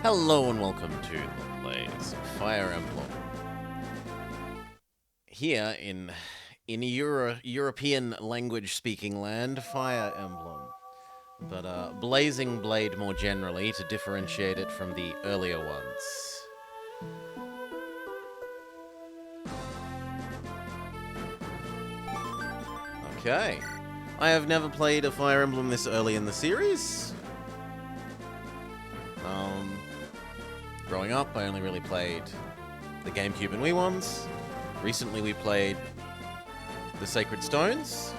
Hello and welcome to the Blaze Fire Emblem. Here in European language speaking land, Fire Emblem. But Blazing Blade more generally to differentiate it from the earlier ones. Okay. I have never played a Fire Emblem this early in the series. Growing up, I only really played the GameCube and Wii ones. Recently we played the Sacred Stones,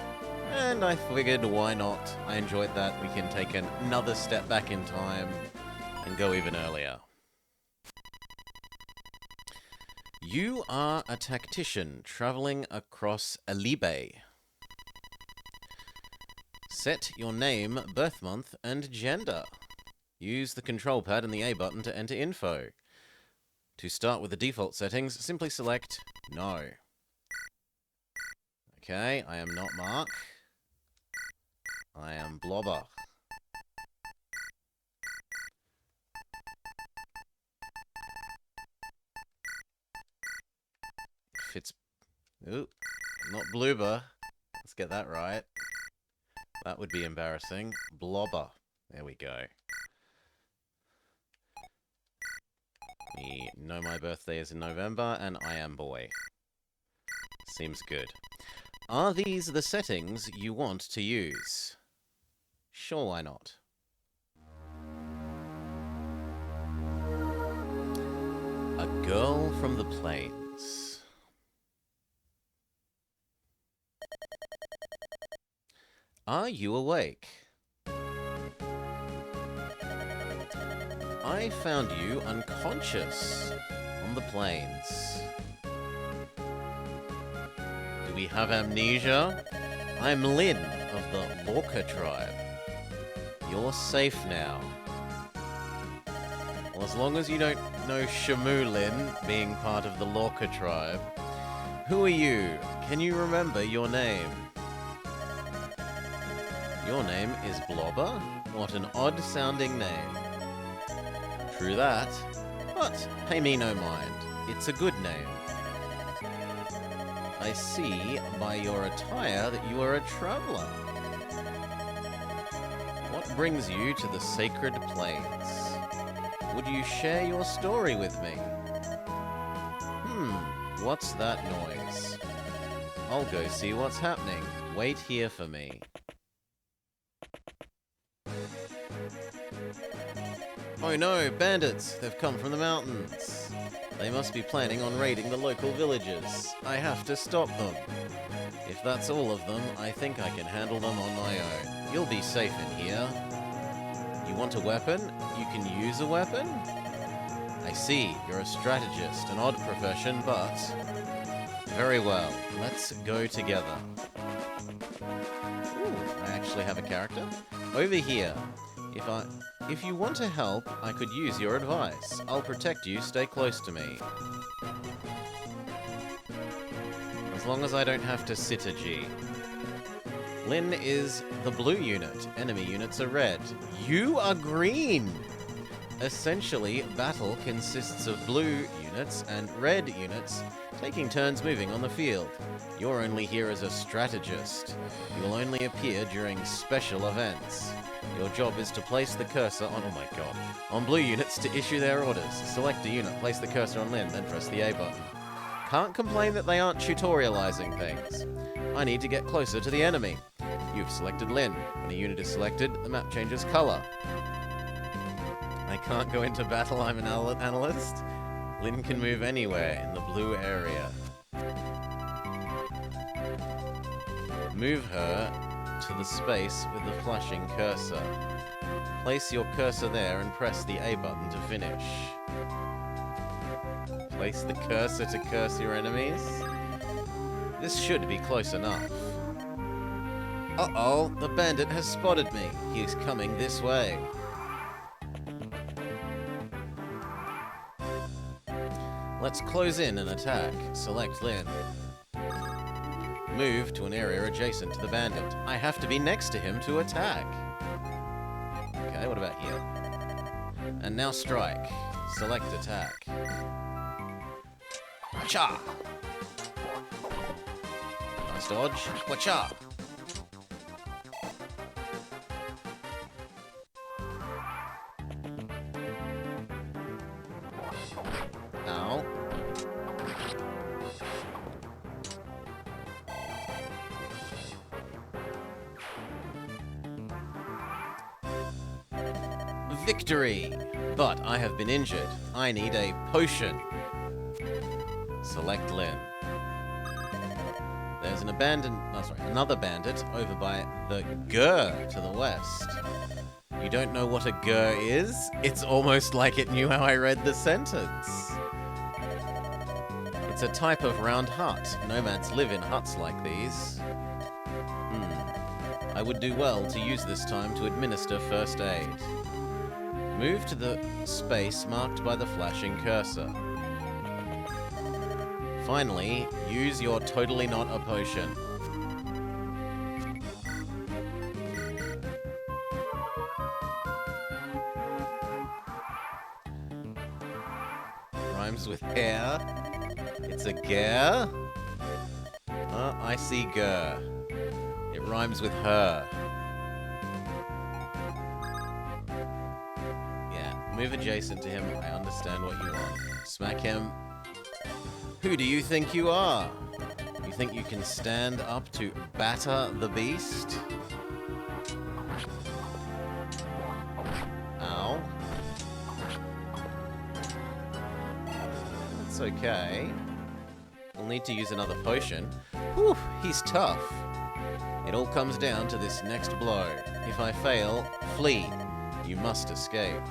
and I figured why not? I enjoyed that. We can take another step back in time and go even earlier. You are a tactician traveling across Alibe. Set your name, birth month, and gender. Use the control pad and the A button to enter info. To start with the default settings, simply select No. Okay, I am not Mark. I am Blobber. Fitz... Ooh, not Bloober. Let's get that right. That would be embarrassing. Blobber. There we go. We know my birthday is in November, and I am boy. Seems good. Are these the settings you want to use? Sure, why not? A girl from the plains. Are you awake? I found you unconscious on the plains. Do we have amnesia? I'm Lyn of the Lorca tribe. You're safe now. Well, as long as you don't know Shamu Lyn being part of the Lorca tribe. Who are you? Can you remember your name? Your name is Blobber? What an odd-sounding name. True that, but pay me no mind. It's a good name. I see by your attire that you are a traveler. What brings you to the Sacred Plains? Would you share your story with me? What's that noise? I'll go see what's happening. Wait here for me. Oh no, bandits! They've come from the mountains. They must be planning on raiding the local villages. I have to stop them. If that's all of them, I think I can handle them on my own. You'll be safe in here. You want a weapon? You can use a weapon? I see, you're a strategist, an odd profession, but... Very well, let's go together. Ooh, I actually have a character. Over here. If you want to help, I could use your advice. I'll protect you, stay close to me. As long as I don't have to sit a G. Lyn is the blue unit. Enemy units are red. You are green! Essentially, battle consists of blue units and red units taking turns moving on the field. You're only here as a strategist. You will only appear during special events. Your job is to place the cursor on, oh my god, on blue units to issue their orders. Select a unit, place the cursor on Lyn, then press the A button. Can't complain that they aren't tutorializing things. I need to get closer to the enemy. You've selected Lyn. When a unit is selected, the map changes color. I can't go into battle, I'm an analyst. Lyn can move anywhere in the blue area. Move her to the space with the flashing cursor. Place your cursor there and press the A button to finish. Place the cursor to curse your enemies. This should be close enough. Uh-oh, the bandit has spotted me. He's coming this way. Let's close in and attack. Select Lyn. Move to an area adjacent to the bandit. I have to be next to him to attack. Okay, what about here? And now strike. Select attack. Wacha! Nice dodge. Wacha! Ow. Victory! But I have been injured. I need a potion. Select Lynn. There's an another bandit over by the Gur to the west. You don't know what a Gur is? It's almost like it knew how I read the sentence. It's a type of round hut. Nomads live in huts like these. I would do well to use this time to administer first aid. Move to the space marked by the flashing cursor. Finally, use your totally not a potion. Rhymes with hair. It's a ger. I see ger. It rhymes with her. Move adjacent to him. I understand what you want. Smack him. Who do you think you are? You think you can stand up to batter the beast? Ow. It's okay. We'll need to use another potion. Whew, he's tough. It all comes down to this next blow. If I fail, flee. You must escape.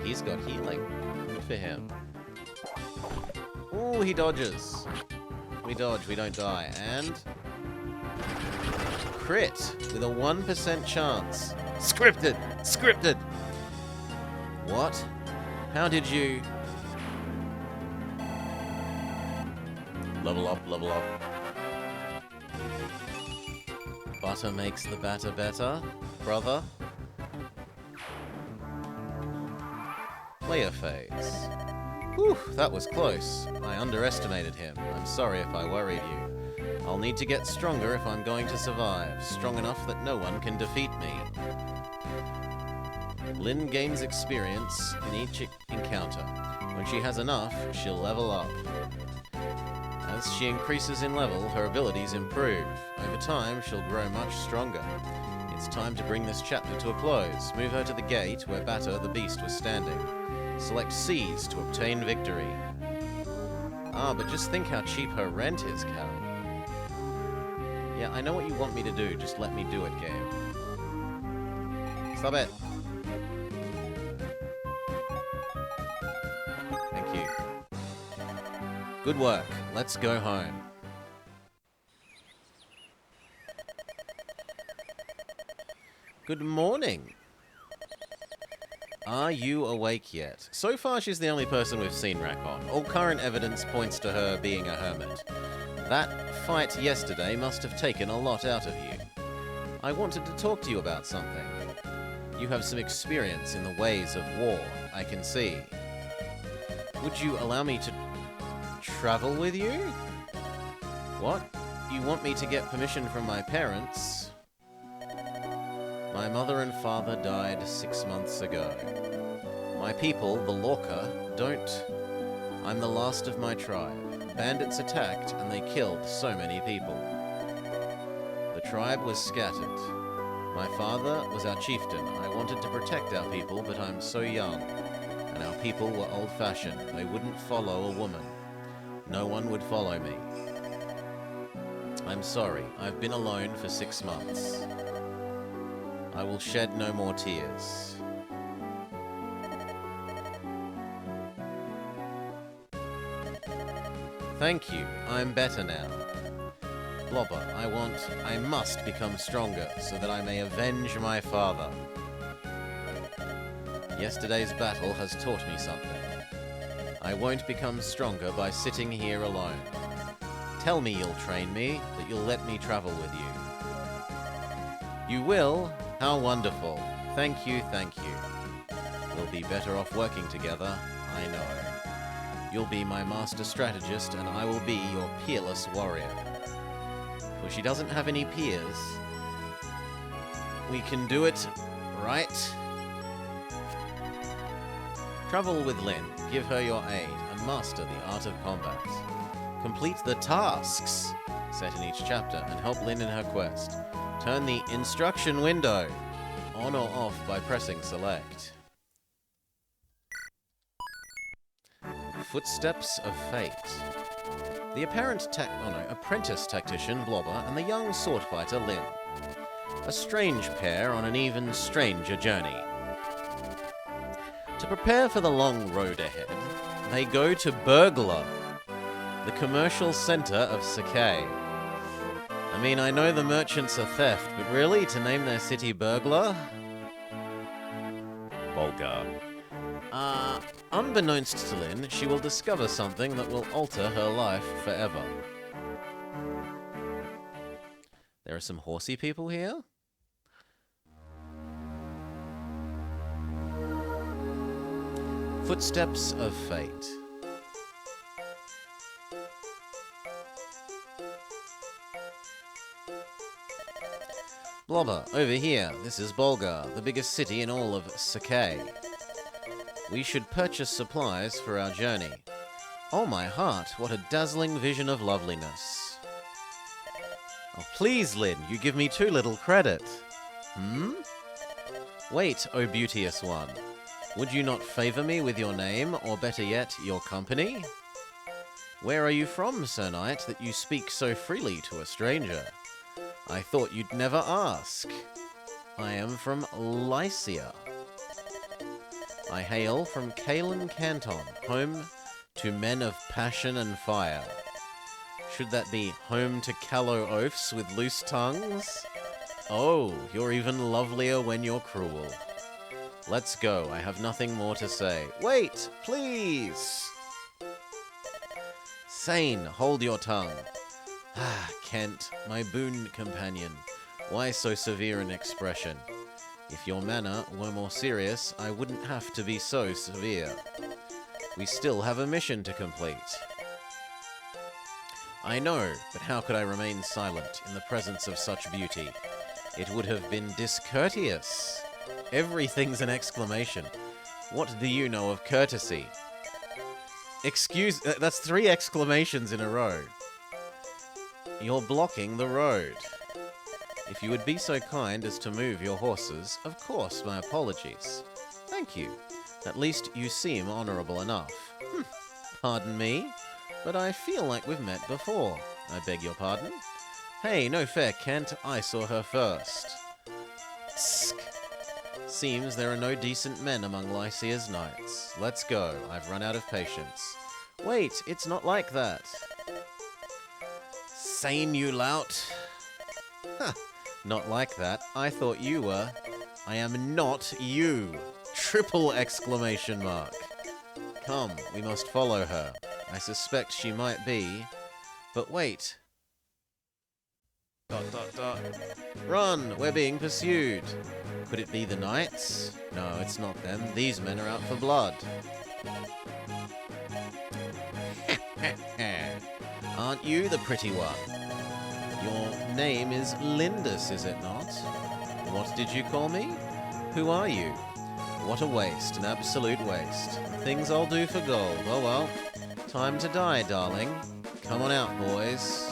He's got healing. Good for him. Ooh, he dodges. We dodge, we don't die. And... crit with a 1% chance. Scripted! Scripted! What? How did you... Level up, level up. Butter makes the batter better, brother. Player phase. Whew, that was close. I underestimated him. I'm sorry if I worried you. I'll need to get stronger if I'm going to survive. Strong enough that no one can defeat me. Lynn gains experience in each encounter. When she has enough, she'll level up. As she increases in level, her abilities improve. Over time, she'll grow much stronger. It's time to bring this chapter to a close. Move her to the gate where Batter the Beast was standing. Select Seize to obtain victory. Ah, but just think how cheap her rent is, Cal. Yeah, I know what you want me to do. Just let me do it, game. Stop it. Thank you. Good work. Let's go home. Good morning. Are you awake yet? So far, she's the only person we've seen rack on. All current evidence points to her being a hermit. That fight yesterday must have taken a lot out of you. I wanted to talk to you about something. You have some experience in the ways of war, I can see. Would you allow me to travel with you? What? You want me to get permission from my parents? My mother and father died 6 months ago. My people, the Lorca, don't. I'm the last of my tribe. Bandits attacked and they killed so many people. The tribe was scattered. My father was our chieftain. I wanted to protect our people, but I'm so young. And our people were old-fashioned. They wouldn't follow a woman. No one would follow me. I'm sorry. I've been alone for 6 months. I will shed no more tears. Thank you. I'm better now. Blobber, I must become stronger so that I may avenge my father. Yesterday's battle has taught me something. I won't become stronger by sitting here alone. Tell me you'll train me, that you'll let me travel with you. You will, How wonderful. Thank you, thank you. We'll be better off working together, I know. You'll be my master strategist, and I will be your peerless warrior. For she doesn't have any peers. We can do it, right? Travel with Lynn, give her your aid, and master the art of combat. Complete the tasks set in each chapter, and help Lynn in her quest. Turn the instruction window on or off by pressing select. Footsteps of Fate. The apparent apprentice tactician Blobber and the young swordfighter Lynn. A strange pair on an even stranger journey. To prepare for the long road ahead, they go to Burglar, the commercial center of Sakai. I mean, I know the merchants are theft, but really, to name their city Burglar? Bulgar. Unbeknownst to Lynn, she will discover something that will alter her life forever. There are some horsey people here? Footsteps of Fate. Blobber, over here. This is Bulgar, the biggest city in all of Sakai. We should purchase supplies for our journey. Oh my heart, what a dazzling vision of loveliness. Oh, please, Lynn, you give me too little credit. Wait, O beauteous one. Would you not favor me with your name, or better yet, your company? Where are you from, Sir Knight, that you speak so freely to a stranger? I thought you'd never ask. I am from Lycia. I hail from Kalen Canton, home to men of passion and fire. Should that be home to callow oafs with loose tongues? Oh, you're even lovelier when you're cruel. Let's go, I have nothing more to say. Wait, please! Sane, hold your tongue. Ah, Kent, my boon companion, why so severe an expression? If your manner were more serious, I wouldn't have to be so severe. We still have a mission to complete. I know, but how could I remain silent in the presence of such beauty? It would have been discourteous. Everything's an exclamation. What do you know of courtesy? That's 3 exclamations in a row. You're blocking the road. If you would be so kind as to move your horses, of course, my apologies. Thank you. At least you seem honorable enough. Pardon me, but I feel like we've met before. I beg your pardon? Hey, no fair, Kent. I saw her first. Tsk. Seems there are no decent men among Lycia's knights. Let's go. I've run out of patience. Wait, it's not like that. Sane, you lout. Huh. Not like that. I thought you were. I am not you. Triple exclamation mark. Come, we must follow her. I suspect she might be. But wait. ... Run! We're being pursued. Could it be the knights? No, it's not them. These men are out for blood. Aren't you the pretty one? Your name is Lindus, is it not? What did you call me? Who are you? What a waste, an absolute waste. Things I'll do for gold. Oh well. Time to die, darling. Come on out, boys.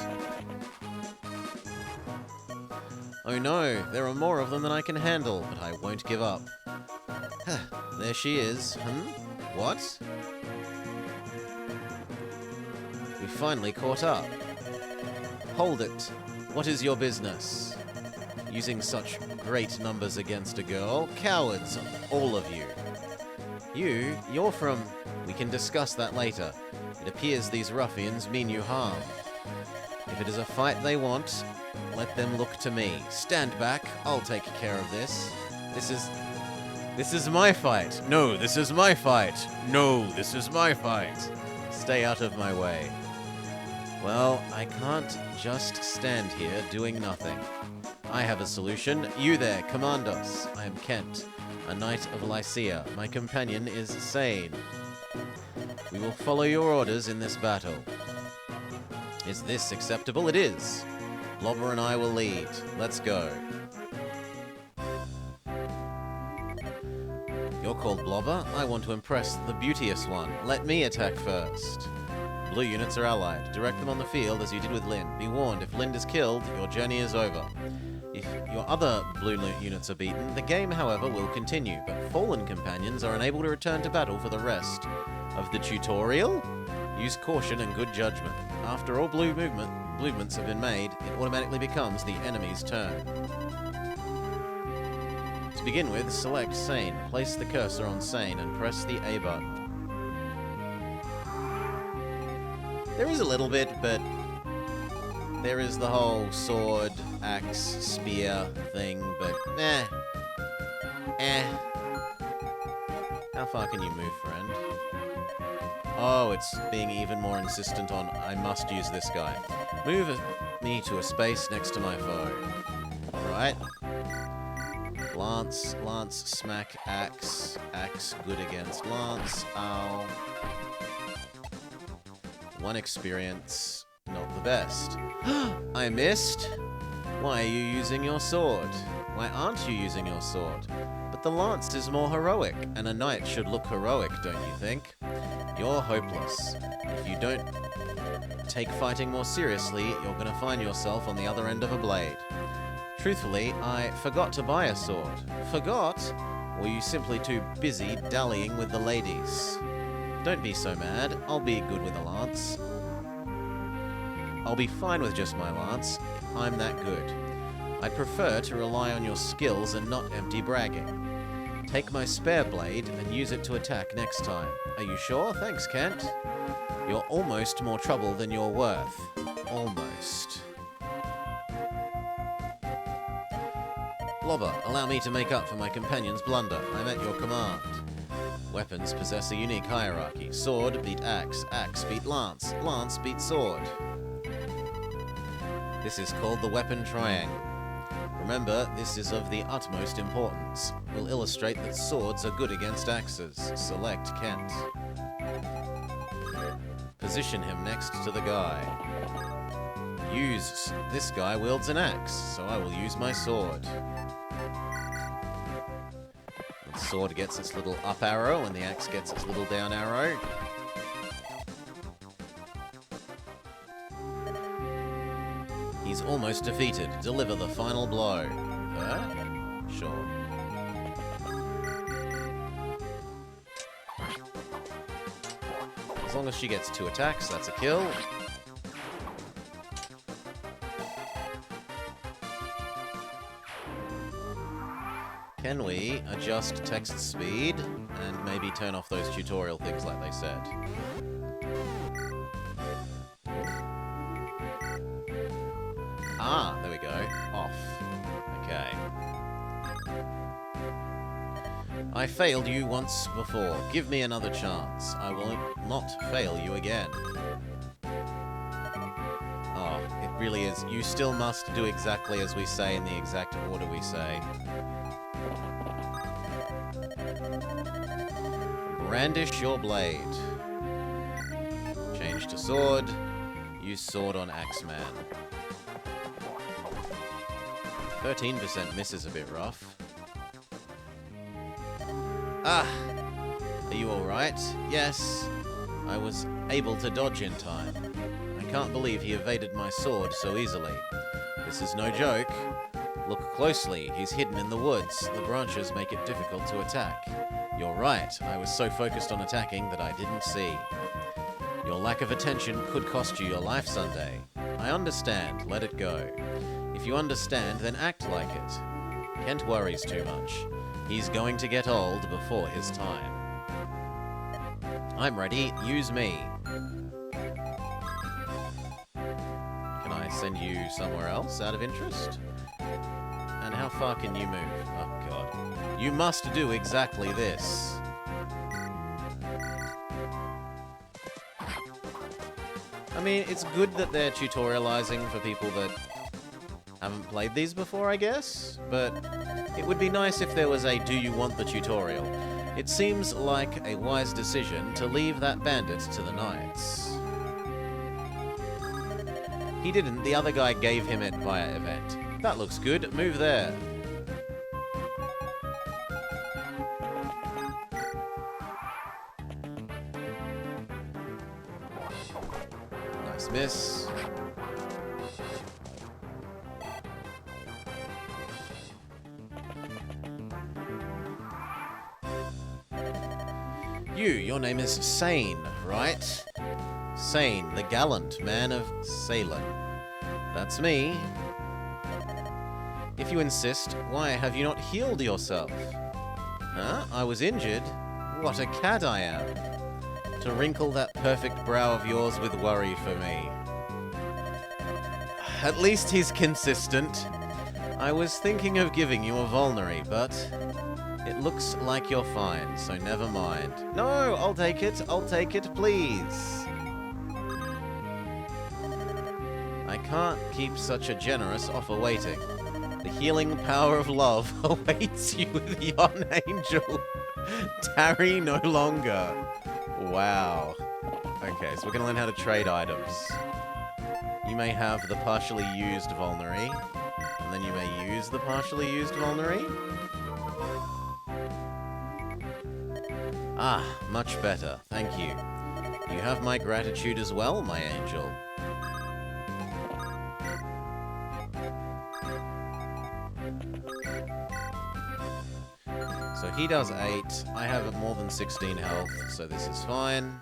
Oh no, there are more of them than I can handle, but I won't give up. There she is. What? We finally caught up. Hold it. What is your business? Using such great numbers against a girl? Cowards, all of you. You're from... We can discuss that later. It appears these ruffians mean you harm. If it is a fight they want, let them look to me. Stand back, I'll take care of this. This is my fight. No, this is my fight. No, this is my fight. Stay out of my way. Well, I can't just stand here doing nothing. I have a solution. You there, command us. I am Kent, a knight of Lycia. My companion is Sane. We will follow your orders in this battle. Is this acceptable? It is. Blobber and I will lead. Let's go. You're called Blobber? I want to impress the beauteous one. Let me attack first. Blue units are allied. Direct them on the field as you did with Lynn. Be warned, if Lynn is killed, your journey is over. If your other blue units are beaten, the game, however, will continue, but fallen companions are unable to return to battle for the rest of the tutorial. Use caution and good judgment. After all movements have been made, it automatically becomes the enemy's turn. To begin with, select Sane. Place the cursor on Sane and press the A button. There is a little bit, but there is the whole sword, axe, spear thing, but How far can you move, friend? Oh, it's being even more insistent on, I must use this guy. Move me to a space next to my foe. Alright. Lance, smack, axe, good against Lance, ow. 1 experience, not the best. I missed? Why are you using your sword? Why aren't you using your sword? But the lance is more heroic, and a knight should look heroic, don't you think? You're hopeless. If you don't take fighting more seriously, you're gonna find yourself on the other end of a blade. Truthfully, I forgot to buy a sword. Forgot? Or were you simply too busy dallying with the ladies? Don't be so mad. I'll be good with a lance. I'll be fine with just my lance. I'm that good. I prefer to rely on your skills and not empty bragging. Take my spare blade and use it to attack next time. Are you sure? Thanks, Kent. You're almost more trouble than you're worth. Almost. Blobber, allow me to make up for my companion's blunder. I'm at your command. Weapons possess a unique hierarchy. Sword beat axe, axe beat lance, lance beat sword. This is called the weapon triangle. Remember, this is of the utmost importance. We'll illustrate that swords are good against axes. Select Kent. Position him next to the guy. This guy wields an axe, so I will use my sword. The sword gets its little up arrow, and the axe gets its little down arrow. He's almost defeated. Deliver the final blow. Her? Sure. As long as she gets 2 attacks, that's a kill. Can we adjust text speed and maybe turn off those tutorial things like they said? Ah, there we go. Off. Okay. I failed you once before. Give me another chance. I will not fail you again. Oh, it really is. You still must do exactly as we say in the exact order we say. Brandish your blade. Change to sword. Use sword on Axeman. 13% miss is a bit rough. Ah! Are you alright? Yes. I was able to dodge in time. I can't believe he evaded my sword so easily. This is no joke. Look closely. He's hidden in the woods. The branches make it difficult to attack. You're right. I was so focused on attacking that I didn't see. Your lack of attention could cost you your life someday. I understand. Let it go. If you understand, then act like it. Kent worries too much. He's going to get old before his time. I'm ready. Use me. Can I send you somewhere else out of interest? And how far can you move? Oh, God. You must do exactly this. I mean, it's good that they're tutorializing for people that Haven't played these before, I guess, but it would be nice if there was a do you want the tutorial. It seems like a wise decision to leave that bandit to the knights. He didn't, the other guy gave him it via event. That looks good, move there. Nice miss. Your name is Sane, right? Sane, the gallant man of Salem. That's me. If you insist, why have you not healed yourself? Huh? I was injured? What a cad I am. To wrinkle that perfect brow of yours with worry for me. At least he's consistent. I was thinking of giving you a vulnerary, but it looks like you're fine, so never mind. No, I'll take it, please. I can't keep such a generous offer waiting. The healing power of love awaits you with yon angel. Tarry no longer. Wow. Okay, so we're going to learn how to trade items. You may have the partially used vulnerary, and then you may use the partially used vulnerary. Ah, much better. Thank you. You have my gratitude as well, my angel. So he does 8. I have more than 16 health, so this is fine.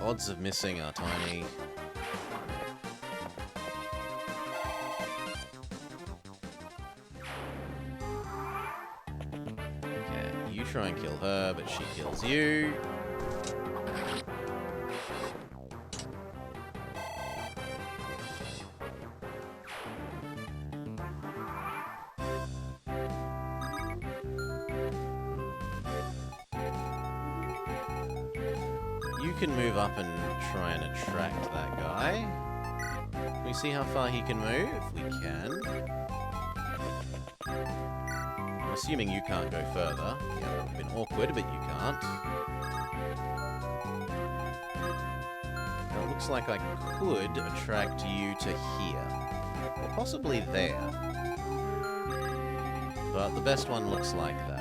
Odds of missing are tiny. Okay, you try and kill her, but she kills you. You can move up and try and attract that guy. Can we see how far he can move? We can. I'm assuming you can't go further. Yeah, it would have been awkward, but you can't. Now, it looks like I could attract you to here. Or possibly there. But the best one looks like that.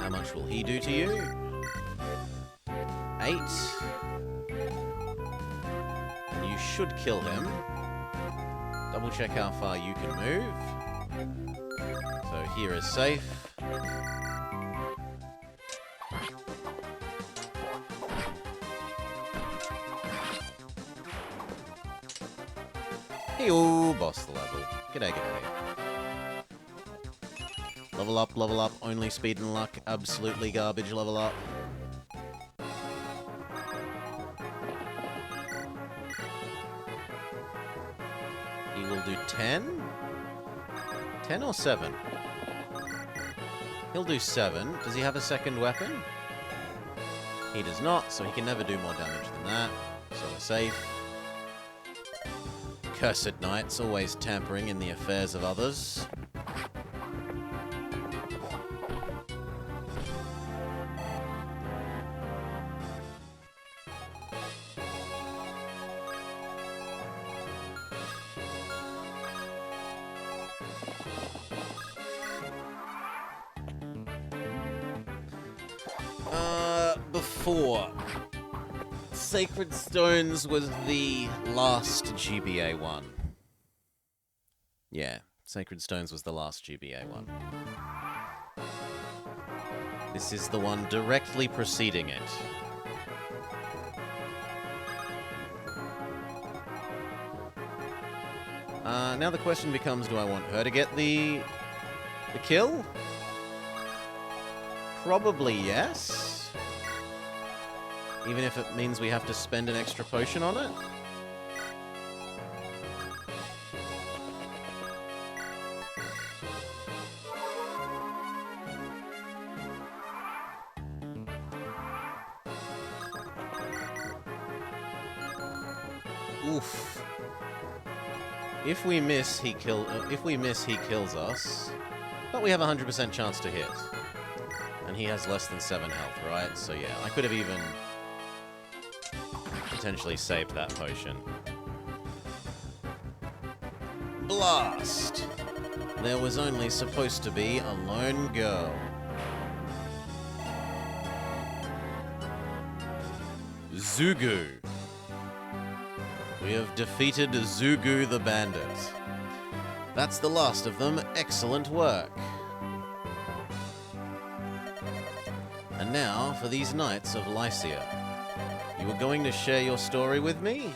How much will he do to you? 8. And you should kill him. Double check how far you can move. So here is safe. Hey-oh, boss the level. G'day, g'day. Level up, only speed and luck, absolutely garbage level up. He will do 10? 10 or 7? He'll do 7. Does he have a second weapon? He does not, so he can never do more damage than that. So we're safe. Cursed knights, always tampering in the affairs of others. Before. Sacred Stones was the last GBA one. Yeah, Sacred Stones was the last GBA one. This is the one directly preceding it. Now the question becomes, do I want her to get the kill? Probably yes. Even if it means we have to spend an extra potion on it. Oof. If we miss, he kills us. But we have a 100% chance to hit. And he has less than 7 health, right? So yeah, I could have even potentially saved that potion. Blast! There was only supposed to be a lone girl. Zugu. We have defeated Zugu the Bandit. That's the last of them. Excellent work. And now for these Knights of Lycia. You were going to share your story with me?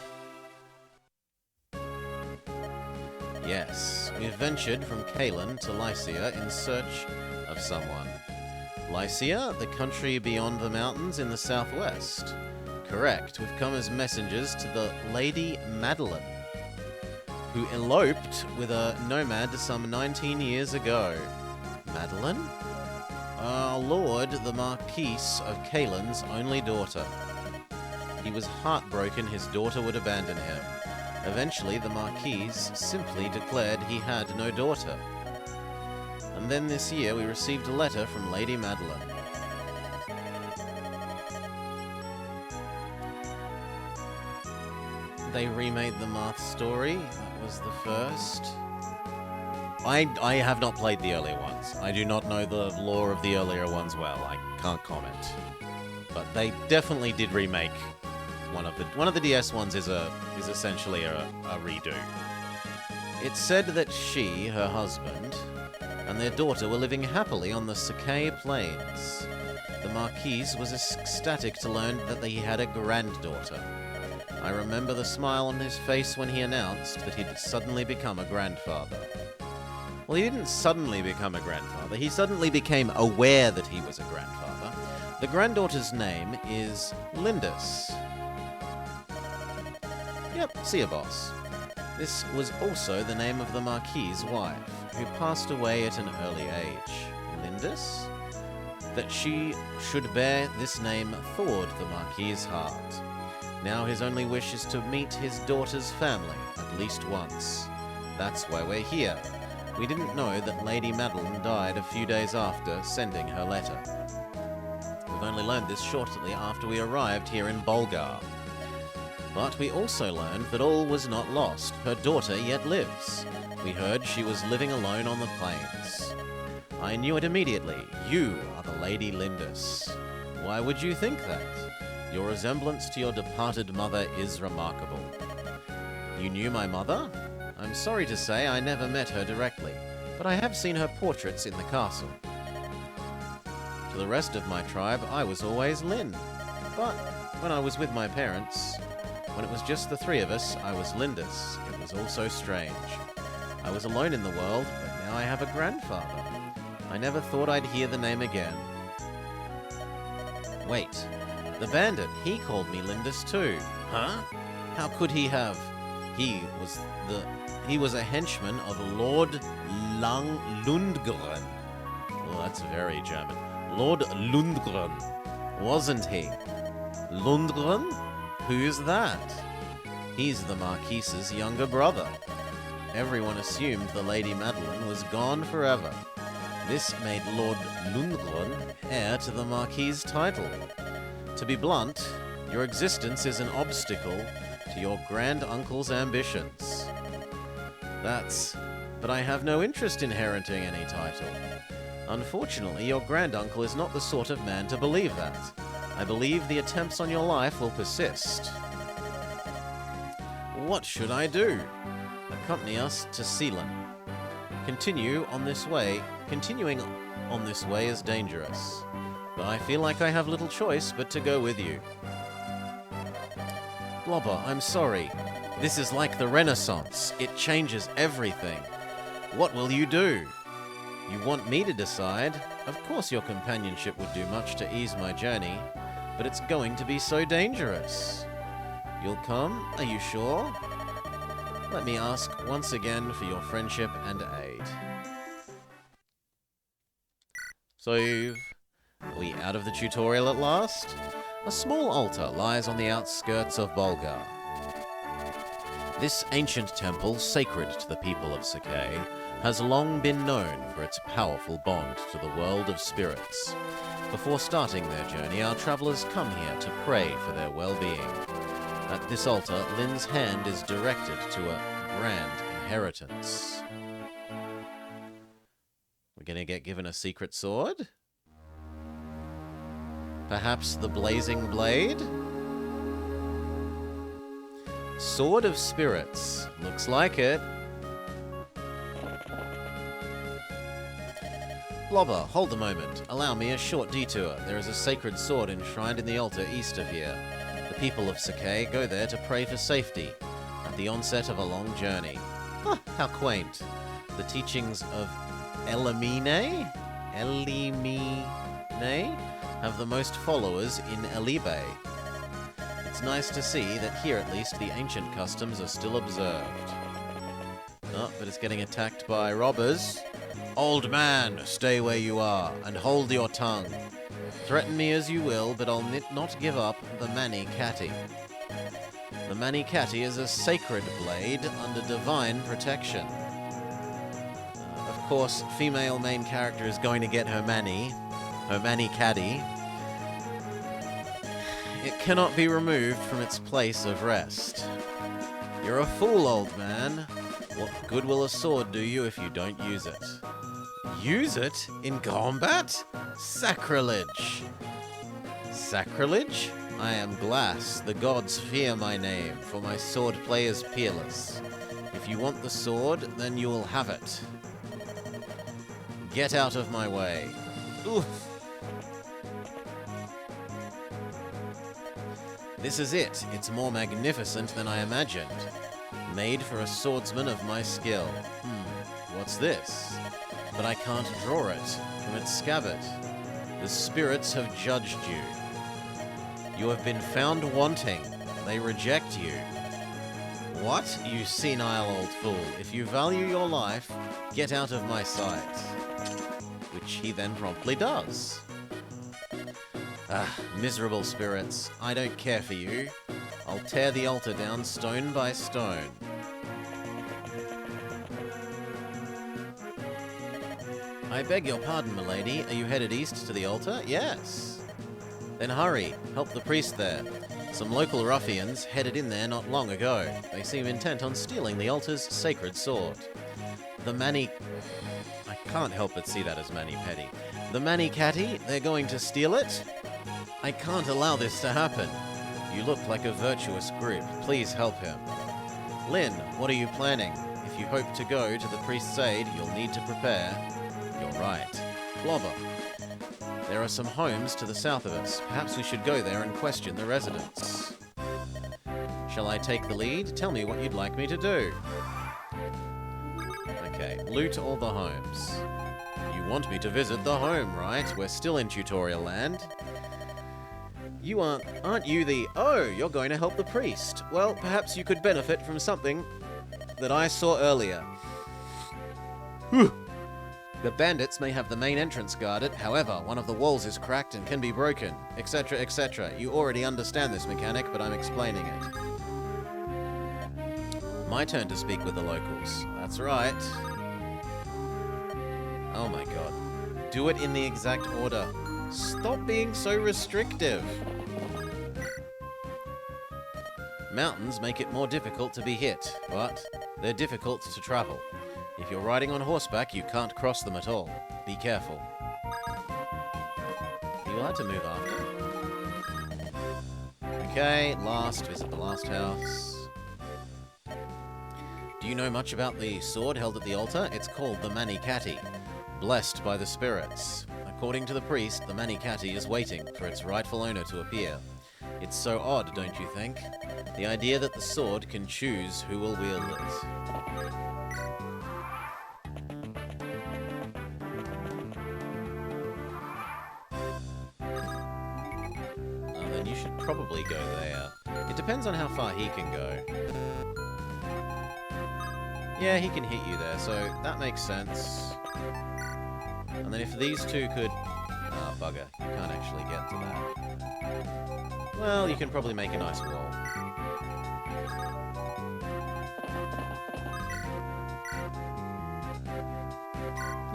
Yes, we've ventured from Caelin to Lycia in search of someone. Lycia, the country beyond the mountains in the southwest. Correct, we've come as messengers to the Lady Madeline, who eloped with a nomad some 19 years ago. Madeline? Our lord, the Marquis of Caelin's only daughter. He was heartbroken his daughter would abandon him. Eventually, the Marquis simply declared he had no daughter. And then this year, we received a letter from Lady Madeline. They remade the Marth story. That was the first. I have not played the earlier ones. I do not know the lore of the earlier ones well. I can't comment. But they definitely did remake one of the DS ones is essentially a redo. It's said that she, her husband, and their daughter were living happily on the Sakai Plains. The Marquis was ecstatic to learn that he had a granddaughter. I remember the smile on his face when he announced that he'd suddenly become a grandfather. Well, he didn't suddenly become a grandfather. He suddenly became aware that he was a grandfather. The granddaughter's name is Lindis. Yep, see ya, boss. This was also the name of the Marquis' wife, who passed away at an early age. Lindis? That she should bear this name thawed the Marquis' heart. Now his only wish is to meet his daughter's family, at least once. That's why we're here. We didn't know that Lady Madeline died a few days after sending her letter. We've only learned this shortly after we arrived here in Bulgar. But we also learned that all was not lost. Her daughter yet lives. We heard she was living alone on the plains. I knew it immediately. You are the Lady Lindis. Why would you think that? Your resemblance to your departed mother is remarkable. You knew my mother? I'm sorry to say I never met her directly, but I have seen her portraits in the castle. To the rest of my tribe, I was always Lin. But when I was with my parents, when it was just the three of us, I was Lindis. It was all so strange. I was alone in the world, but now I have a grandfather. I never thought I'd hear the name again. Wait. The bandit, he called me Lindis too. Huh? How could he have? He was a henchman of Lord Lundgren. Oh, that's very German. Lord Lundgren, wasn't he? Lundgren? Who's that? He's the Marquis's younger brother. Everyone assumed the Lady Madeline was gone forever. This made Lord Lundgren heir to the Marquis' title. To be blunt, your existence is an obstacle to your grand-uncle's ambitions. But I have no interest in inheriting any title. Unfortunately, your grand-uncle is not the sort of man to believe that. I believe the attempts on your life will persist. What should I do? Accompany us to Sealand. Continuing on this way is dangerous. But I feel like I have little choice but to go with you. Blobber, I'm sorry. This is like the Renaissance. It changes everything. What will you do? You want me to decide? Of course your companionship would do much to ease my journey, but it's going to be so dangerous. You'll come? Are you sure? Let me ask once again for your friendship and aid. So, are we out of the tutorial at last? A small altar lies on the outskirts of Bulgar. This ancient temple, sacred to the people of Sakai, has long been known for its powerful bond to the world of spirits. Before starting their journey, our travelers come here to pray for their well-being. At this altar, Lin's hand is directed to a grand inheritance. We're gonna get given a secret sword? Perhaps the Blazing Blade? Sword of Spirits. Looks like it. Blobber, hold a moment. Allow me a short detour. There is a sacred sword enshrined in the altar east of here. The people of Sakai go there to pray for safety at the onset of a long journey. Ah, how quaint. The teachings of Elimine have the most followers in Elibe. It's nice to see that here at least the ancient customs are still observed. Oh, but it's getting attacked by robbers. Old man, stay where you are, and hold your tongue. Threaten me as you will, but I'll not give up the Mani Katti. The Mani Katti is a sacred blade under divine protection. Of course, female main character is going to get her Mani Katti. It cannot be removed from its place of rest. You're a fool, old man. What good will a sword do you if you don't use it? Use it in combat? Sacrilege! Sacrilege? I am Glass. The gods fear my name, for my swordplay is peerless. If you want the sword, then you will have it. Get out of my way. Oof! This is it. It's more magnificent than I imagined. Made for a swordsman of my skill. What's this? But I can't draw it from its scabbard. The spirits have judged you. You have been found wanting. They reject you. What? You senile old fool. If you value your life, get out of my sight. Which he then promptly does. Ah, miserable spirits. I don't care for you. I'll tear the altar down stone by stone. I beg your pardon, milady. Are you headed east to the altar? Yes. Then hurry. Help the priest there. Some local ruffians headed in there not long ago. They seem intent on stealing the altar's sacred sword. The Mani... I can't help but see that as Mani Petty. The Mani Katti, they're going to steal it? I can't allow this to happen. You look like a virtuous group. Please help him. Lin, what are you planning? If you hope to go to the priest's aid, you'll need to prepare. You're right. Blobber. There are some homes to the south of us. Perhaps we should go there and question the residents. Shall I take the lead? Tell me what you'd like me to do. Okay, loot all the homes. You want me to visit the home, right? We're still in tutorial land. You aren't you the... Oh, you're going to help the priest. Well, perhaps you could benefit from something that I saw earlier. Whew. The bandits may have the main entrance guarded, however, one of the walls is cracked and can be broken, etc., etc. You already understand this mechanic, but I'm explaining it. My turn to speak with the locals. That's right. Oh my god. Do it in the exact order. Stop being so restrictive. Mountains make it more difficult to be hit, but they're difficult to travel. If you're riding on horseback, you can't cross them at all. Be careful. You will have to move after. Okay, visit the last house. Do you know much about the sword held at the altar? It's called the Mani Katti, blessed by the spirits. According to the priest, the Mani Katti is waiting for its rightful owner to appear. It's so odd, don't you think? The idea that the sword can choose who will wield it. Then you should probably go there. It depends on how far he can go. Yeah, he can hit you there, so that makes sense. And then if these two could... Ah, bugger. You can't actually get to that. Well, you can probably make a nice wall.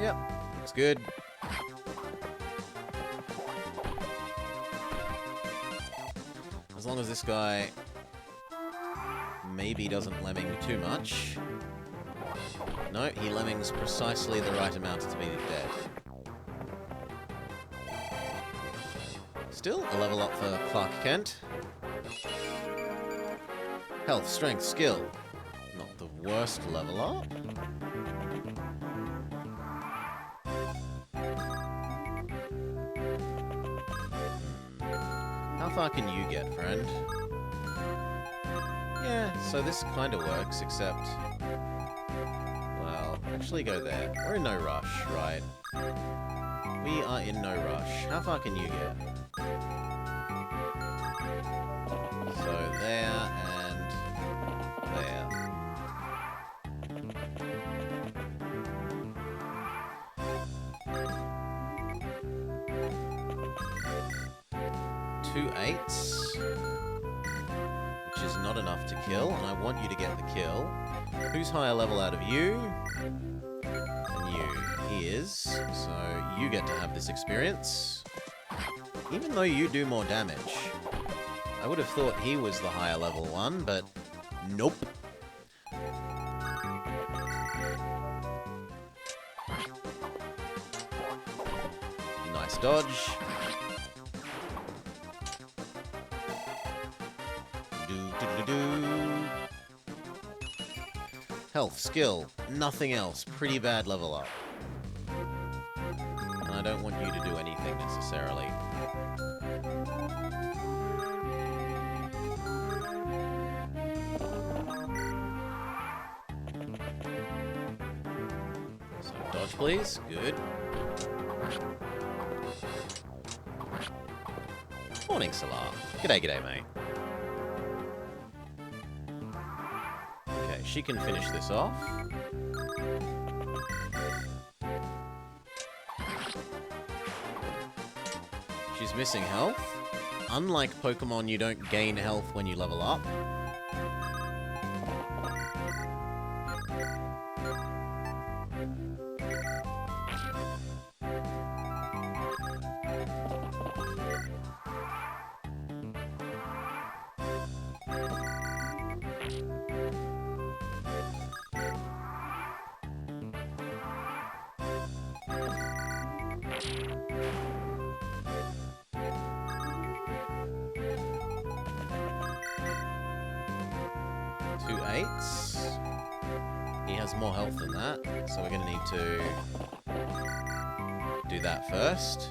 Yep, looks good. As long as this guy maybe doesn't lemming too much. No, he lemmings precisely the right amount to be dead. Still a level up for Clark Kent. Health, strength, skill. Not the worst level up. How far can you get, friend? Yeah, so this kind of works, except... Well, actually go there. We're in no rush, right? We are in no rush. How far can you get? So there and there. Two 8s, which is not enough to kill, and I want you to get the kill. Who's higher level out of you? And you. He is, so you get to have this experience. Even though you do more damage. I would have thought he was the higher level one, but nope. Nice dodge. Health, skill, nothing else. Pretty bad level up. And I don't want you to do anything necessarily. So dodge, please. Good. Morning, Salah. G'day, g'day, mate. She can finish this off. She's missing health. Unlike Pokemon, you don't gain health when you level up. 2 8s. He has more health than that, so we're going to need to do that first.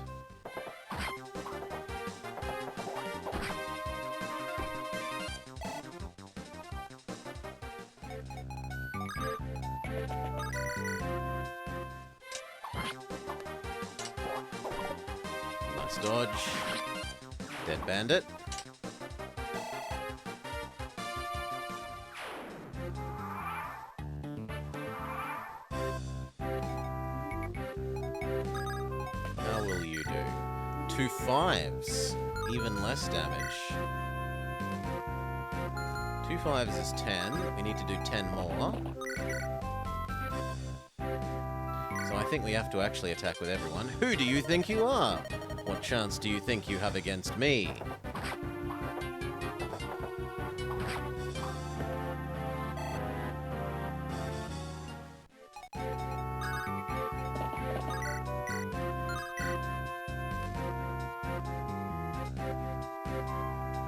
Nice dodge. Dead bandit. How will you do? 2 5s. Even less damage. 2 5s is 10. We need to do 10 more. So I think we have to actually attack with everyone. Who do you think you are? What chance do you think you have against me?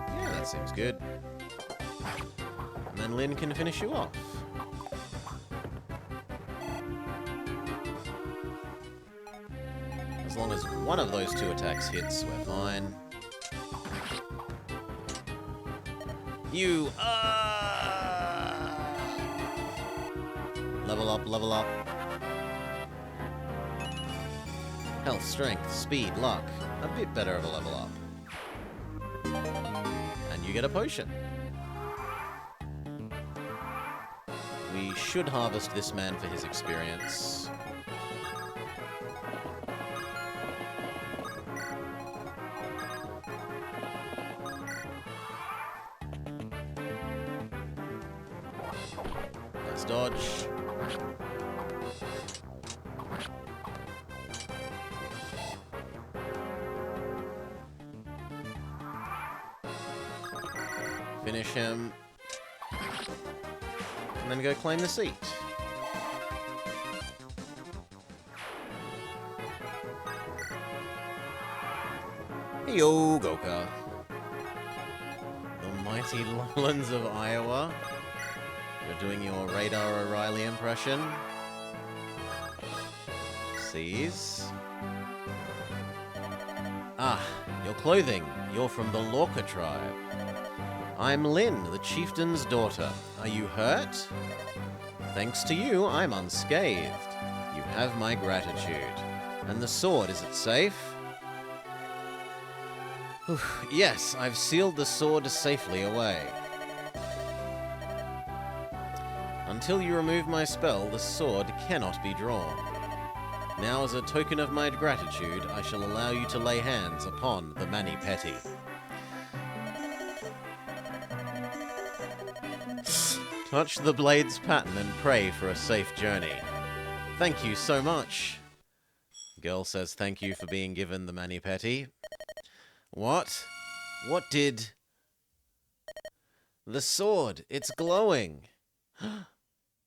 Yeah, that seems good. And then Lynn can finish you off. As long as one of those 2 attacks hits, we're fine. You, Level up, level up. Health, strength, speed, luck. A bit better of a level up. And you get a potion. We should harvest this man for his experience. Let's dodge. Finish him. And then go claim the seat. Heyo, Goka. The mighty lowlands of Iowa. You're doing your Radar O'Reilly impression. Seize. Ah, your clothing. You're from the Lorca tribe. I'm Lynn, the chieftain's daughter. Are you hurt? Thanks to you, I'm unscathed. You have my gratitude. And the sword, is it safe? Yes, I've sealed the sword safely away. Until you remove my spell, the sword cannot be drawn. Now, as a token of my gratitude, I shall allow you to lay hands upon the Mani-Pedi. Touch the blade's pattern and pray for a safe journey. Thank you so much. Girl says thank you for being given the Mani-Pedi. What? What did... The sword, it's glowing.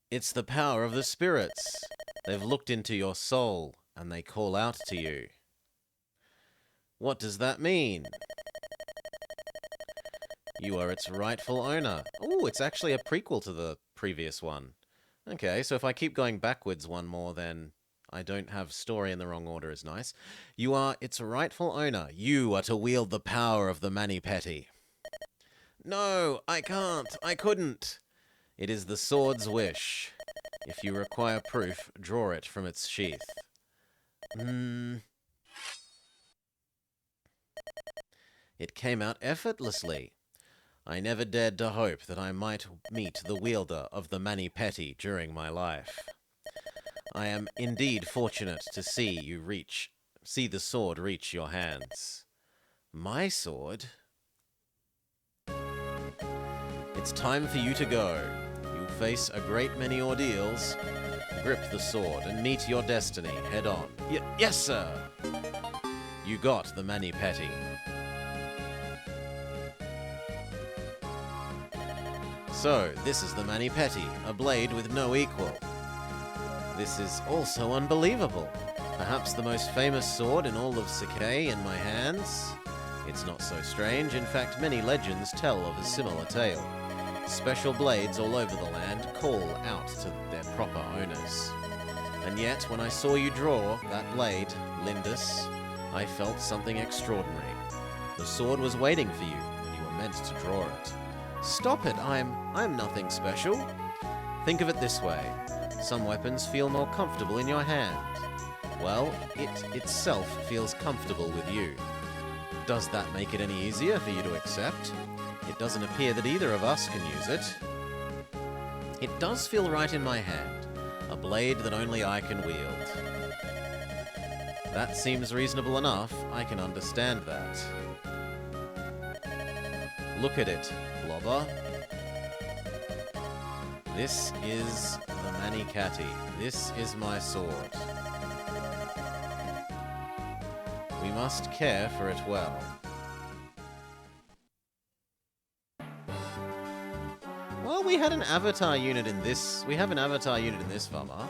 It's the power of the spirits. They've looked into your soul, and they call out to you. What does that mean? You are its rightful owner. Ooh, it's actually a prequel to the previous one. Okay, so if I keep going backwards one more, then I don't have story in the wrong order is nice. You are its rightful owner. You are to wield the power of the Mani-Pedi. No, I can't. I couldn't. It is the sword's wish. If you require proof, draw it from its sheath. It came out effortlessly. I never dared to hope that I might meet the wielder of the Mani-Pedi during my life. I am indeed fortunate to see the sword reach your hands. My sword? It's time for you to go. You'll face a great many ordeals. Grip the sword and meet your destiny head on. Yes, sir! You got the Mani-Pedi. So, this is the Mani-Pedi, a blade with no equal. This is also unbelievable. Perhaps the most famous sword in all of Sakai in my hands? It's not so strange. In fact, many legends tell of a similar tale. Special blades all over the land call out to their proper owners. And yet, when I saw you draw that blade, Lindis, I felt something extraordinary. The sword was waiting for you, and you were meant to draw it. Stop it, I'm nothing special. Think of it this way. Some weapons feel more comfortable in your hand. Well, it itself feels comfortable with you. Does that make it any easier for you to accept? It doesn't appear that either of us can use it. It does feel right in my hand, a blade that only I can wield. That seems reasonable enough. I can understand that. Look at it, Blobber. This is the Mani-Pedi. This is my sword. We must care for it well. Well, we had an avatar unit in this. We have an avatar unit in this Vama.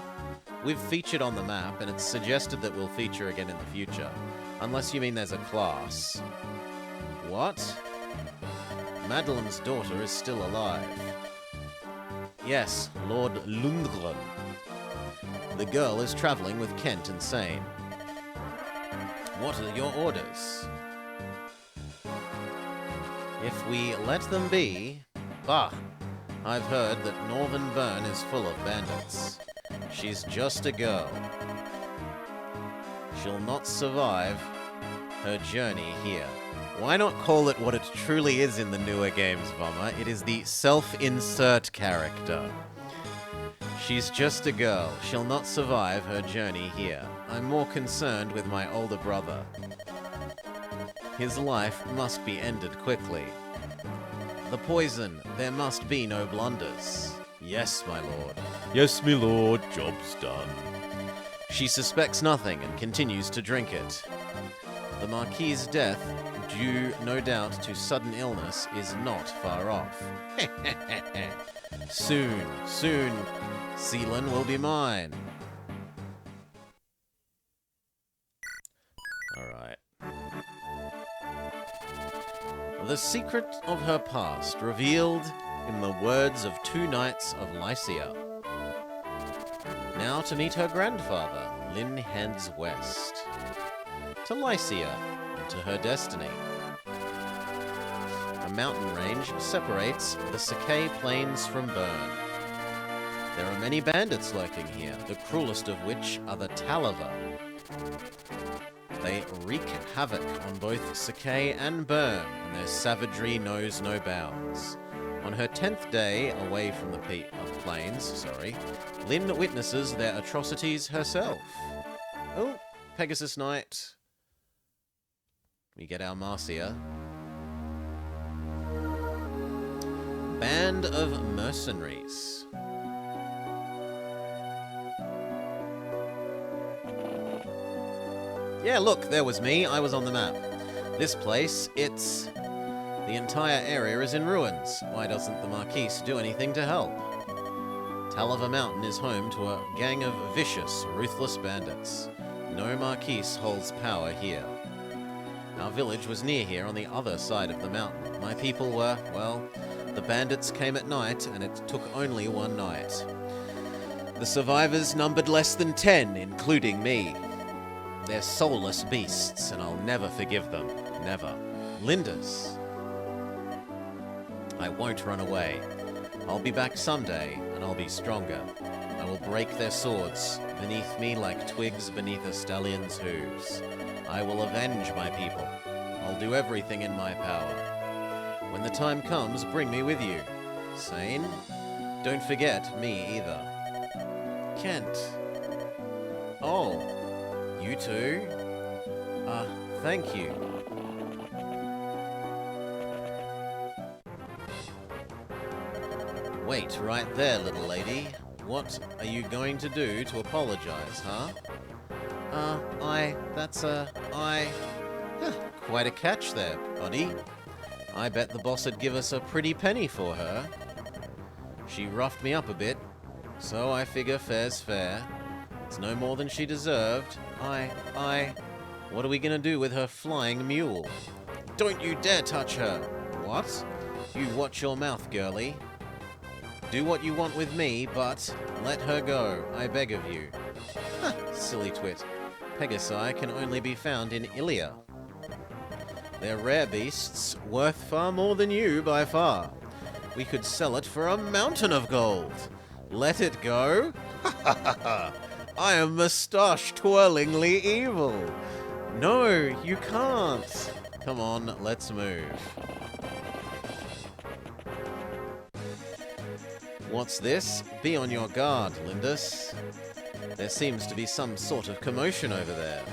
We've featured on the map, and it's suggested that we'll feature again in the future. Unless you mean there's a class. What? Madeline's daughter is still alive. Yes, Lord Lundgren. The girl is traveling with Kent and Sane. What are your orders? If we let them be, Bah! I've heard that Northern Burn is full of bandits. She's just a girl. She'll not survive her journey here. Why not call it what it truly is in the newer games, Vommer? It is the self-insert character. She's just a girl. She'll not survive her journey here. I'm more concerned with my older brother. His life must be ended quickly. The poison, there must be no blunders. Yes, my lord. Yes, my lord, job's done. She suspects nothing and continues to drink it. The Marquis's death, due no doubt to sudden illness, is not far off. Soon, Seelan will be mine. Alright. The secret of her past revealed in the words of 2 knights of Lycia. Now to meet her grandfather, Lyn heads west. To Lycia, and to her destiny. A mountain range separates the Sakay Plains from Burn. There are many bandits lurking here, the cruelest of which are the Talava. They wreak havoc on both Sakay and Burn, and their savagery knows no bounds. On her 10th day away from the plains, Lyn witnesses their atrocities herself. Oh, Pegasus Knight. We get our Marcia. Band of mercenaries. Yeah, look, there was me. I was on the map. This place, the entire area is in ruins. Why doesn't the Marquise do anything to help? Talava Mountain is home to a gang of vicious, ruthless bandits. No Marquise holds power here. Our village was near here on the other side of the mountain. My people were, well, the bandits came at night, and it took only one night. The survivors numbered less than 10, including me. They're soulless beasts, and I'll never forgive them. Never. Lindis. I won't run away. I'll be back someday, and I'll be stronger. I will break their swords beneath me like twigs beneath a stallion's hooves. I will avenge my people. I'll do everything in my power. When the time comes, bring me with you. Sane? Don't forget me either. Kent. Oh, you too? Thank you. Wait right there, little lady. What are you going to do to apologize, huh? Quite a catch there, buddy. I bet the boss would give us a pretty penny for her. She roughed me up a bit, so I figure fair's fair. It's no more than she deserved. What are we gonna do with her flying mule? Don't you dare touch her! What? You watch your mouth, girlie. Do what you want with me, but let her go, I beg of you. Silly twit. Pegasi can only be found in Ilia. They're rare beasts, worth far more than you by far. We could sell it for a mountain of gold. Let it go? I am moustache-twirlingly evil. No, you can't. Come on, let's move. What's this? Be on your guard, Lindis. There seems to be some sort of commotion over there.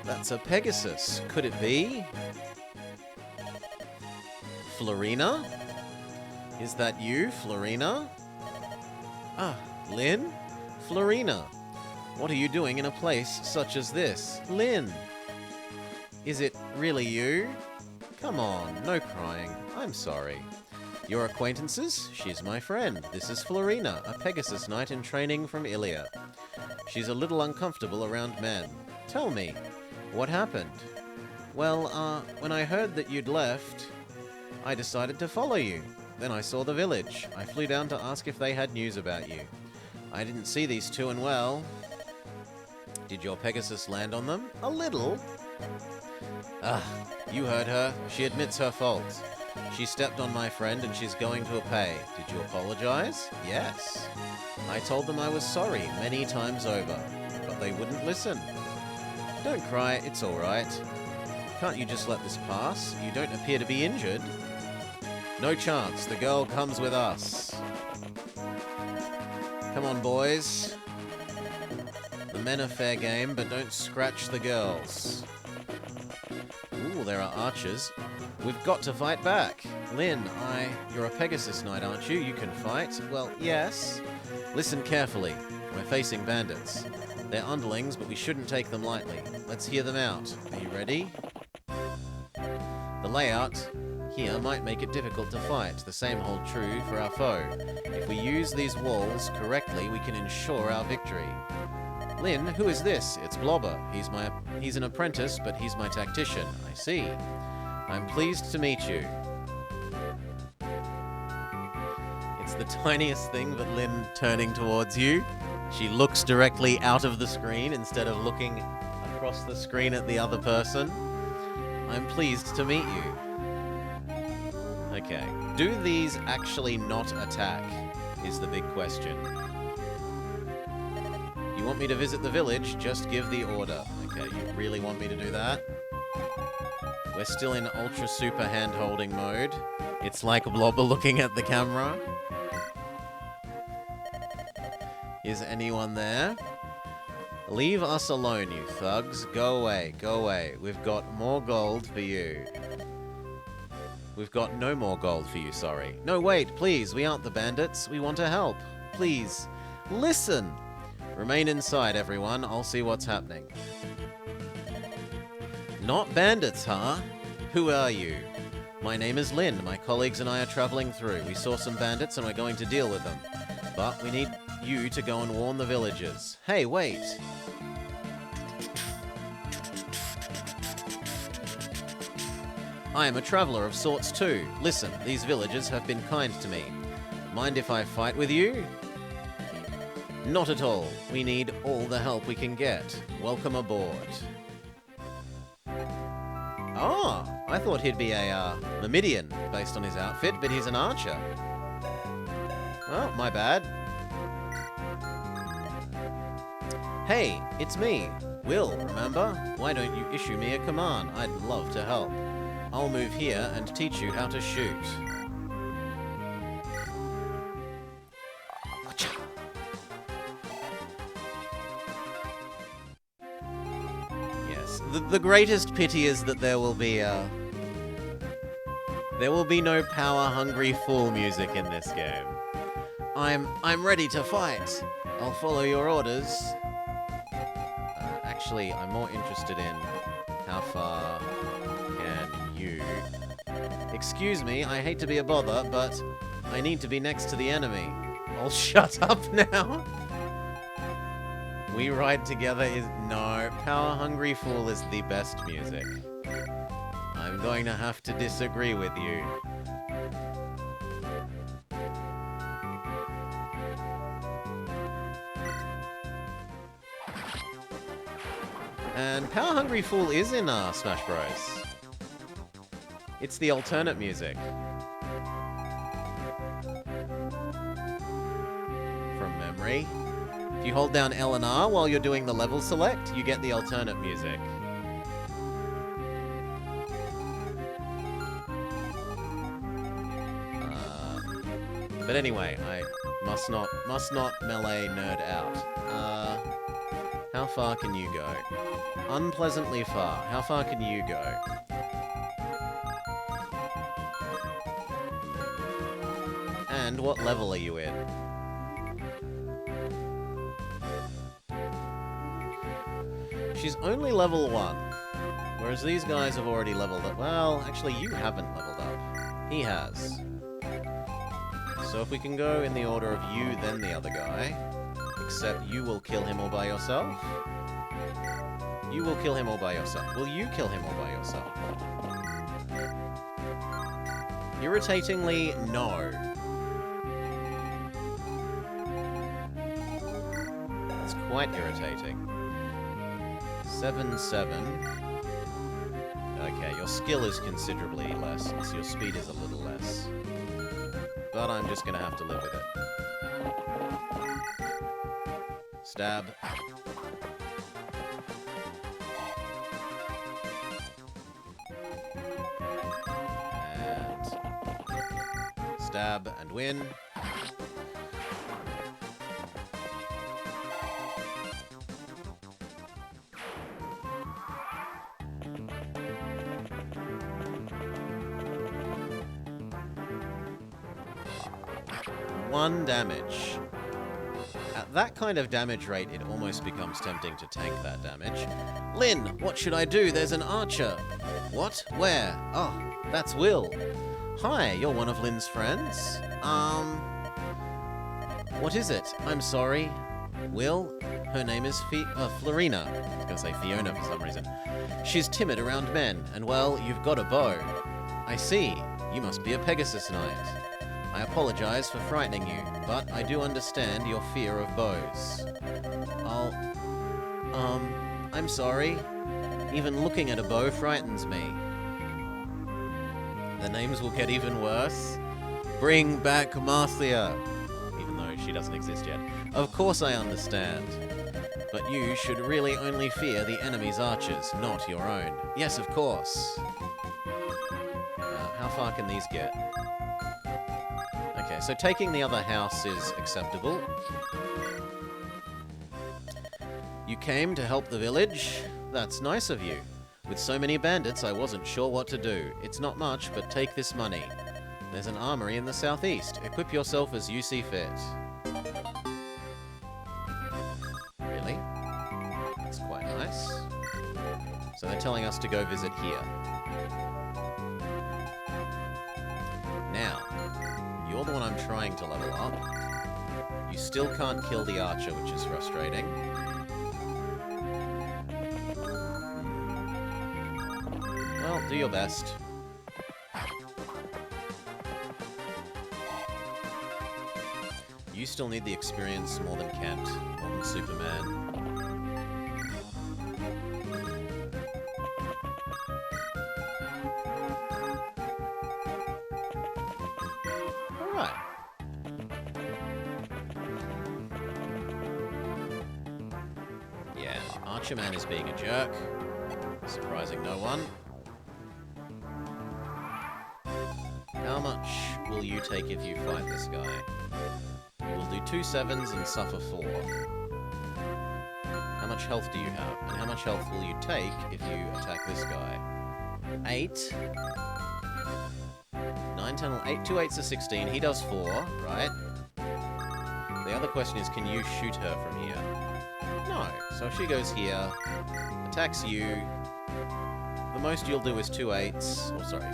That's a Pegasus. Could it be? Florina? Is that you, Florina? Ah, Lyn? Florina. What are you doing in a place such as this? Lyn! Is it really you? Come on, no crying. I'm sorry. Your acquaintances? She's my friend. This is Florina, a Pegasus Knight in training from Ilia. She's a little uncomfortable around men. Tell me, what happened? Well, when I heard that you'd left, I decided to follow you. Then I saw the village. I flew down to ask if they had news about you. I didn't see these two, and well... Did your Pegasus land on them? A little. You heard her. She admits her fault. She stepped on my friend and she's going to pay. Did you apologize? Yes. I told them I was sorry many times over, but they wouldn't listen. Don't cry, it's alright. Can't you just let this pass? You don't appear to be injured. No chance, the girl comes with us. Come on, boys. The men are fair game, but don't scratch the girls. Ooh, there are archers. We've got to fight back. Lynn, you're a Pegasus Knight, aren't you? You can fight? Well, yes. Listen carefully. We're facing bandits. They're underlings, but we shouldn't take them lightly. Let's hear them out. Are you ready? The layout here might make it difficult to fight. The same hold true for our foe. If we use these walls correctly, we can ensure our victory. Lynn, who is this? It's Blobber. He's an apprentice, but he's my tactician. I see. I'm pleased to meet you. It's the tiniest thing, but Lynn turning towards you. She looks directly out of the screen instead of looking across the screen at the other person. I'm pleased to meet you. Okay. Do these actually not attack? Is the big question. You want me to visit the village? Just give the order. Okay, you really want me to do that? We're still in ultra super hand-holding mode. It's like Blobber looking at the camera. Is anyone there? Leave us alone, you thugs. Go away, go away. We've got more gold for you. We've got no more gold for you, sorry. No, wait, please, we aren't the bandits. We want to help. Please, listen. Remain inside, everyone. I'll see what's happening. Not bandits, huh? Who are you? My name is Lynn. My colleagues and I are traveling through. We saw some bandits and we're going to deal with them. But we need you to go and warn the villagers. Hey, wait. I am a traveler of sorts too. Listen, these villagers have been kind to me. Mind if I fight with you? Not at all. We need all the help we can get. Welcome aboard. Ah, I thought he'd be a Myrmidian based on his outfit, but he's an archer. Well, my bad. Hey, it's me, Will, remember? Why don't you issue me a command? I'd love to help. I'll move here and teach you how to shoot. Yes, the greatest pity is that there will be no power-hungry fool music in this game. I'm ready to fight. I'll follow your orders. Actually, I'm more interested in how far can you... Excuse me, I hate to be a bother, but I need to be next to the enemy. I'll shut up now. We Ride Together is... No, Power Hungry Fool is the best music. I'm going to have to disagree with you. And Power Hungry Fool is in Smash Bros. It's the alternate music. From memory. If you hold down L and R while you're doing the level select, you get the alternate music. But anyway, I must not melee nerd out. How far can you go? Unpleasantly far. How far can you go? And what level are you in? She's only level 1. Whereas these guys have already leveled up. Well, actually, you haven't leveled up. He has. So if we can go in the order of you, then the other guy. Except you will kill him all by yourself. You will kill him all by yourself. Will you kill him all by yourself? Irritatingly, no. That's quite irritating. 7-7. Okay, you're skill is considerably less, so your speed is a little less. But I'm just gonna have to live with it. Stab. And stab and win. One damage. At that kind of damage rate, it almost becomes tempting to tank that damage. Lynn, what should I do? There's an archer. What? Where? Oh, that's Will. Hi, you're one of Lynn's friends? What is it? I'm sorry. Will? Her name is Florina. I was gonna say Fiona for some reason. She's timid around men, and well, you've got a bow. I see. You must be a Pegasus Knight. I apologize for frightening you, but I do understand your fear of bows. I'm sorry. Even looking at a bow frightens me. The names will get even worse. Bring back Marcia. Even though she doesn't exist yet. Of course I understand. But you should really only fear the enemy's archers, not your own. Yes, of course. How far can these get? Okay, so taking the other house is acceptable. You came to help the village? That's nice of you. With so many bandits, I wasn't sure what to do. It's not much, but take this money. There's an armory in the southeast. Equip yourself as you see fit. Really? That's quite nice. So they're telling us to go visit here. Now, you're the one I'm trying to level up. You still can't kill the archer, which is frustrating. Well, do your best. You still need the experience more than Kent, more than Superman. Alright. Yeah, Archerman is being a jerk. Surprising no one. How much will you take if you fight this guy? You will do 2 7s and suffer 4. How much health do you have? And how much health will you take if you attack this guy? 8. 9, 10, 8, 2 8s are 16. He does 4, right? The other question is, can you shoot her from here? No. So if she goes here, attacks you, the most you'll do is 2 8s, or sorry,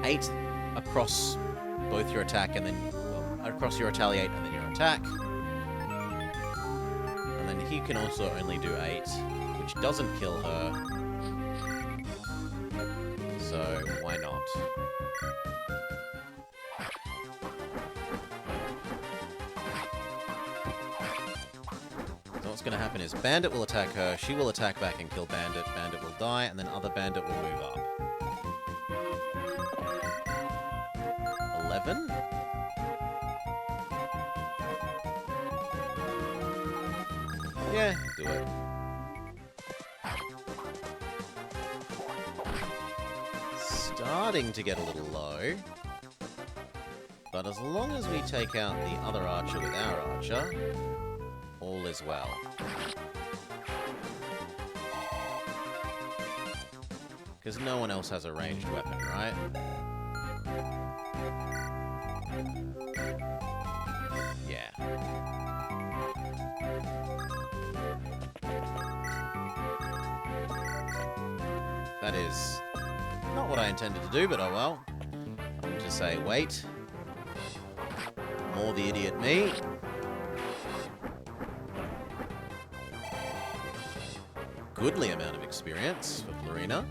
8 across both your attack and then, well, across your retaliate and then your attack. And then he can also only do 8, which doesn't kill her. So, why not? So what's going to happen is Bandit will attack her, she will attack back and kill Bandit, Bandit will die, and then other Bandit will move up. 11? Yeah, do it. Starting to get a little low. But as long as we take out the other archer with our archer, all is well. Because no one else has a ranged weapon, right? Yeah. That is not what I intended to do, but oh well. I'm going to say, wait. More the idiot me. Goodly amount of experience for Florina.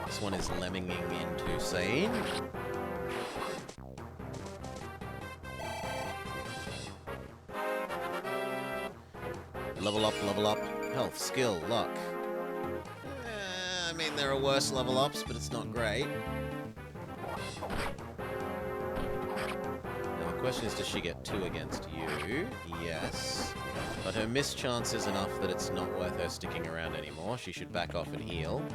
This one is lemminging into Sane. Level up, health, skill, luck. I mean, there are worse level ups, but it's not great. Now the question is, does she get 2 against you? Yes. But her miss chance is enough that it's not worth her sticking around anymore. She should back off and heal.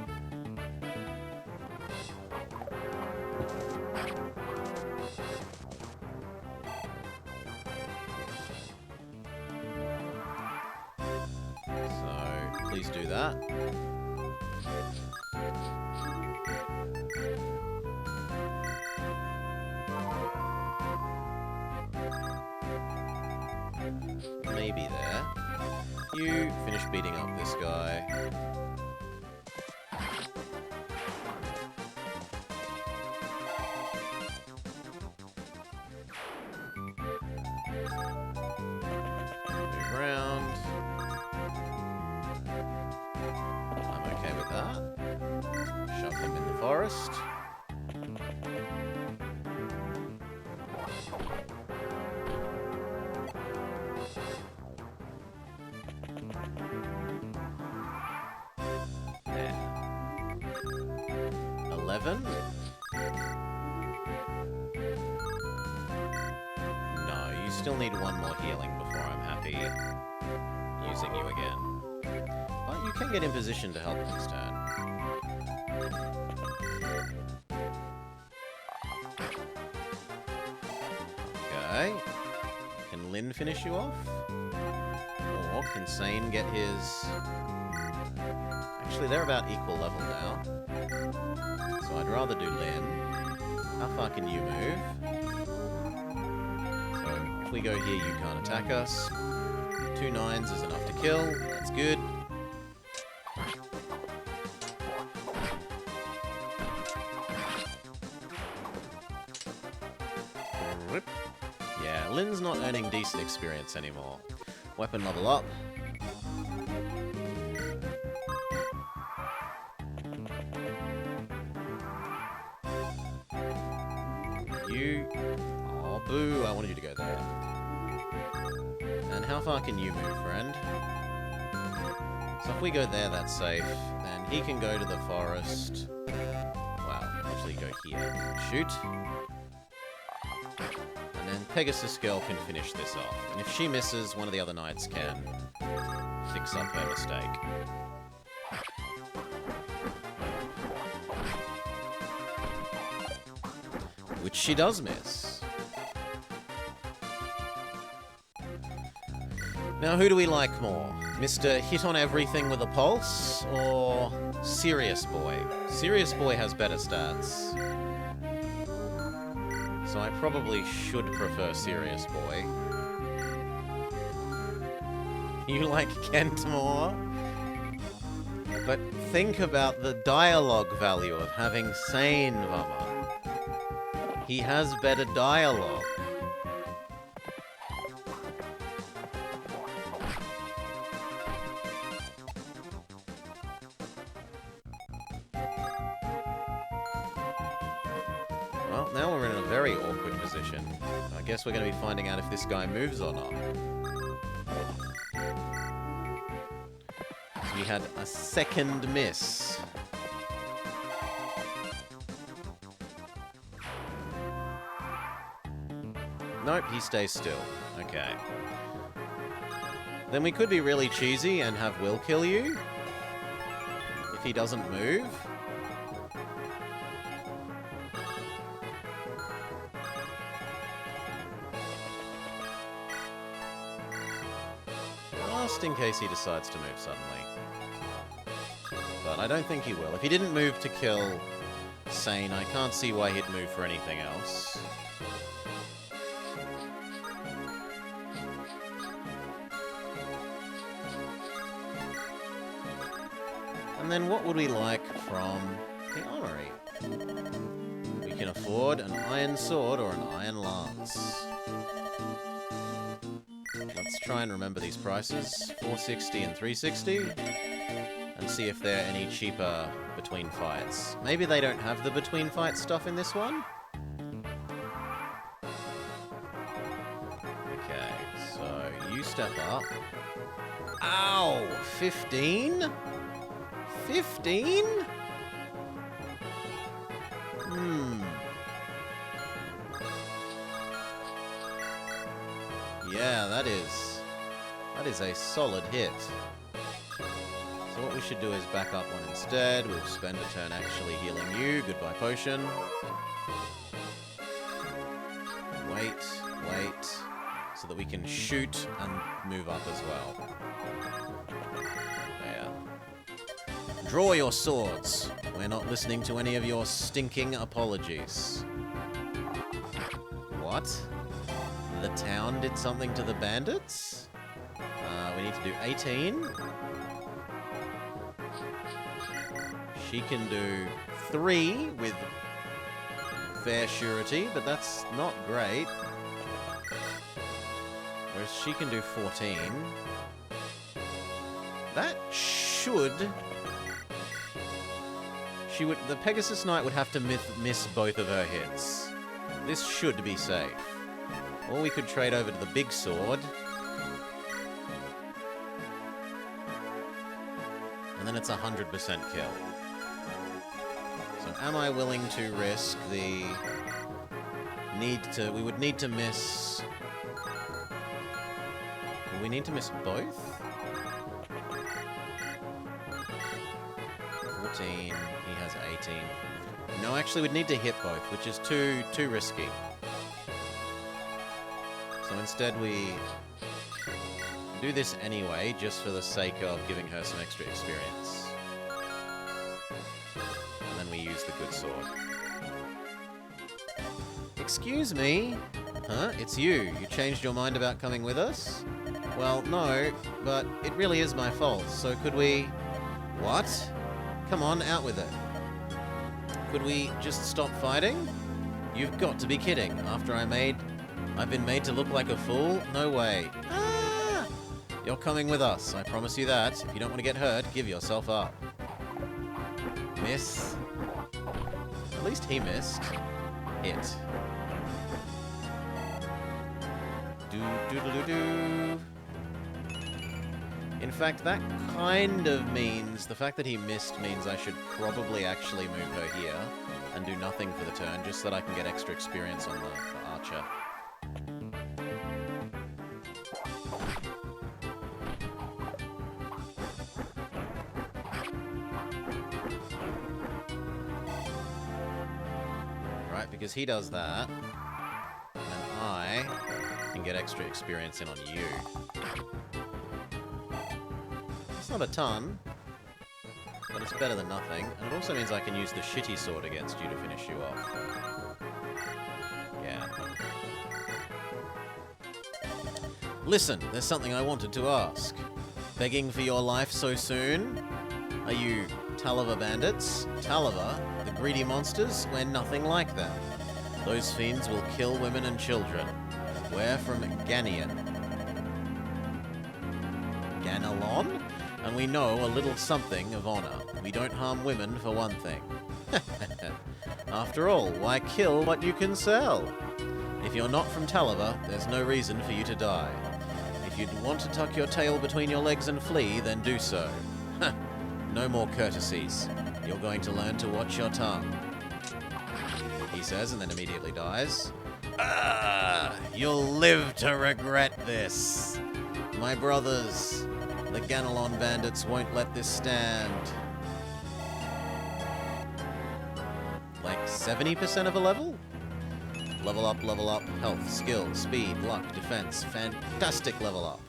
So, please do that. Maybe there. You finish beating up this guy. Move around. I'm okay with that. Shove him in the forest. There. 11. No, you still need 1 more healing before I'm happy using you again. But you can get in position to help this turn. Okay. Can Lynn finish you off? Or can Sane get his... Actually, they're about equal level now. So I'd rather do Lynn. How far can you move? So if we go here, you can't attack us. 2 9s is enough to kill. That's good. Yeah, Lynn's not earning decent experience anymore. Weapon level up. You... Oh, boo, I wanted you to go there. And how far can you move, friend? So if we go there, that's safe. Then he can go to the forest. Well, actually go here. Shoot. And then Pegasus Girl can finish this off. And if she misses, one of the other knights can fix up her mistake. Which she does miss. Now, who do we like more? Mr. Hit on Everything with a Pulse, or Serious Boy? Serious Boy has better stats. So I probably should prefer Serious Boy. You like Kent more? But think about the dialogue value of having Sane Vama. He has better dialogue. Well, now we're in a very awkward position. I guess we're going to be finding out if this guy moves or not. So we had a second miss. Nope, he stays still. Okay. Then we could be really cheesy and have Will kill you. If he doesn't move. Just in case he decides to move suddenly. But I don't think he will. If he didn't move to kill Sane, I can't see why he'd move for anything else. And then what would we like from the armory? We can afford an iron sword or an iron lance. Let's try and remember these prices. 460 and 360. And see if they're any cheaper between fights. Maybe they don't have the between fight stuff in this one? Okay, so you step up. Ow! 15? 15? Yeah, that is a solid hit. So what we should do is back up one instead. We'll spend a turn actually healing you. Goodbye potion. Wait, so that we can shoot and move up as well. There. Draw your swords. We're not listening to any of your stinking apologies. What? The town did something to the bandits? We need to do 18. She can do 3 with fair surety, but that's not great. Whereas she can do 14. That should... The Pegasus Knight would have to miss both of her hits. This should be safe. Or we could trade over to the big sword. And then it's 100% kill. So am I willing to risk the need to... We would need to miss... Will we need to miss both? 14, he has 18. No, actually we'd need to hit both, which is too risky. So instead we do this anyway, just for the sake of giving her some extra experience. And then we use the good sword. Excuse me? Huh? It's you. You changed your mind about coming with us? Well, no, but it really is my fault, so could we... What? Come on, out with it. Could we just stop fighting? You've got to be kidding. After I've been made to look like a fool? No way. Ah! You're coming with us, I promise you that. If you don't want to get hurt, give yourself up. Miss. At least he missed. Hit. Do-do-do-do-do. In fact, that kind of means... The fact that he missed means I should probably actually move her here and do nothing for the turn, just so that I can get extra experience on the archer. Right, because he does that, and I can get extra experience in on you. It's not a ton, but it's better than nothing. And it also means I can use the shitty sword against you to finish you off. Yeah. Listen, there's something I wanted to ask. Begging for your life so soon? Are you Talava bandits? Talava, the greedy monsters? We're nothing like them. Those fiends will kill women and children. We're from Ganian. Ganalon? And we know a little something of honor. We don't harm women, for one thing. After all, why kill what you can sell? If you're not from Talava, there's no reason for you to die. If you'd want to tuck your tail between your legs and flee, then do so. No more courtesies. You're going to learn to watch your tongue. He says, and then immediately dies. Ah! You'll live to regret this. My brothers... The Ganalon bandits won't let this stand. Like 70% of a level? Level up, health, skill, speed, luck, defense. Fantastic level up.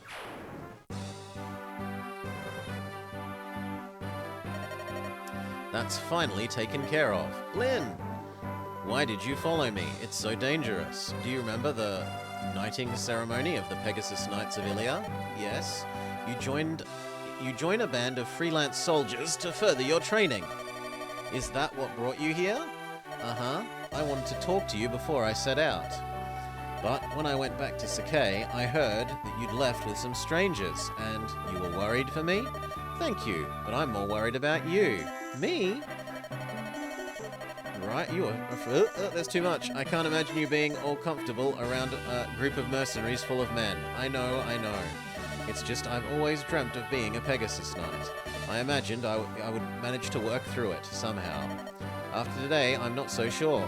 That's finally taken care of. Lynn! Why did you follow me? It's so dangerous. Do you remember the knighting ceremony of the Pegasus Knights of Ilia? Yes. You join a band of freelance soldiers to further your training. Is that what brought you here? Uh-huh. I wanted to talk to you before I set out. But when I went back to Sakai, I heard that you'd left with some strangers, and you were worried for me? Thank you, but I'm more worried about you. Me? Right, you are... there's too much. I can't imagine you being all comfortable around a group of mercenaries full of men. I know. It's just I've always dreamt of being a Pegasus Knight. I imagined I would manage to work through it, somehow. After today, I'm not so sure.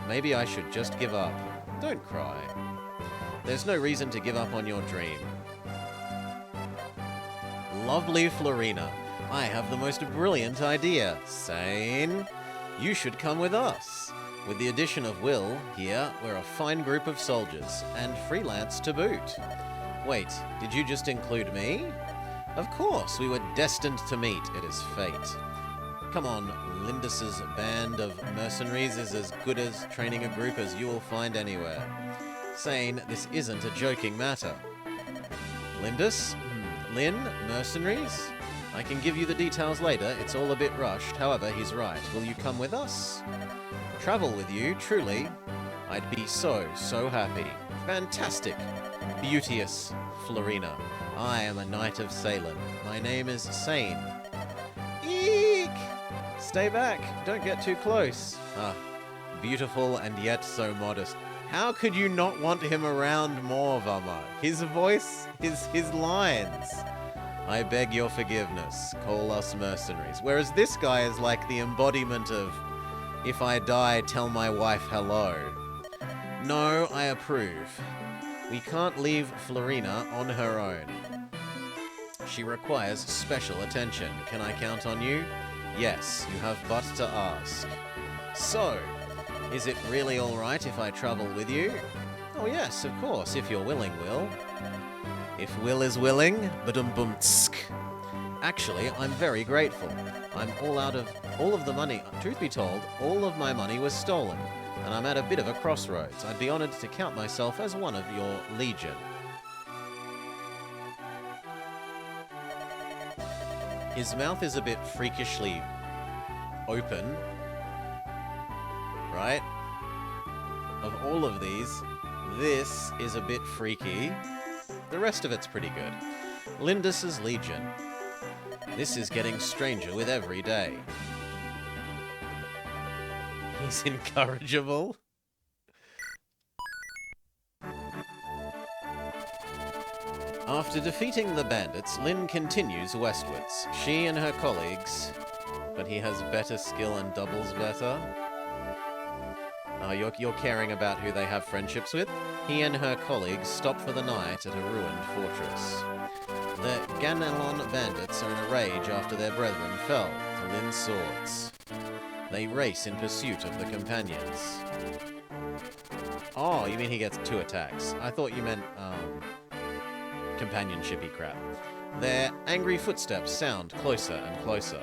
Maybe I should just give up. Don't cry. There's no reason to give up on your dream. Lovely Florina, I have the most brilliant idea. Sane, you should come with us. With the addition of Will, here, we're a fine group of soldiers, and freelance to boot. Wait, did you just include me? Of course, we were destined to meet. It is fate. Come on, Lindis's band of mercenaries is as good as training a group as you will find anywhere. Sane, this isn't a joking matter. Lindis? Lynn? Mercenaries? I can give you the details later, it's all a bit rushed. However, he's right. Will you come with us? Travel with you, truly. I'd be so happy. Fantastic. Beauteous Florina. I am a knight of Salem. My name is Sane. Eek! Stay back. Don't get too close. Ah, beautiful and yet so modest. How could you not want him around more, Vama? His voice, his lines. I beg your forgiveness. Call us mercenaries. Whereas this guy is like the embodiment of, if I die, tell my wife hello. No, I approve. We can't leave Florina on her own. She requires special attention. Can I count on you? Yes, you have but to ask. So, is it really alright if I travel with you? Oh yes, of course, if you're willing, Will. If Will is willing, badum-bum-tsk. Actually, I'm very grateful. I'm all out of all of the money. Truth be told, all of my money was stolen, and I'm at a bit of a crossroads. I'd be honored to count myself as one of your legion. His mouth is a bit freakishly open, right? Of all of these, this is a bit freaky. The rest of it's pretty good. Lindis's Legion. This is getting stranger with every day. He's incorrigible. After defeating the bandits, Lynn continues westwards. She and her colleagues... But he has better skill and doubles better. You're caring about who they have friendships with? He and her colleagues stop for the night at a ruined fortress. The Ganelon bandits are in a rage after their brethren fell to Lynn's swords. They race in pursuit of the companions. Oh, you mean he gets 2 attacks. I thought you meant, companionship-y crap. Their angry footsteps sound closer and closer.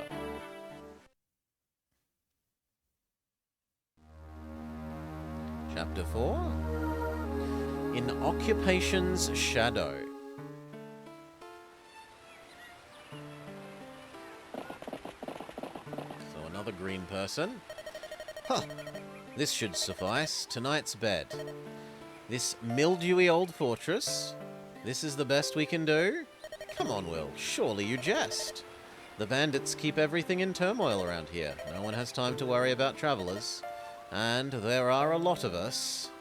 Chapter 4? In Occupation's Shadow. So another green person. Huh. This should suffice. Tonight's bed. This mildewy old fortress? This is the best we can do? Come on, Will. Surely you jest. The bandits keep everything in turmoil around here. No one has time to worry about travelers. And there are a lot of us.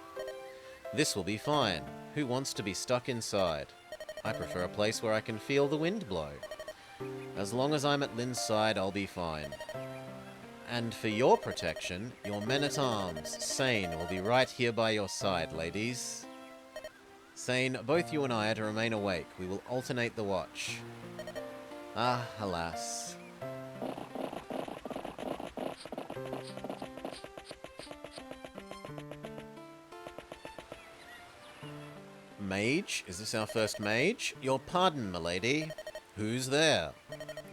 This will be fine. Who wants to be stuck inside? I prefer a place where I can feel the wind blow. As long as I'm at Lynn's side, I'll be fine. And for your protection, your men-at-arms, Sane, will be right here by your side, ladies. Sane, both you and I are to remain awake. We will alternate the watch. Ah, alas. Mage? Is this our first mage? Your pardon, milady. Who's there?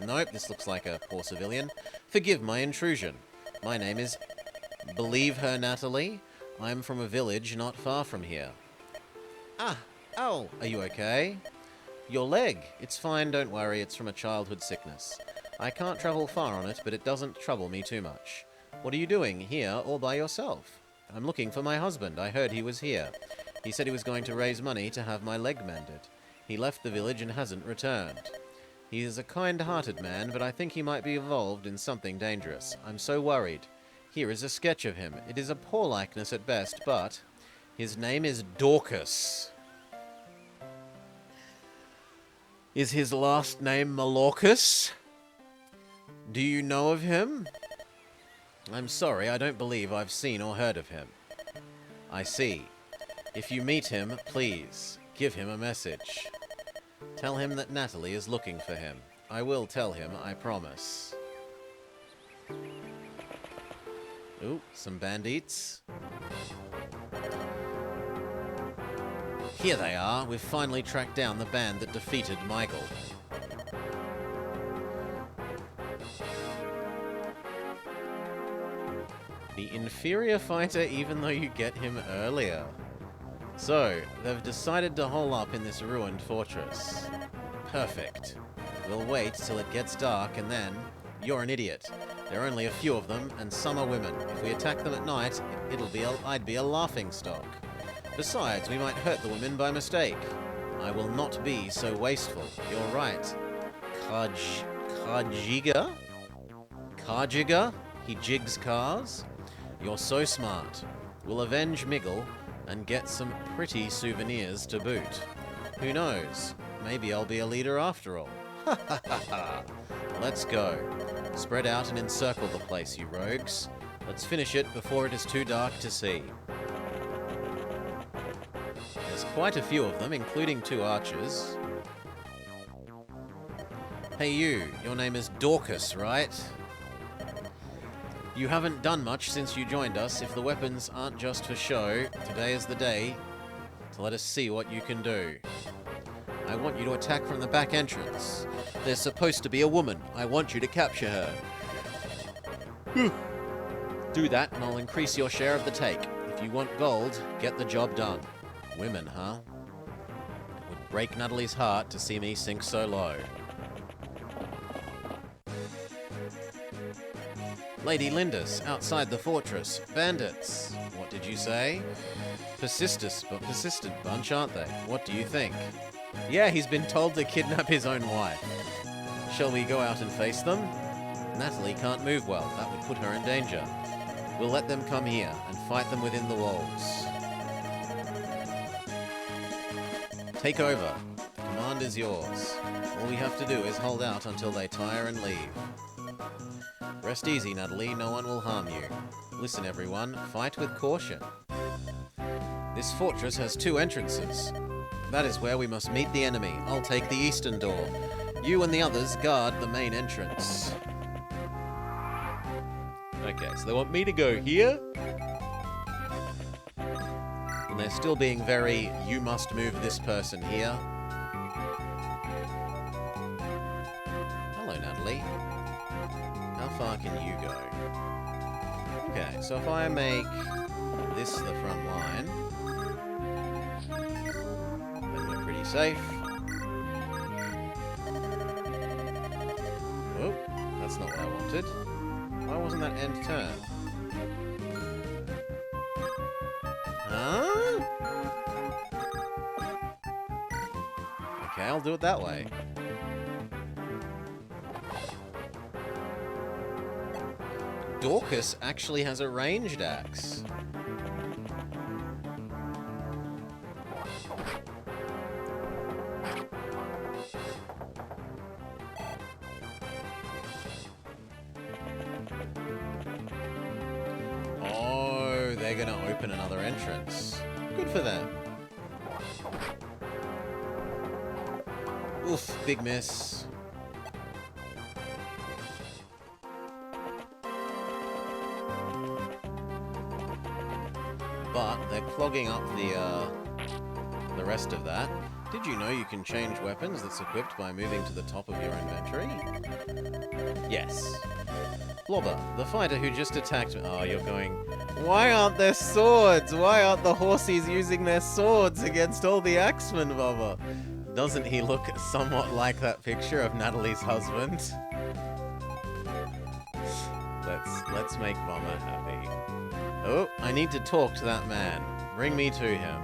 Nope, this looks like a poor civilian. Forgive my intrusion. My name is... Believe her, Natalie? I'm from a village not far from here. Ah, ow, are you okay? Your leg. It's fine, don't worry, it's from a childhood sickness. I can't travel far on it, but it doesn't trouble me too much. What are you doing, here or by yourself? I'm looking for my husband. I heard he was here. He said he was going to raise money to have my leg mended. He left the village and hasn't returned. He is a kind-hearted man, but I think he might be involved in something dangerous. I'm so worried. Here is a sketch of him. It is a poor likeness at best, but his name is Dorcas. Is his last name Malorcus? Do you know of him? I'm sorry, I don't believe I've seen or heard of him. I see. If you meet him, please, give him a message. Tell him that Natalie is looking for him. I will tell him, I promise. Ooh, some bandits. Here they are. We've finally tracked down the band that defeated Michael. The inferior fighter, even though you get him earlier. So, they've decided to hole up in this ruined fortress. Perfect. We'll wait till it gets dark and then... You're an idiot. There are only a few of them, and some are women. If we attack them at night, I'd be a laughingstock. Besides, we might hurt the women by mistake. I will not be so wasteful. You're right. Kajiga? Kajiga? He jigs cars? You're so smart. We'll avenge Miggle and get some pretty souvenirs to boot. Who knows? Maybe I'll be a leader after all. Ha ha ha ha. Let's go. Spread out and encircle the place, you rogues. Let's finish it before it is too dark to see. There's quite a few of them, including 2 archers. Hey you, your name is Dorcas, right? You haven't done much since you joined us. If the weapons aren't just for show, today is the day to let us see what you can do. I want you to attack from the back entrance. There's supposed to be a woman. I want you to capture her. Do that and I'll increase your share of the take. If you want gold, get the job done. Women, huh? It would break Natalie's heart to see me sink so low. Lady Lindis, outside the fortress. Bandits. What did you say? Persistent bunch, aren't they? What do you think? Yeah, he's been told to kidnap his own wife. Shall we go out and face them? Natalie can't move well. That would put her in danger. We'll let them come here and fight them within the walls. Take over. Command is yours. All we have to do is hold out until they tire and leave. Rest easy, Natalie. No one will harm you. Listen, everyone. Fight with caution. This fortress has 2 entrances. That is where we must meet the enemy. I'll take the eastern door. You and the others guard the main entrance. Okay, so they want me to go here? And they're still being very, you must move this person here. Hello, Natalie. How far can you go? Okay, so if I make this the front line, then we're pretty safe. Oh, that's not what I wanted. Why wasn't that end turn? Huh? Okay, I'll do it that way. Dorcas actually has a ranged axe. Oh, they're gonna open another entrance. Good for them. Oof, big miss. But they're clogging up the rest of that. Did you know you can change weapons that's equipped by moving to the top of your inventory? Yes. Blobber, the fighter who just attacked me. Oh, you're going, why aren't there swords? Why aren't the horsies using their swords against all the axemen, Blobber? Doesn't he look somewhat like that picture of Natalie's husband? Let's make Bomber happy. Oh, I need to talk to that man. Bring me to him.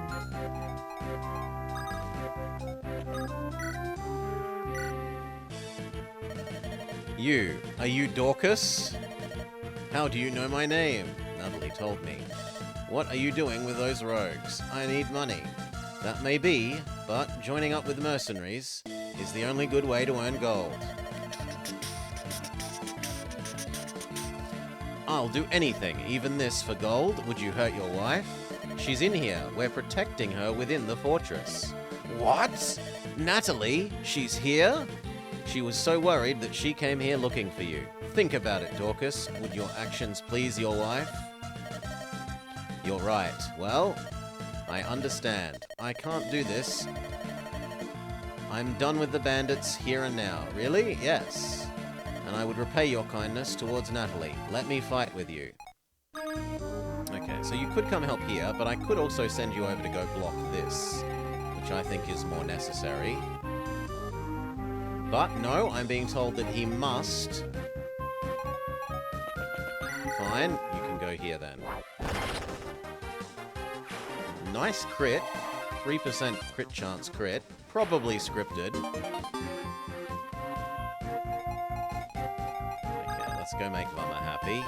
You, are you Dorcas? How do you know my name? Natalie told me. What are you doing with those rogues? I need money. That may be, but joining up with mercenaries is the only good way to earn gold. I'll do anything, even this for gold. Would you hurt your wife? She's in here. We're protecting her within the fortress. What? Natalie? She's here? She was so worried that she came here looking for you. Think about it, Dorcas. Would your actions please your wife? You're right. Well, I understand. I can't do this. I'm done with the bandits here and now. Really? Yes. And I would repay your kindness towards Natalie. Let me fight with you. Okay, so you could come help here, but I could also send you over to go block this, which I think is more necessary. But no, I'm being told that he must. Fine, you can go here then. Nice crit. 3% crit chance crit. Probably scripted. Okay, let's go make Mama happy.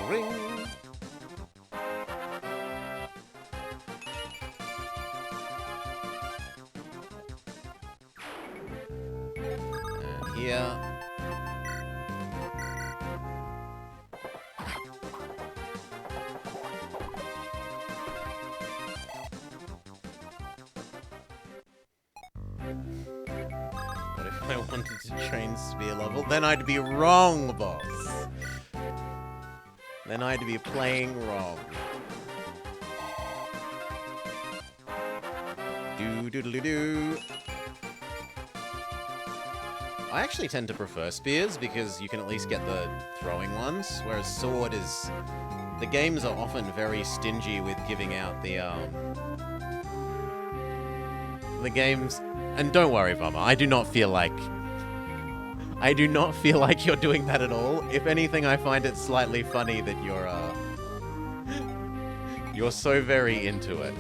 Ring. And here. What if I wanted to train spear level? Then I'd be wrong, boss. Then I'd be playing wrong. Do-do-do-do-do. I actually tend to prefer spears because you can at least get the throwing ones, whereas sword is... The games are often very stingy with giving out the games... And don't worry, Bummer, I do not feel like you're doing that at all. If anything, I find it slightly funny that you're so very into it.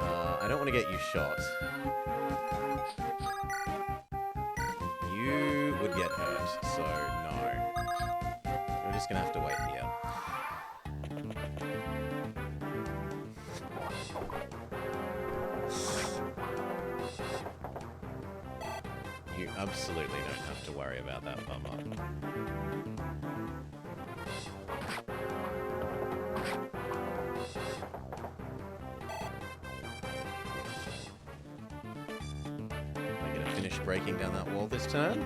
I don't want to get you shot. You would get hurt, so no. We're just gonna have to wait here. You absolutely don't have to worry about that, Bummer. Am I gonna finish breaking down that wall this turn?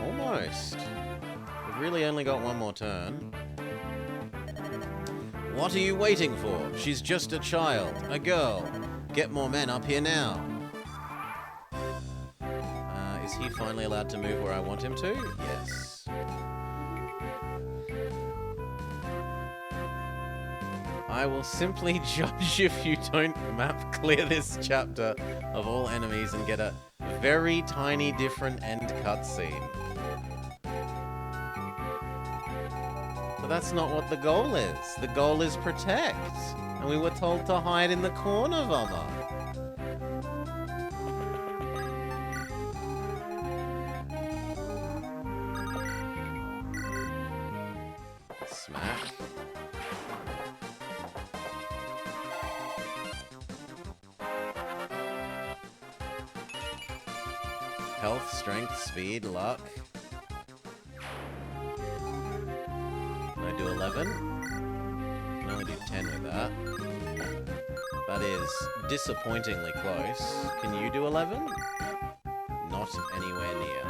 Almost. We've really only got one more turn. What are you waiting for? She's just a child, a girl. Get more men up here now. Is he finally allowed to move where I want him to? Yes. I will simply judge if you don't map clear this chapter of all enemies and get a very tiny different end cutscene. But that's not what the goal is. The goal is protect. And we were told to hide in the corner, Vama. Smack. Health, strength, speed, luck. Can I do 11? I can only do 10 with that. That is disappointingly close. Can you do 11? Not anywhere near.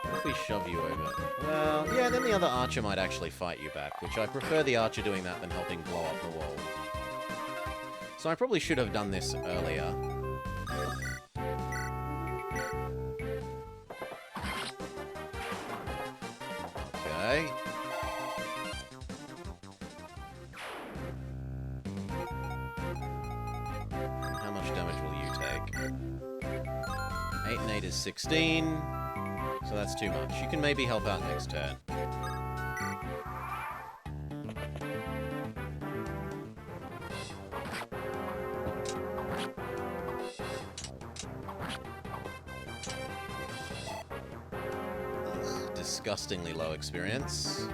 What if we shove you over? Well, yeah, then the other archer might actually fight you back, which I prefer the archer doing that than helping blow up the wall. So I probably should have done this earlier. Okay. How much damage will you take? 8 and 8 is 16. So that's too much. You can maybe help out next turn. disgustingly low experience.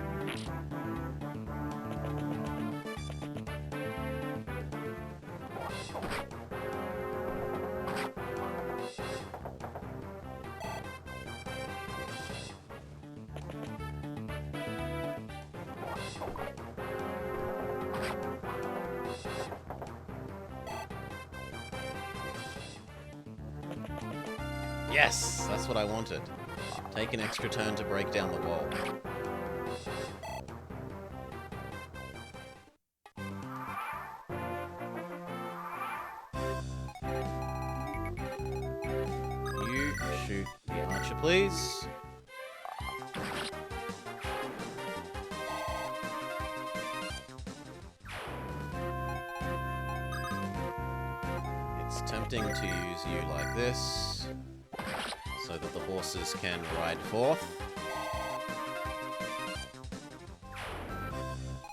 Yes! That's what I wanted. Take an extra turn to break down the wall. You shoot the archer, please. It's tempting to use you like this, so that the horses can ride forth.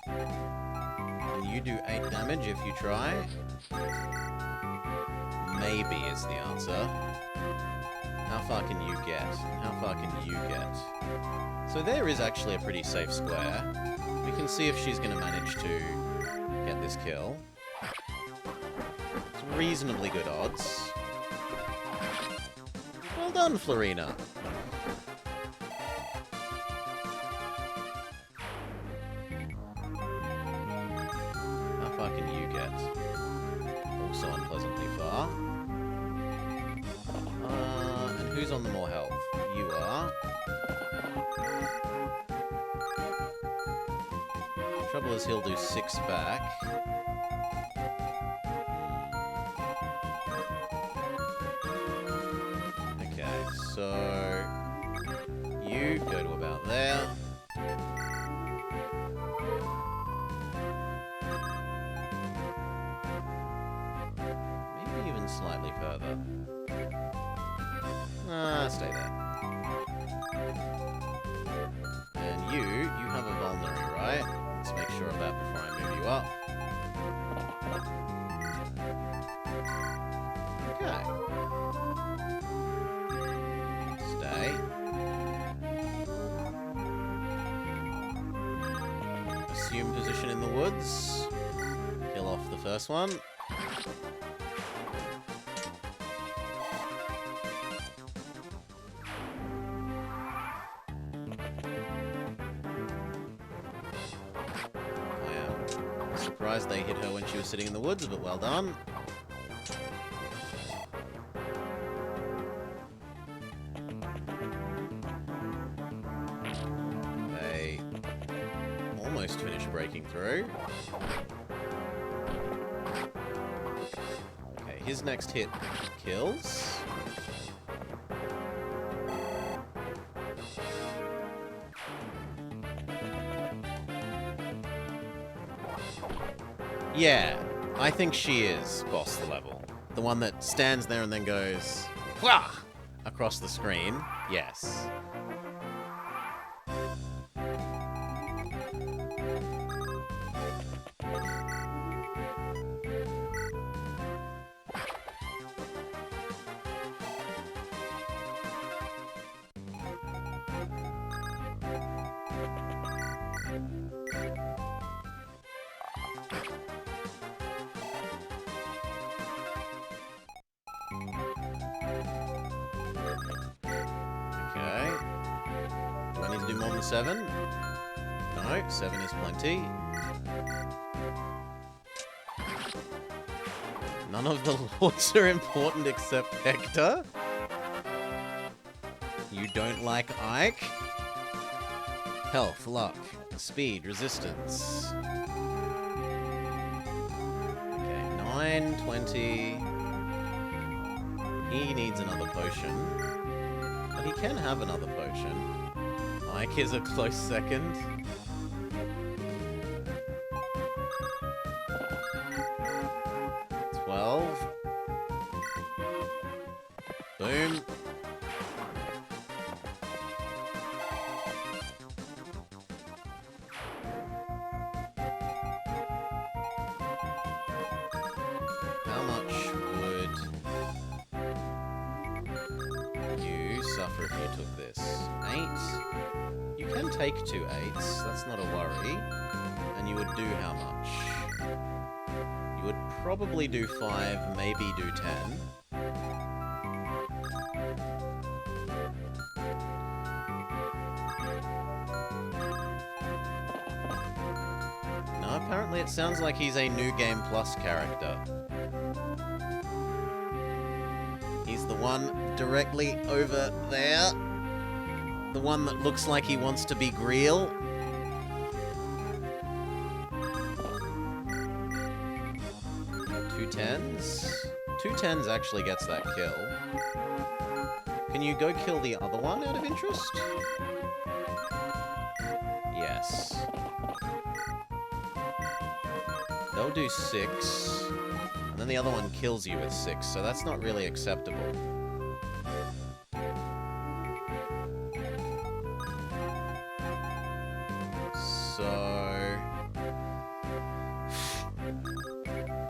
And you do 8 damage if you try. Maybe is the answer. How far can you get? How far can you get? So there is actually a pretty safe square. We can see if she's going to manage to get this kill. It's reasonably good odds. Well done, Florina. How far can you get? Also unpleasantly far. And who's on the more health? You are. Trouble is he'll do 6 back. So, you go to about there. Maybe even slightly further. Stay there. And you have a vulnerary, right? Let's make sure of that before I move you up. Okay. Assume position in the woods. Kill off the first one. I am surprised they hit her when she was sitting in the woods, but well done. Almost finished breaking through. Okay, his next hit kills. Yeah, I think she is boss level. The one that stands there and then goes, wah! Across the screen. Yes. Okay. Do I need to do more than 7? No, 7 is plenty. None of the lords are important except Hector. You don't like Ike? Health, luck, speed, resistance. Okay, 9, 20. He needs another potion. But he can have another potion. Ike is a close second. Boom. How much would you suffer if you took this? 8? take 2 8s. That's not a worry. And you would do how much? You would probably do 5, maybe do 10. No, apparently it sounds like he's a New Game Plus character. He's the one directly over there. The one that looks like he wants to be Greel. Two 10s? 2 10s actually gets that kill. Can you go kill the other one out of interest? Yes. They'll do 6. And then the other one kills you with 6, so that's not really acceptable. So...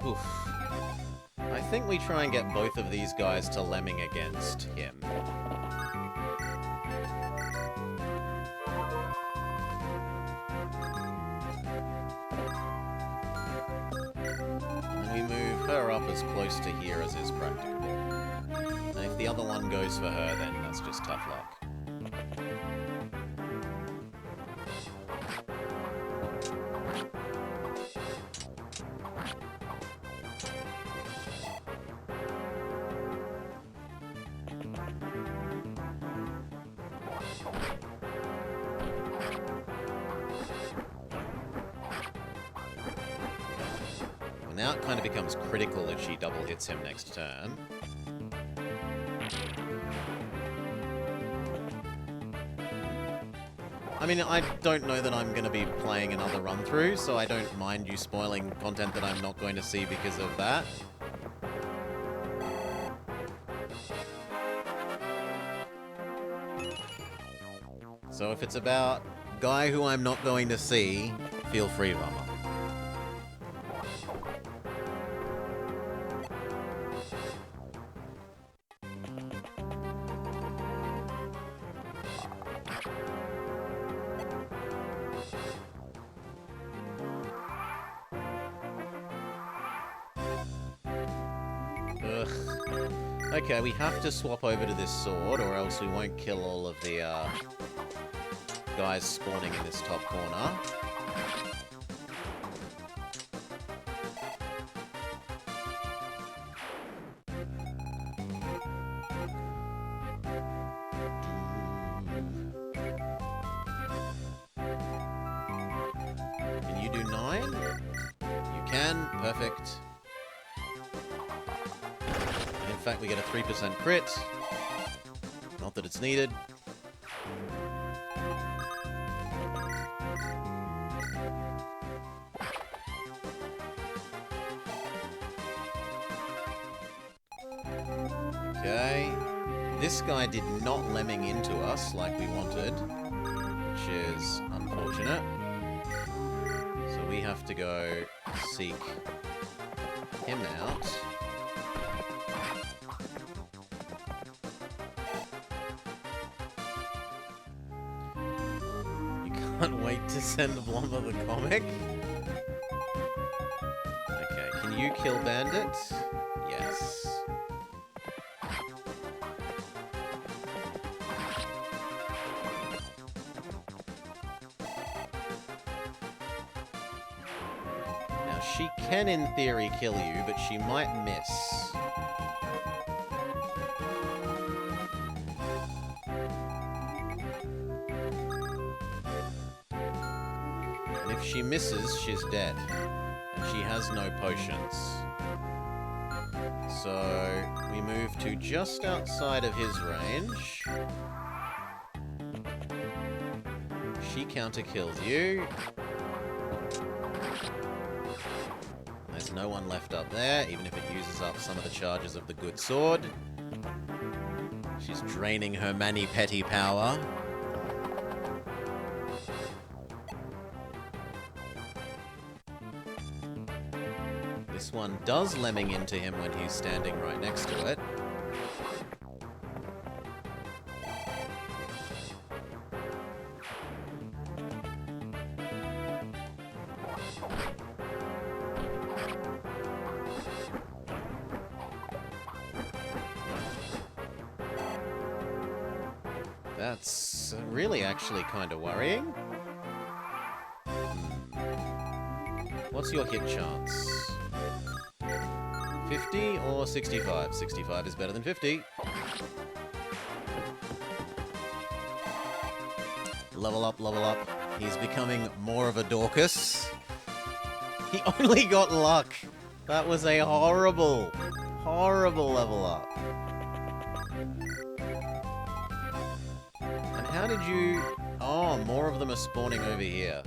Oof. I think we try and get both of these guys to lemming against him. And we move her up as close to here as is practicable. And if the other one goes for her, then that's just tough luck. Now it kind of becomes critical if she double hits him next turn. I mean, I don't know that I'm going to be playing another run-through, so I don't mind you spoiling content that I'm not going to see because of that. So if it's about guy who I'm not going to see, feel free, Rama. Ugh. Okay, we have to swap over to this sword, or else we won't kill all of the guys spawning in this top corner. Can you do 9? You can. Perfect. In fact, we get a 3% crit. Not that it's needed. Okay. This guy did not lemming into us like we wanted, which is unfortunate. So we have to go seek him out. Can't wait to send Blobber the comic. Okay, can you kill Bandit? Yes. Now, she can, in theory, kill you, but she might miss. If she misses, she's dead. And she has no potions. So, we move to just outside of his range. She counter-kills you. There's no one left up there, even if it uses up some of the charges of the good sword. She's draining her mani-pedi power. This one does lemming into him when he's standing right next to it. That's really actually kind of worrying. What's your hit chance? 50 or 65? 65 is better than 50. Level up, level up. He's becoming more of a Dorcas. He only got luck. That was a horrible, horrible level up. And how did you... Oh, more of them are spawning over here.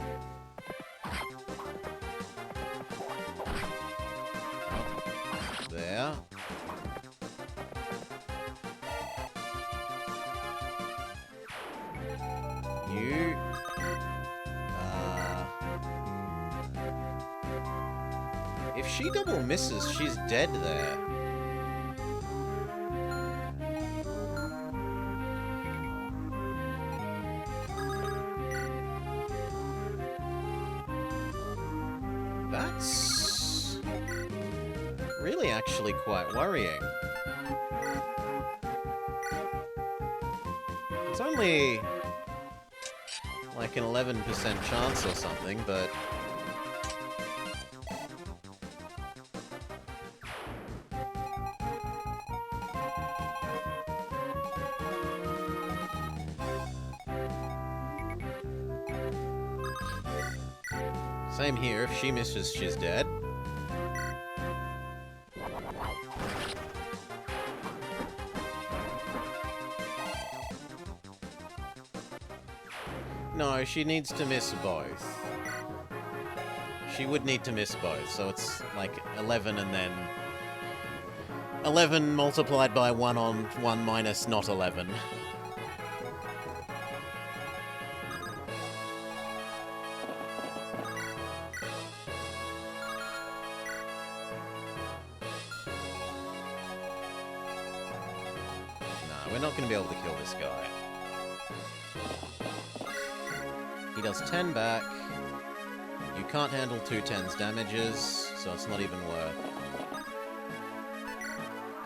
Oh, there. You... If she double misses, she's dead there. That's really actually quite worrying. It's only like an 11% chance or something, but... Same here, if she misses, she's dead. No, she needs to miss both. She would need to miss both, so it's like 11 and then... 11 multiplied by 1 on 1 minus not 11. We're not going to be able to kill this guy. He does 10 back. You can't handle 2 10s damages, so it's not even worth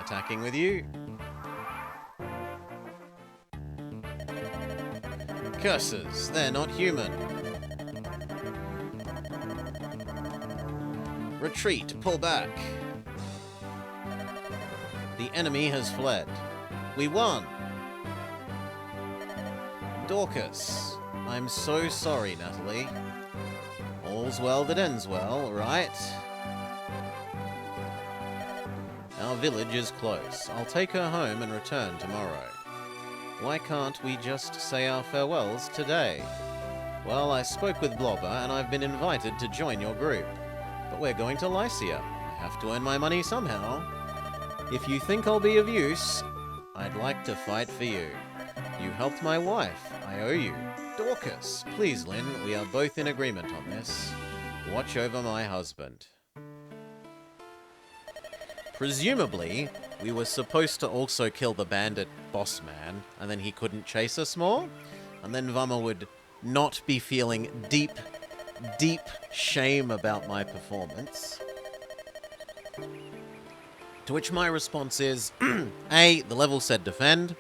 attacking with you. Curses, they're not human. Retreat, pull back. The enemy has fled. We won! Dorcas, I'm so sorry, Natalie. All's well that ends well, right? Our village is close. I'll take her home and return tomorrow. Why can't we just say our farewells today? Well, I spoke with Blobber, and I've been invited to join your group. But we're going to Lycia. I have to earn my money somehow. If you think I'll be of use, I'd like to fight for you. You helped my wife. I owe you. Dorcas, please, Lynn, we are both in agreement on this. Watch over my husband. Presumably, we were supposed to also kill the bandit boss man, and then he couldn't chase us more, and then Vama would not be feeling deep, deep shame about my performance. To which my response is, A, the level said defend.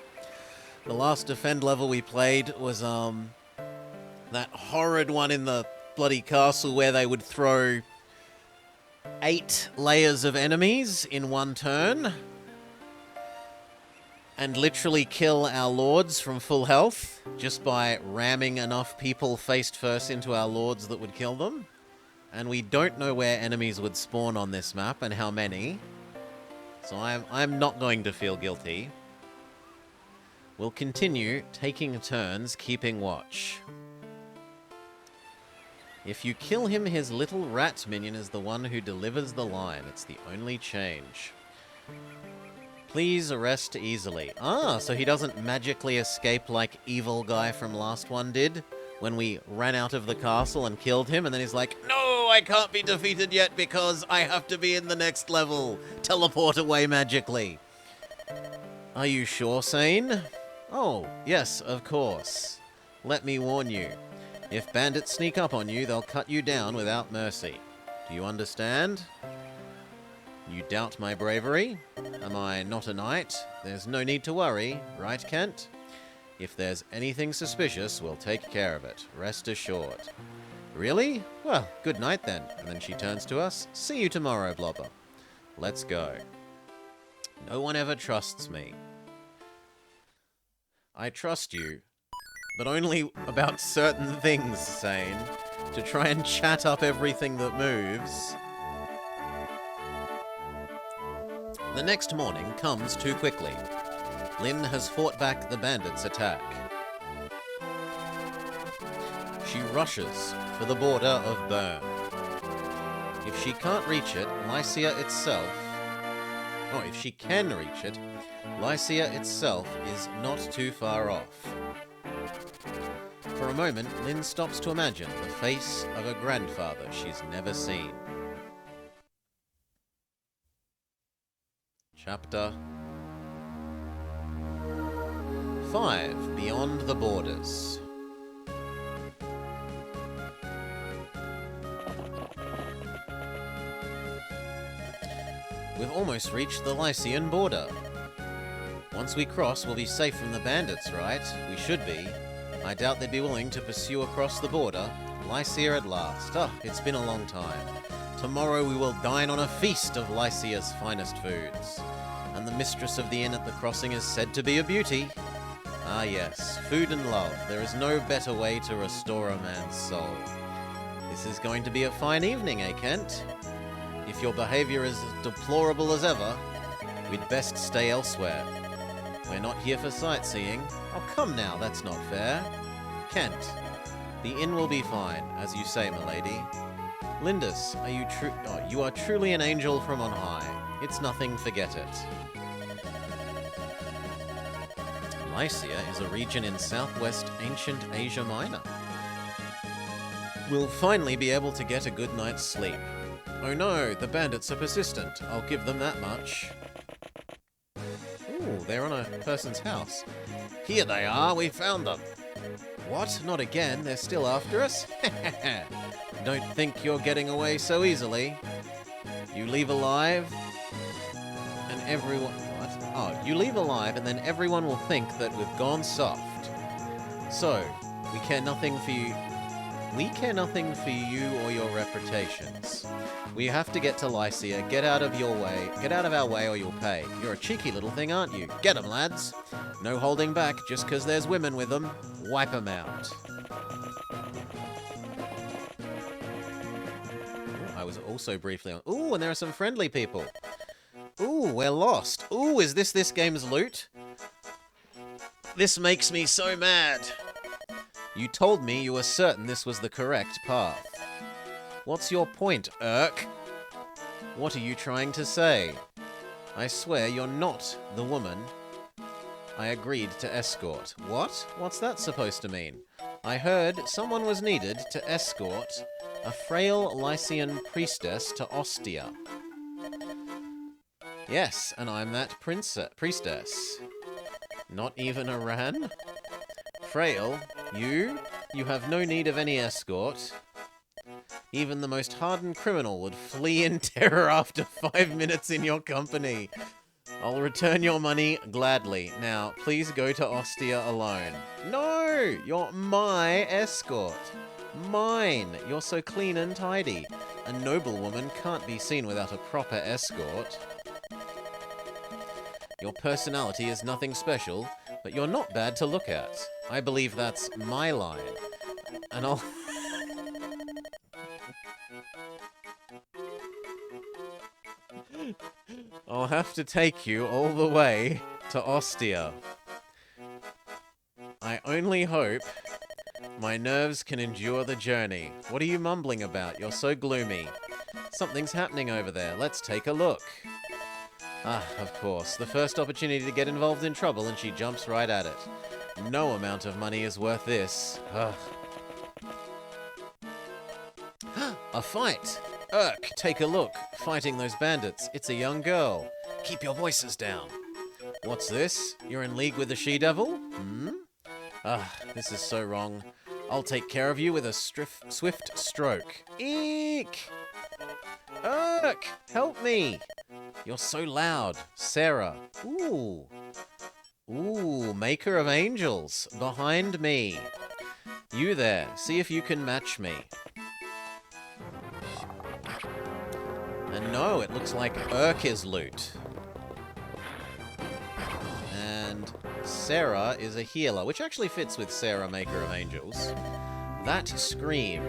The last defend level we played was, that horrid one in the bloody castle where they would throw 8 layers of enemies in one turn and literally kill our lords from full health just by ramming enough people face first into our lords that would kill them. And we don't know where enemies would spawn on this map and how many. So I'm not going to feel guilty. We'll continue taking turns keeping watch. If you kill him, his little rat minion is the one who delivers the line. It's the only change. Please arrest easily. Ah, so he doesn't magically escape like evil guy from last one did when we ran out of the castle and killed him, and then he's like, no, I can't be defeated yet because I have to be in the next level. Teleport away magically. Are you sure, Sane? Oh, yes, of course. Let me warn you. If bandits sneak up on you, they'll cut you down without mercy. Do you understand? You doubt my bravery? Am I not a knight? There's no need to worry, right, Kent? If there's anything suspicious, we'll take care of it. Rest assured. Really? Well, good night then. And then she turns to us. See you tomorrow, Blobber. Let's go. No one ever trusts me. I trust you, but only about certain things, Sane. To try and chat up everything that moves. The next morning comes too quickly. Lynn has fought back the bandits' attack. She rushes for the border of Bern. If she can't reach it, Lycia itself... Oh, if she can reach it, Lycia itself is not too far off. For a moment, Lynn stops to imagine the face of a grandfather she's never seen. Chapter 5. Beyond the Borders. We've almost reached the Lycian border. Once we cross, we'll be safe from the bandits, right? We should be. I doubt they'd be willing to pursue across the border. Lycia at last. Oh, it's been a long time. Tomorrow we will dine on a feast of Lycia's finest foods. And the mistress of the inn at the crossing is said to be a beauty. Ah yes, food and love. There is no better way to restore a man's soul. This is going to be a fine evening, eh, Kent? If your behavior is as deplorable as ever, we'd best stay elsewhere. We're not here for sightseeing. Oh, come now, that's not fair. Kent, the inn will be fine, as you say, milady. Lindis, are you you are truly an angel from on high. It's nothing, forget it. Lycia is a region in southwest ancient Asia Minor. We'll finally be able to get a good night's sleep. Oh no, the bandits are persistent. I'll give them that much. Ooh, they're on a person's house. Here they are, we found them. What? Not again? They're still after us? Don't think you're getting away so easily. You leave alive, and everyone... What? Oh, you leave alive, and then everyone will think that we've gone soft. So, we care nothing for you... We care nothing for you or your reputations. We have to get to Lycia. Get out of our way or you'll pay. You're a cheeky little thing, aren't you? Get 'em, lads. No holding back just 'cause there's women with them. Wipe 'em out. Ooh, I was also briefly on... Ooh, and there are some friendly people. Ooh, we're lost. Ooh, is this game's loot? This makes me so mad. You told me you were certain this was the correct path. What's your point, Urk? What are you trying to say? I swear you're not the woman I agreed to escort. What? What's that supposed to mean? I heard someone was needed to escort a frail Lycian priestess to Ostia. Yes, and I'm that priestess. Not even a Ran? Frail? You? You have no need of any escort. Even the most hardened criminal would flee in terror after 5 minutes in your company. I'll return your money gladly. Now, please go to Ostia alone. No! You're my escort. Mine. You're so clean and tidy. A noblewoman can't be seen without a proper escort. Your personality is nothing special, but you're not bad to look at. I believe that's my line. And I'll have to take you all the way to Ostia. I only hope my nerves can endure the journey. What are you mumbling about? You're so gloomy. Something's happening over there. Let's take a look. Ah, of course. The first opportunity to get involved in trouble and she jumps right at it. No amount of money is worth this. Ugh. A fight! Urk, take a look. Fighting those bandits. It's a young girl. Keep your voices down. What's this? You're in league with the she-devil? Hmm? Ah, this is so wrong. I'll take care of you with a swift stroke. Eek! Urk, help me! You're so loud. Sarah. Ooh. Ooh, Maker of Angels, behind me. You there, see if you can match me. And no, it looks like Urk is loot. And Sarah is a healer, which actually fits with Sarah, Maker of Angels. That scream.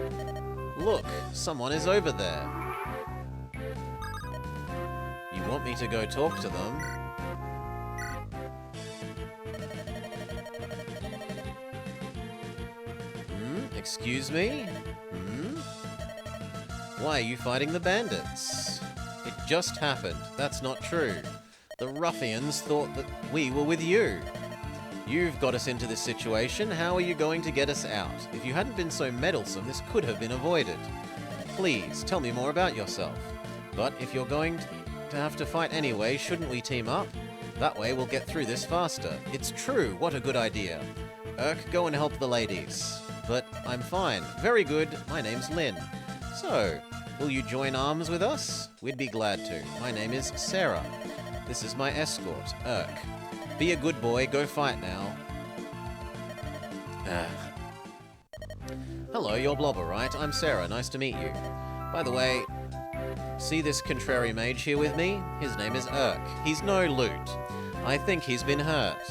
Look, someone is over there. You want me to go talk to them? Excuse me? Why are you fighting the bandits? It just happened. That's not true. The ruffians thought that we were with you. You've got us into this situation. How are you going to get us out? If you hadn't been so meddlesome, this could have been avoided. Please, tell me more about yourself. But if you're going to have to fight anyway, shouldn't we team up? That way we'll get through this faster. It's true. What a good idea. Urk, go and help the ladies. But I'm fine. Very good. My name's Lynn. So, will you join arms with us? We'd be glad to. My name is Sarah. This is my escort, Urk. Be a good boy. Go fight now. Hello, you're Blobber, right? I'm Sarah. Nice to meet you. By the way, see this contrary mage here with me? His name is Urk. He's no loot. I think he's been hurt.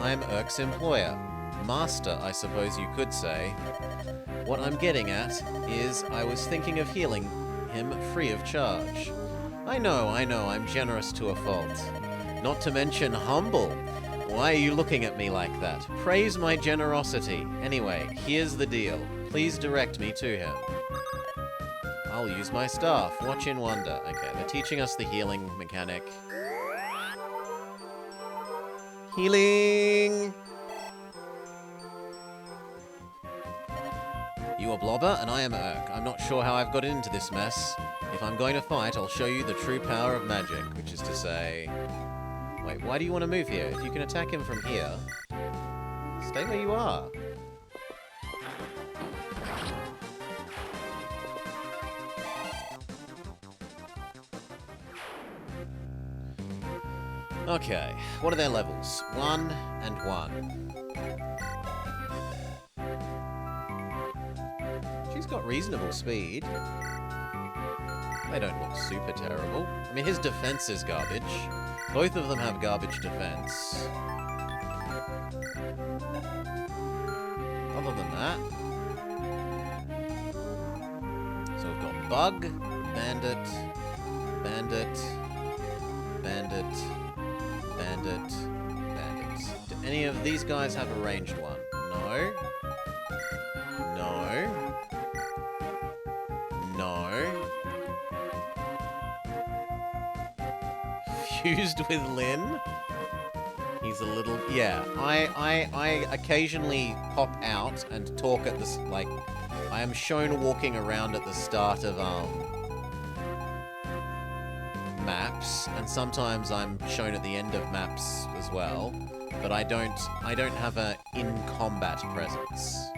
I'm Urk's employer. Master, I suppose you could say. What I'm getting at is I was thinking of healing him free of charge. I know, I'm generous to a fault. Not to mention humble. Why are you looking at me like that? Praise my generosity. Anyway, here's the deal. Please direct me to him. I'll use my staff. Watch in wonder. Okay, they're teaching us the healing mechanic. Healing! You are Blobber, and I am Urk. I'm not sure how I've got into this mess. If I'm going to fight, I'll show you the true power of magic, which is to say... Wait, why do you want to move here? If you can attack him from here, stay where you are. Okay, what are their levels? 1 and 1. She's got reasonable speed. They don't look super terrible. I mean, his defense is garbage. Both of them have garbage defense. Other than that... So we've got Bug, Bandit, Bandit, Bandit, Bandit, Bandit. Do any of these guys have a ranged one? No. No. No. Fused with Lynn? He's a little... Yeah, I occasionally pop out and talk at this, like... I am shown walking around at the start of, maps, and sometimes I'm shown at the end of maps as well, but I don't have a in-combat presence.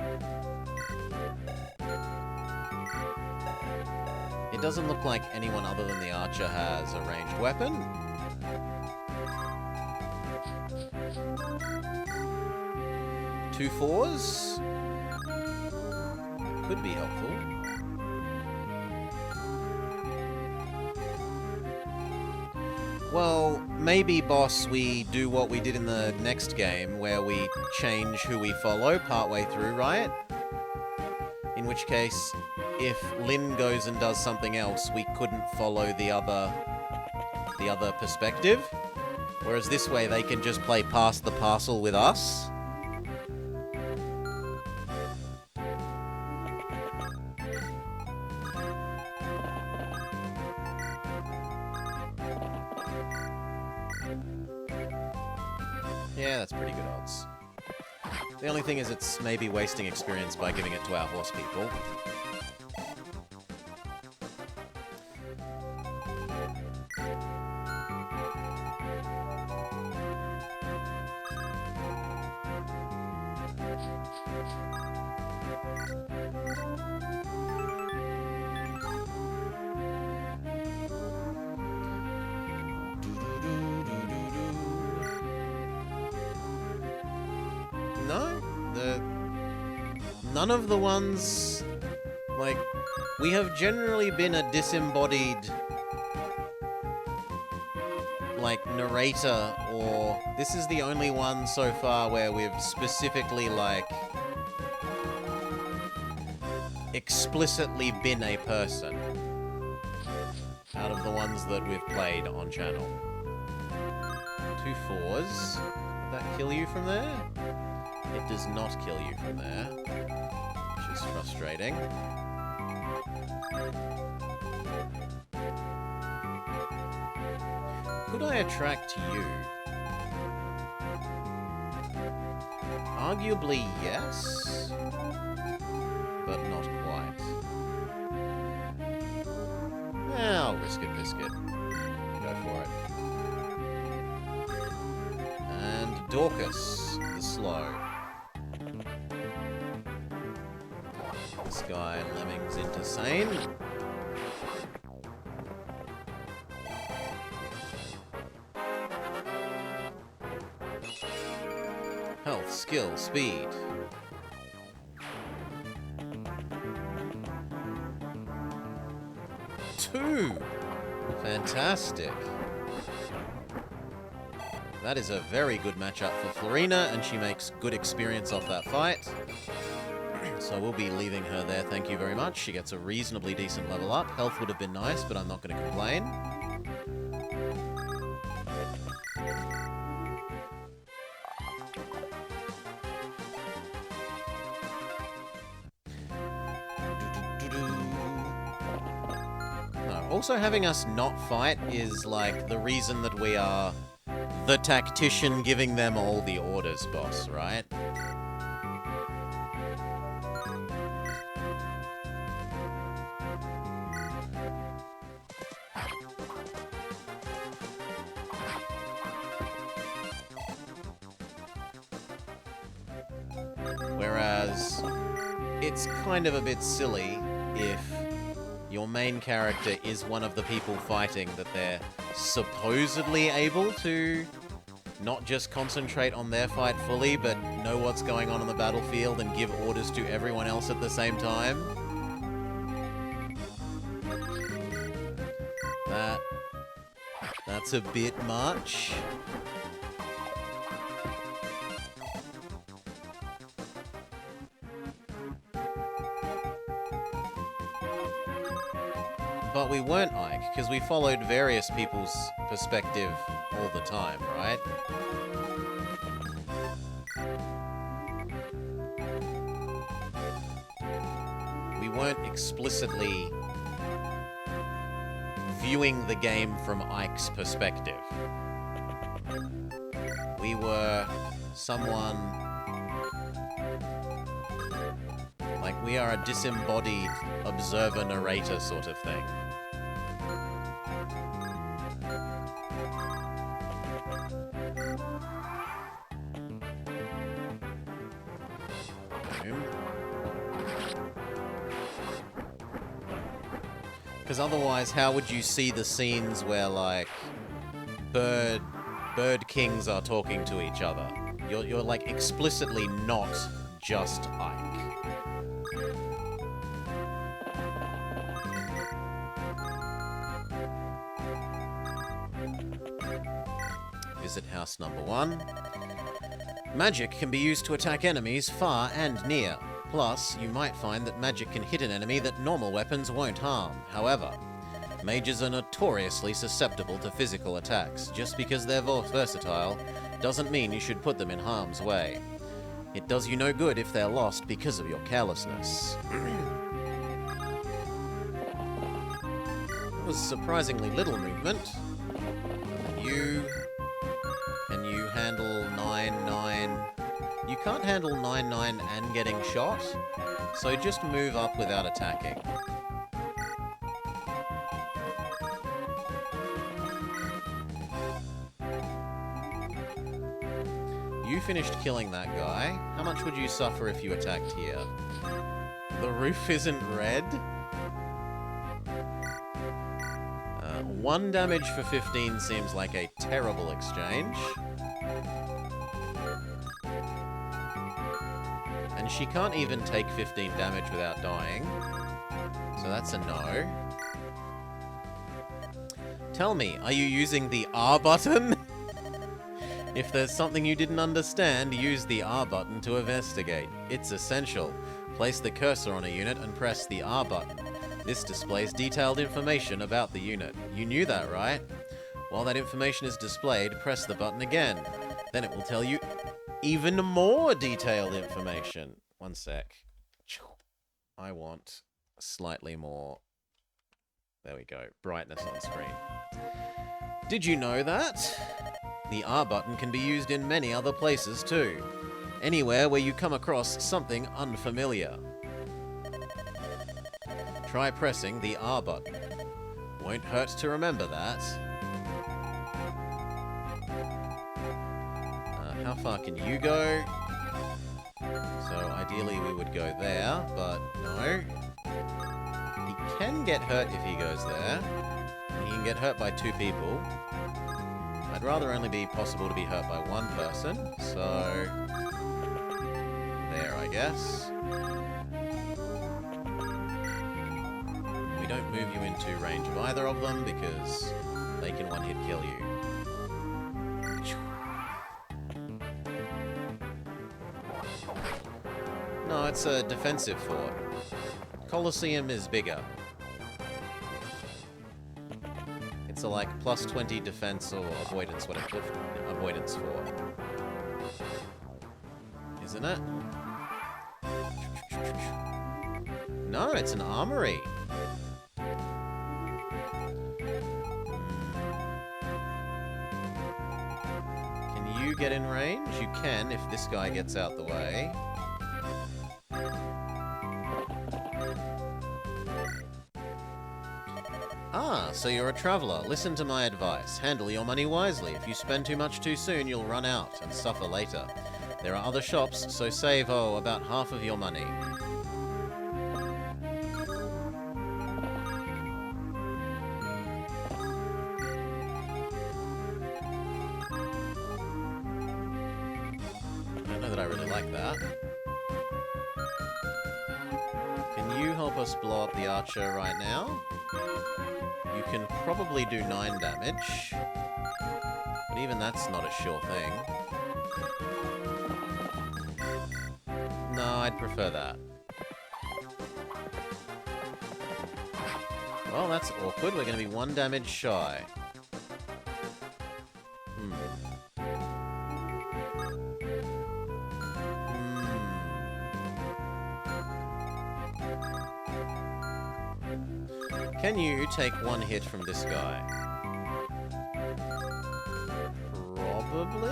It doesn't look like anyone other than the archer has a ranged weapon. Two 4s? Could be helpful. Well, maybe, boss, we do what we did in the next game, where we change who we follow partway through, right? In which case, if Lynn goes and does something else, we couldn't follow the other perspective. Whereas this way, they can just play pass the parcel with us. Yeah, that's pretty good odds. The only thing is it's maybe wasting experience by giving it to our horse people. none of the ones... Like, we have generally been a disembodied... like, narrator, or... This is the only one so far where we've specifically, like... explicitly been a person. Out of the ones that we've played on channel. 2 4s. Did that kill you from there? It does not kill you from there. Which is frustrating. Could I attract you? Arguably, yes. But not quite. I'll risk it, biscuit. Go for it. And Dorcas, the slow. This guy, Lemmings into Sane. Health, skill, speed. Two! Fantastic. That is a very good matchup for Florina, and she makes good experience off that fight. So we'll be leaving her there, thank you very much. She gets a reasonably decent level up. Health would have been nice, but I'm not going to complain. Also, having us not fight is, like, the reason that we are the tactician giving them all the orders, boss, right? Whereas, it's kind of a bit silly if your main character is one of the people fighting that they're supposedly able to not just concentrate on their fight fully, but know what's going on the battlefield and give orders to everyone else at the same time. That's a bit much. But we weren't Ike, because we followed various people's perspective all the time, right? We weren't explicitly viewing the game from Ike's perspective. We were someone... like, we are a disembodied observer-narrator sort of thing. Because otherwise, how would you see the scenes where, like, bird kings are talking to each other? You're like, explicitly not just Ike. Visit house number 1. Magic can be used to attack enemies far and near. Plus, you might find that magic can hit an enemy that normal weapons won't harm. However, mages are notoriously susceptible to physical attacks. Just because they're versatile doesn't mean you should put them in harm's way. It does you no good if they're lost because of your carelessness. It was surprisingly little movement. Can you handle 9-9? You can't handle 9-9 and getting shot, so just move up without attacking. You finished killing that guy. How much would you suffer if you attacked here? The roof isn't red? 1 damage for 15 seems like a terrible exchange. And she can't even take 15 damage without dying. So that's a no. Tell me, are you using the R button? If there's something you didn't understand, use the R button to investigate. It's essential. Place the cursor on a unit and press the R button. This displays detailed information about the unit. You knew that, right? While that information is displayed, press the button again. Then it will tell you even more detailed information. One sec. I want slightly more... There we go. Brightness on screen. Did you know that? The R button can be used in many other places too. Anywhere where you come across something unfamiliar. Try pressing the R button. Won't hurt to remember that. How far can you go? So ideally we would go there, but no. He can get hurt if he goes there. He can get hurt by 2 people. I'd rather only be possible to be hurt by 1 person, so... there, I guess. We don't move you into range of either of them, because they can one-hit kill you. No, it's a defensive fort. Colosseum is bigger. It's a, like, plus 20 defense or avoidance, whatever. Avoidance fort. Isn't it? No, it's an armory. Can you get in range? You can if this guy gets out the way. Ah, so you're a traveller. Listen to my advice. Handle your money wisely. If you spend too much too soon, you'll run out and suffer later. There are other shops, so save, about half of your money. I don't know that I really like that. Can you help us blow up the archer right now? You can probably do 9 damage, but even that's not a sure thing. No, I'd prefer that. Well, that's awkward. We're going to be 1 damage shy. Can you take 1 hit from this guy? Probably?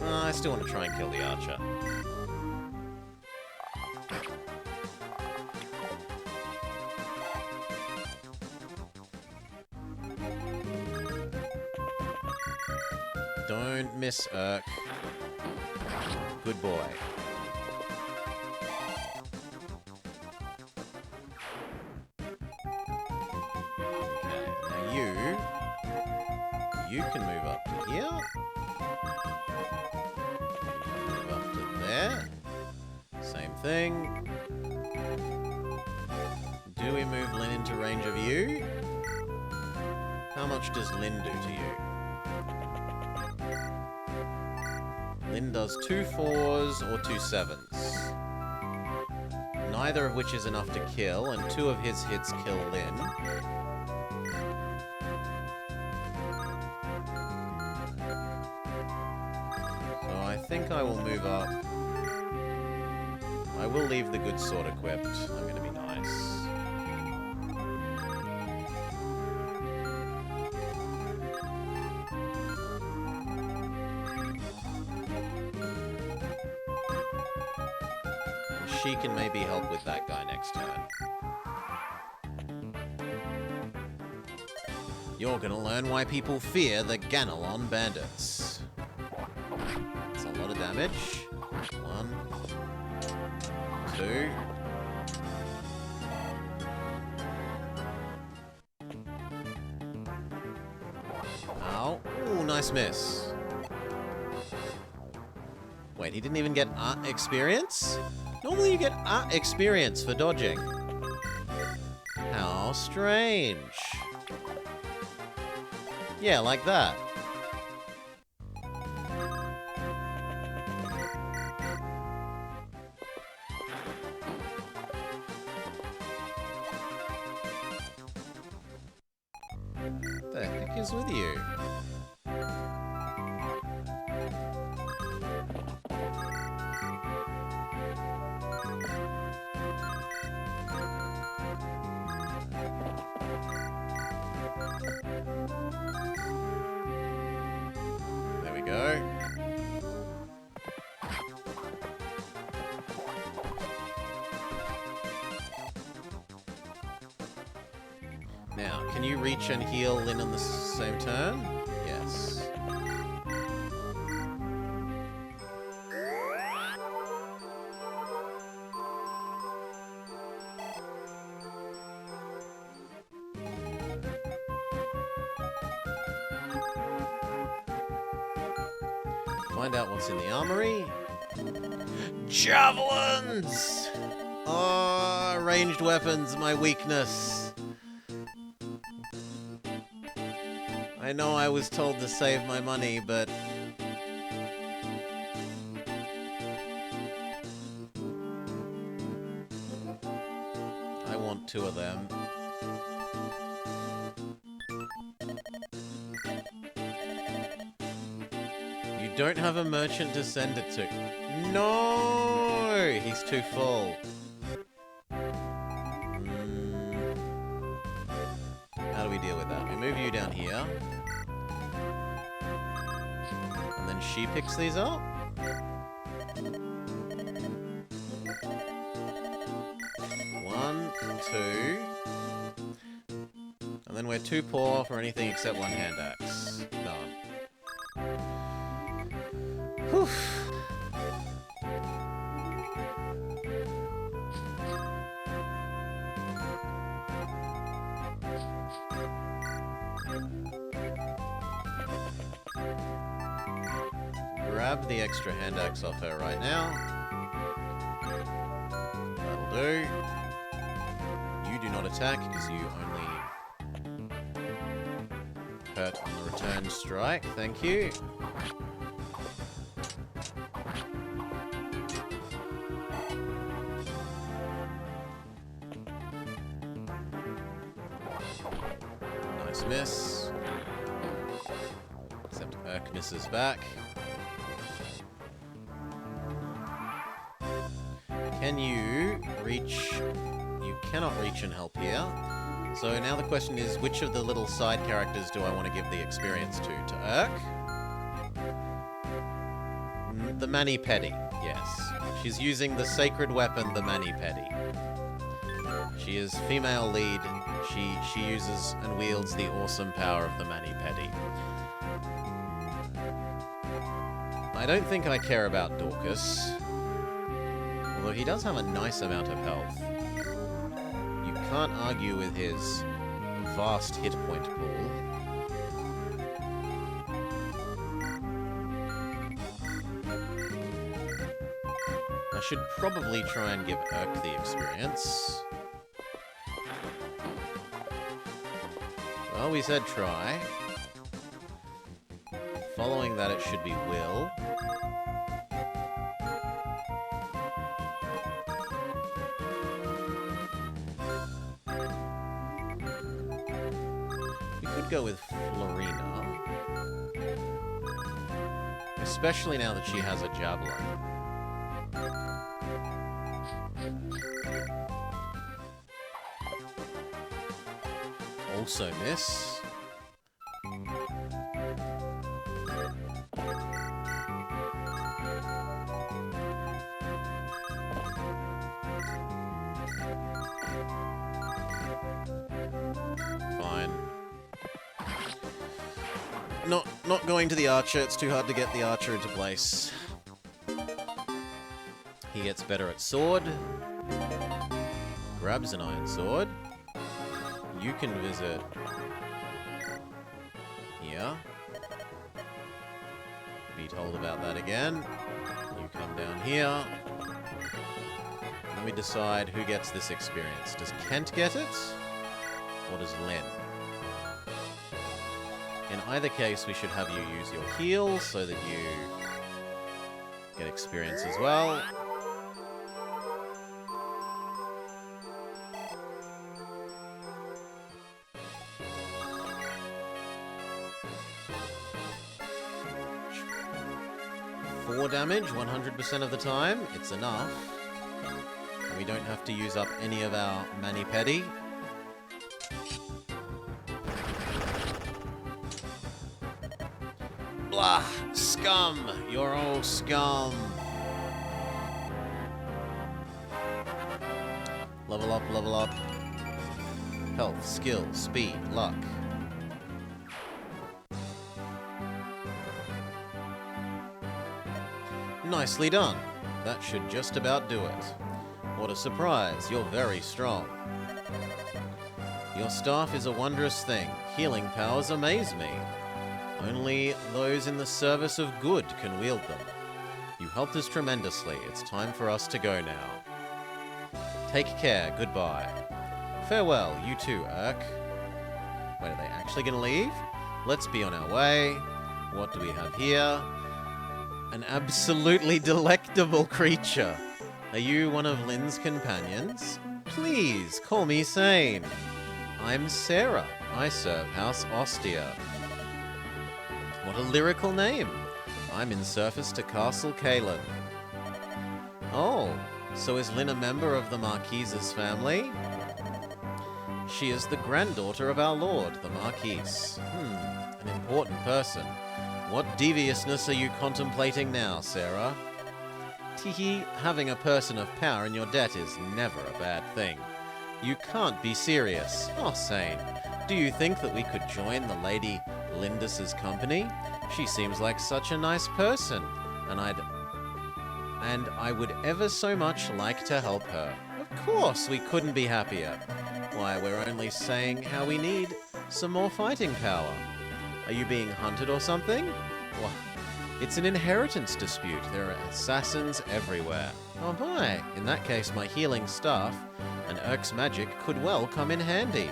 I still want to try and kill the archer. Don't miss Urk. Good boy. Okay, now you can move up to here. Move up to there. Same thing. Do we move Lyn into range of you? How much does Lyn do to you? Lyn does 2 4s or 2 7s. Neither of which is enough to kill, and 2 of his hits kill Lyn. So I think I will move up. I will leave the good sword equipped. I'm going to be nice. She can maybe help with that guy next turn. You're gonna learn why people fear the Ganelon bandits. It's a lot of damage. damage. 1, 2. Ow. Ooh, nice miss. Wait, he didn't even get art experience? Normally you get art experience for dodging. How strange. Yeah, like that. What the heck is with you? There we go. Now, can you reach and heal Lynn on the same turn? Yes. Find out what's in the armory. Javelins! Oh, ranged weapons, my weakness. I know I was told to save my money, but... I want 2 of them. You don't have a merchant to send it to. No! He's too full. How do we deal with that? We move you down here. And then she picks these up. 1, 2. And then we're too poor for anything except 1 hand axe. Done. Whew. Grab the extra hand axe off her right now. That'll do. You do not attack because you only hurt on the return strike. Thank you. Nice miss. Except Urk misses back. Can you reach... You cannot reach and help here. So now the question is, which of the little side characters do I want to give the experience to? To Urk? The Mani-Pedi, yes. She's using the sacred weapon, the Mani-Pedi. She is female lead. She uses and wields the awesome power of the Mani-Pedi. I don't think I care about Dorcas. Although he does have a nice amount of health. You can't argue with his vast hit point pool. I should probably try and give Urk the experience. Well, we said try. Following that, it should be Will. We could go with Florina. Especially now that she has a javelin. Also miss. Fine. Not going to the archer. It's too hard to get the archer into place. He gets better at sword. Grabs an iron sword. You can visit here. Be told about that again. You come down here. Then we decide who gets this experience. Does Kent get it? Or does Lynn? In either case, we should have you use your heal so that you get experience as well. Four damage, 100% of the time. It's enough. And we don't have to use up any of our mani-pedi. Blah! Scum! You're all scum! Level up, level up. Health, skill, speed, luck. Nicely done. That should just about do it. What a surprise. You're very strong. Your staff is a wondrous thing. Healing powers amaze me. Only those in the service of good can wield them. You helped us tremendously. It's time for us to go now. Take care. Goodbye. Farewell, you too, Urk. Wait, are they actually going to leave? Let's be on our way. What do we have here? An absolutely delectable creature. Are you one of Lynn's companions? Please, call me sane. I'm Sarah. I serve House Ostia. What a lyrical name. I'm in service to Castle Kalen. Oh, so is Lynn a member of the Marquise's family? She is the granddaughter of our lord, the Marquise. An important person. What deviousness are you contemplating now, Sarah? Teehee, having a person of power in your debt is never a bad thing. You can't be serious. Oh, Sane, do you think that we could join the Lady Lindis's company? She seems like such a nice person, and I would ever so much like to help her. Of course, we couldn't be happier. Why, we're only saying how we need some more fighting power. Are you being hunted or something? Well, it's an inheritance dispute. There are assassins everywhere. Oh my, in that case my healing staff and Urk's magic could well come in handy.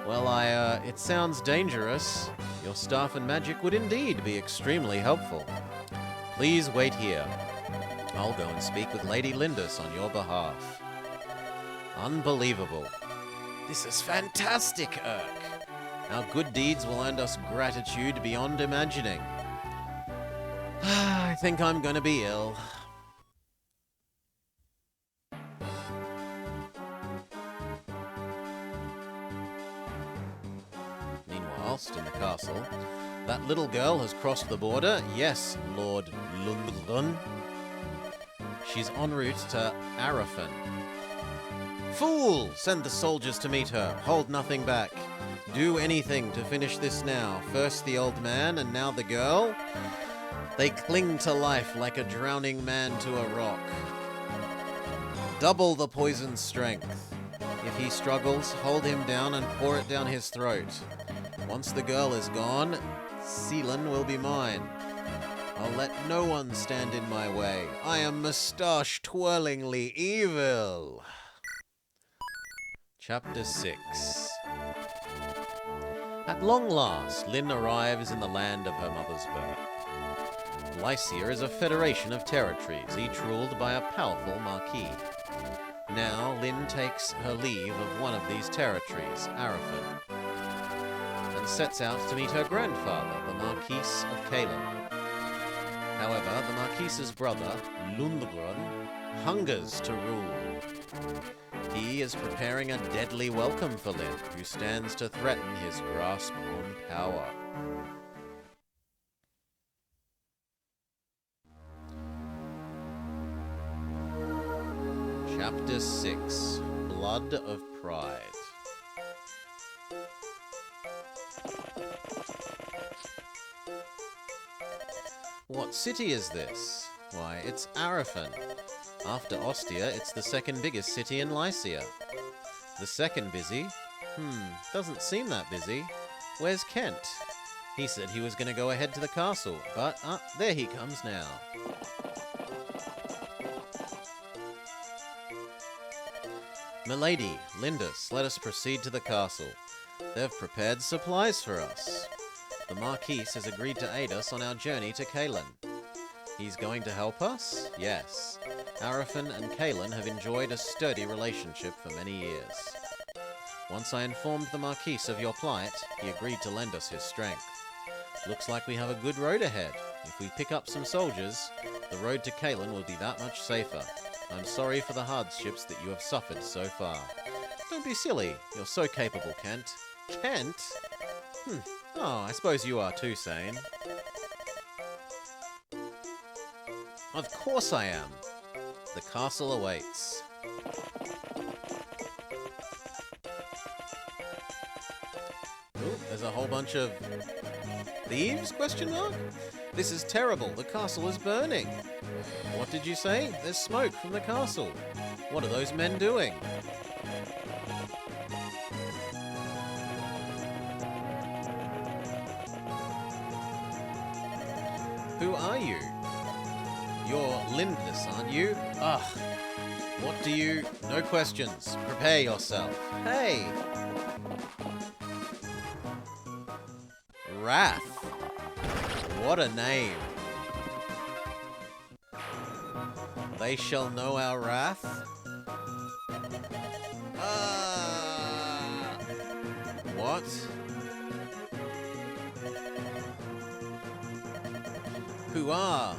Well, it sounds dangerous. Your staff and magic would indeed be extremely helpful. Please wait here. I'll go and speak with Lady Lindis on your behalf. Unbelievable. This is fantastic, Urk. Our good deeds will earn us gratitude beyond imagining. I think I'm gonna be ill. Meanwhile, in the castle, that little girl has crossed the border. Yes, Lord Lundgren. She's en route to Arafan. Fool! Send the soldiers to meet her. Hold nothing back. Do anything to finish this now. First the old man, and now the girl. They cling to life like a drowning man to a rock. Double the poison's strength. If he struggles, hold him down and pour it down his throat. Once the girl is gone, Seelan will be mine. I'll let no one stand in my way. I am moustache-twirlingly evil. Chapter 6. At long last, Lynn arrives in the land of her mother's birth. Lycia is a federation of territories, each ruled by a powerful marquis. Now, Lynn takes her leave of one of these territories, Arafan, and sets out to meet her grandfather, the Marquis of Kalen. However, the Marquis's brother, Lundgren, hungers to rule. He is preparing a deadly welcome for Lynn, who stands to threaten his grasp on power. Chapter 6. Blood of Pride. What city is this? Why, it's Arafan. After Ostia, it's the second biggest city in Lycia. The second busy? Doesn't seem that busy. Where's Kent? He said he was going to go ahead to the castle, but there he comes now. Milady, Lindis, let us proceed to the castle. They've prepared supplies for us. The Marquis has agreed to aid us on our journey to Caelan. He's going to help us? Yes. Arafin and Caelan have enjoyed a sturdy relationship for many years. Once I informed the Marquis of your plight, he agreed to lend us his strength. Looks like we have a good road ahead. If we pick up some soldiers, the road to Caelan will be that much safer. I'm sorry for the hardships that you have suffered so far. Don't be silly. You're so capable, Kent. Kent? Oh, I suppose you are too, Sane. Of course I am. The castle awaits. Ooh, there's a whole bunch of thieves? Question mark? This is terrible. The castle is burning. What did you say? There's smoke from the castle. What are those men doing? Who are you? You're Lindis, aren't you? Ugh. What do you... No questions. Prepare yourself. Hey! Wrath. What a name. They shall know our wrath? What? Who are?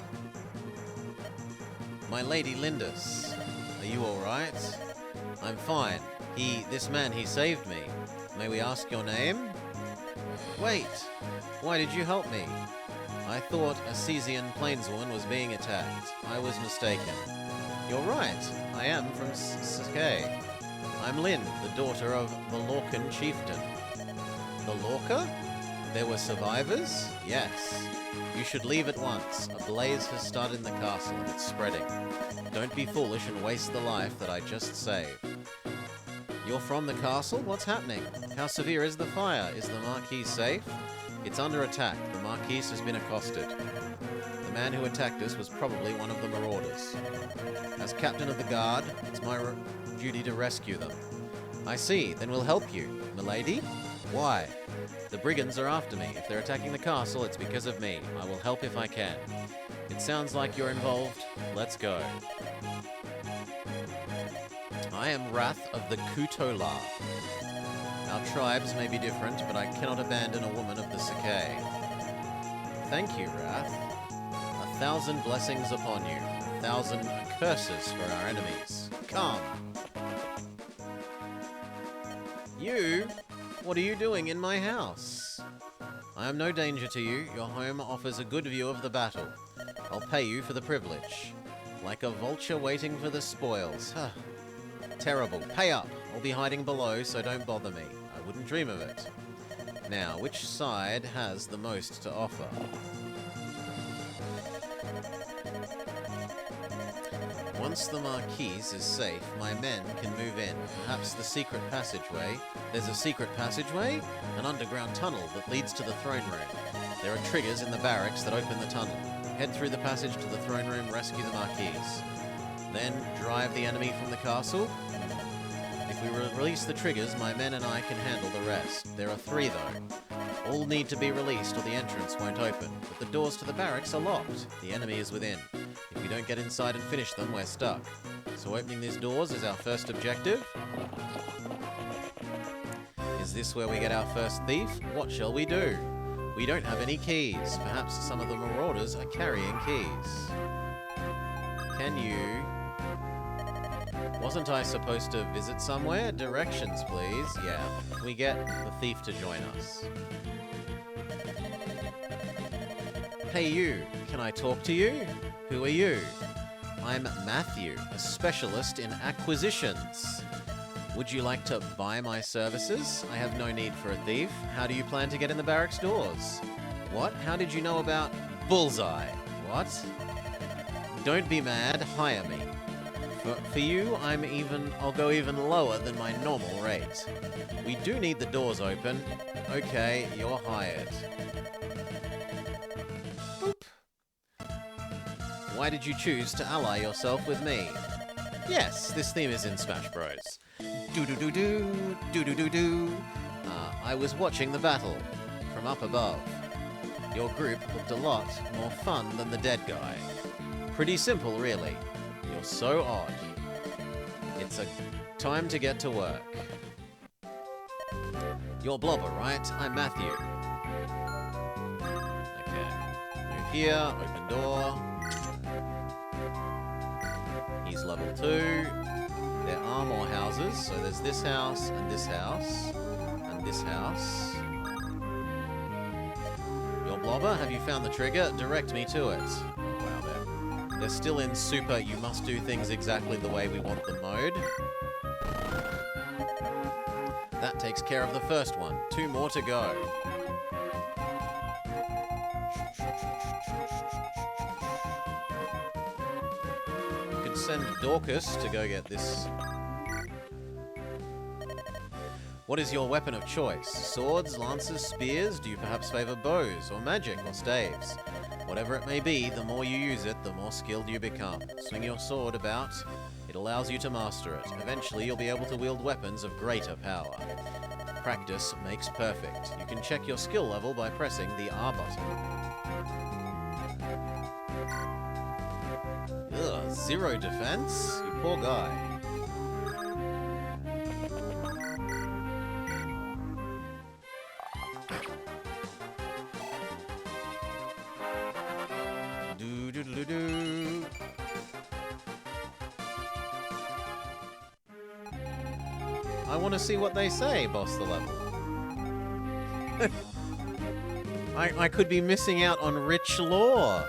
My Lady Lindis. Are you alright? I'm fine. This man, he saved me. May we ask your name? Wait. Why did you help me? I thought a Cesian plainswoman was being attacked. I was mistaken. You're right. I am from Sakay. I'm Lynn, the daughter of the Lorcan chieftain. The Lorca? There were survivors? Yes. You should leave at once. A blaze has started in the castle and it's spreading. Don't be foolish and waste the life that I just saved. You're from the castle? What's happening? How severe is the fire? Is the Marquis safe? It's under attack. The Marquis has been accosted. The man who attacked us was probably one of the marauders. As captain of the guard, it's my duty to rescue them. I see. Then we'll help you. Milady? Why? The brigands are after me. If they're attacking the castle, it's because of me. I will help if I can. It sounds like you're involved. Let's go. I am Wrath of the Kutola. Our tribes may be different, but I cannot abandon a woman of the Sakay. Thank you, Wrath. 1,000 blessings upon you. 1,000 curses for our enemies. Come. You? What are you doing in my house? I am no danger to you. Your home offers a good view of the battle. I'll pay you for the privilege. Like a vulture waiting for the spoils. Terrible. Pay up. I'll be hiding below, so don't bother me. I wouldn't dream of it. Now, which side has the most to offer? Once the Marquis is safe, my men can move in. Perhaps the secret passageway. There's a secret passageway? An underground tunnel that leads to the throne room. There are triggers in the barracks that open the tunnel. Head through the passage to the throne room, rescue the Marquis. Then drive the enemy from the castle. If we release the triggers, my men and I can handle the rest. There are 3 though. All need to be released or the entrance won't open, but the doors to the barracks are locked. The enemy is within. If we don't get inside and finish them, we're stuck. So opening these doors is our first objective. Is this where we get our first thief? What shall we do? We don't have any keys. Perhaps some of the marauders are carrying keys. Can you... Wasn't I supposed to visit somewhere? Directions, please. Yeah, we get the thief to join us. Hey you, can I talk to you? Who are you? I'm Matthew, a specialist in acquisitions. Would you like to buy my services? I have no need for a thief. How do you plan to get in the barracks doors? What? How did you know about Bullseye? What? Don't be mad, hire me. For you, I'll go even lower than my normal rate. We do need the doors open. Okay, you're hired. Boop. Why did you choose to ally yourself with me? Yes, this theme is in Smash Bros. Do-do-do-do, do-do-do-do. I was watching the battle from up above. Your group looked a lot more fun than the dead guy. Pretty simple, really. You're so odd. It's a time to get to work. You're Blobber, right? I'm Matthew. Okay. Move here, open door. He's level 2. There are more houses, so there's this house, and this house, and this house. You're Blobber, have you found the trigger? Direct me to it. Wow, they're still in super, you must do things exactly the way we want them mode. That takes care of the first one. 2 more to go. You could send Dorcas to go get this. What is your weapon of choice? Swords, lances, spears? Do you perhaps favor bows, or magic, or staves? Whatever it may be, the more you use it, the more skilled you become. Swing your sword about. It allows you to master it. Eventually, you'll be able to wield weapons of greater power. Practice makes perfect. You can check your skill level by pressing the R button. Ugh, 0 defense? You poor guy. Do-do-do-do-do. I want to see what they say, boss the level. I could be missing out on rich lore.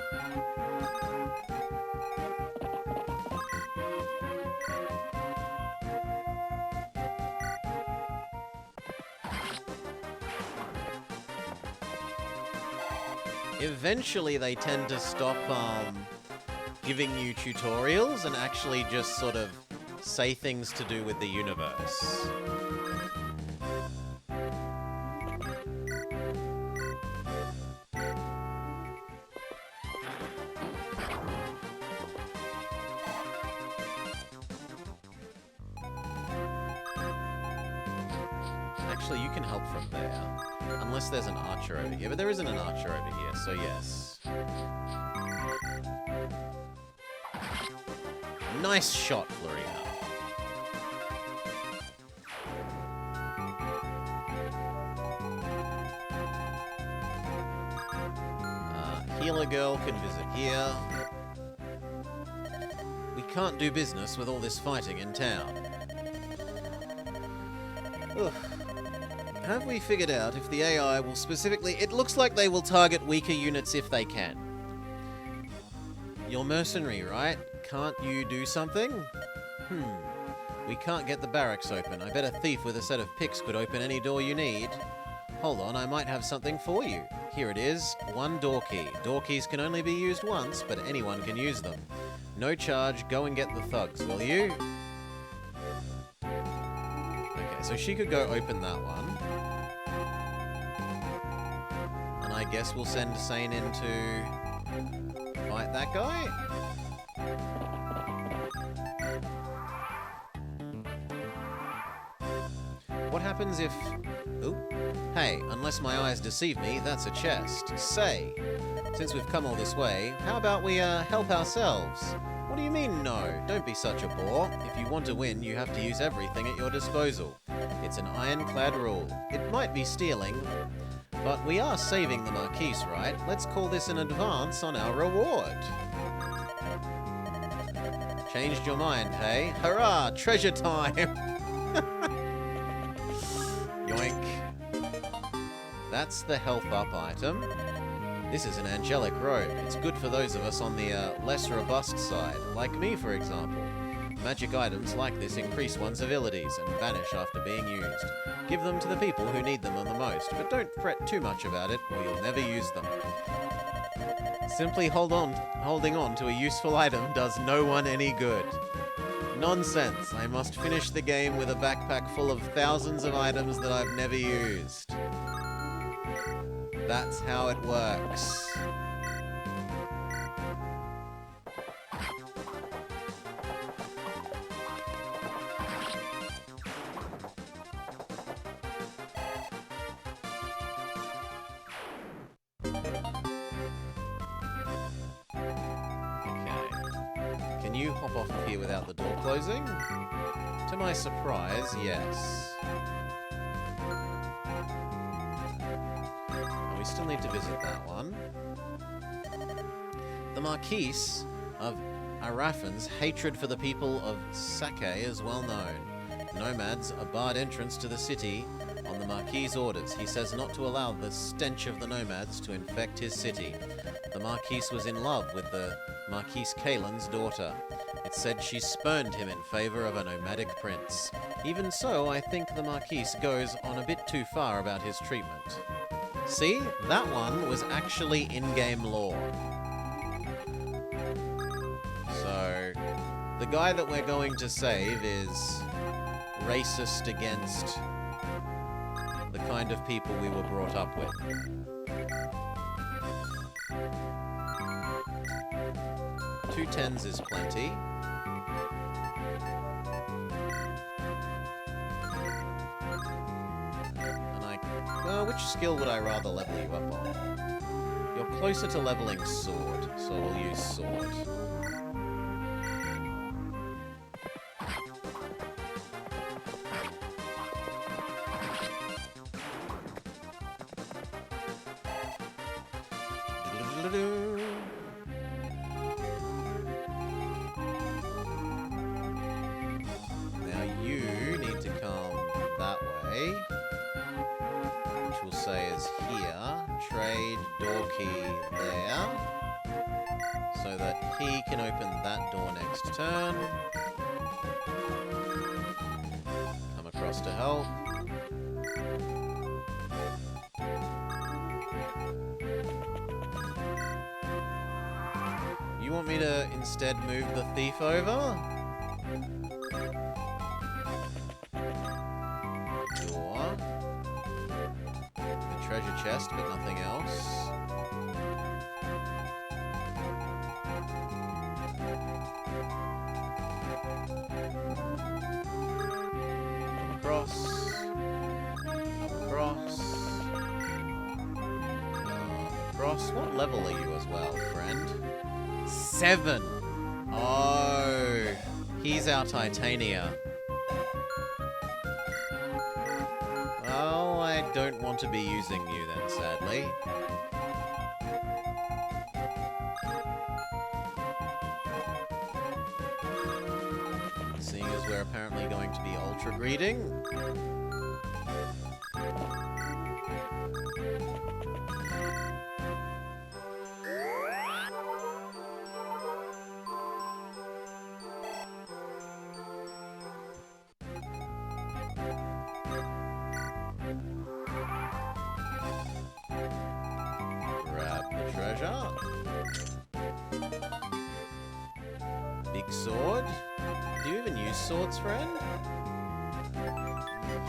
Eventually they tend to stop giving you tutorials and actually just sort of say things to do with the universe. Actually, you can help from there. Unless there's an archer over here, but there isn't an archer over here, so yes. Nice shot, Florian. Healer girl can visit here. We can't do business with all this fighting in town. Ugh. Have we figured out if the AI will specifically... It looks like they will target weaker units if they can. You're mercenary, right? Can't you do something? We can't get the barracks open. I bet a thief with a set of picks could open any door you need. Hold on, I might have something for you. Here it is. 1 door key. Door keys can only be used once, but anyone can use them. No charge. Go and get the thugs, will you? Okay, so she could go open that one. And I guess we'll send Sane in to fight that guy? What happens if... Ooh. Hey, unless my eyes deceive me, that's a chest. Say, since we've come all this way, how about we, help ourselves? What do you mean, no? Don't be such a bore. If you want to win, you have to use everything at your disposal. It's an ironclad rule. It might be stealing, but we are saving the Marquise, right? Let's call this an advance on our reward. Changed your mind, hey? Hurrah! Treasure time! Yoink. That's the health up item. This is an angelic robe. It's good for those of us on the less robust side, like me, for example. Magic items like this increase one's abilities and vanish after being used. Give them to the people who need them the most, but don't fret too much about it, or you'll never use them. Simply holding on to a useful item does no one any good. Nonsense. I must finish the game with a backpack full of thousands of items that I've never used. That's how it works. Can you hop off of here without the door closing? To my surprise, yes. And we still need to visit that one. The Marquise of Arafan's hatred for the people of Sake is well known. Nomads are barred entrance to the city on the Marquis' orders. He says not to allow the stench of the nomads to infect his city. The Marquis was in love with the Marquise Kalen's daughter. It said she spurned him in favor of a nomadic prince. Even so, I think the Marquis goes on a bit too far about his treatment. See? That one was actually in-game lore. So, the guy that we're going to save is racist against the kind of people we were brought up with. 2 10s is plenty. And which skill would I rather level you up on? You're closer to leveling sword, so we'll use sword. Now you need to come that way, which we'll say is here. Trade door key there, so that he can open that door next turn. Come across to help. You want me to instead move the thief over? Door. The treasure chest, but nothing else. Come across. Come across. Across. What level are you as well, friend? 7! Oh, he's our Titania. Well, I don't want to be using you then, sadly. Seeing as we're apparently going to be ultra greeting. Treasure. Big sword. Do you even use swords, friend?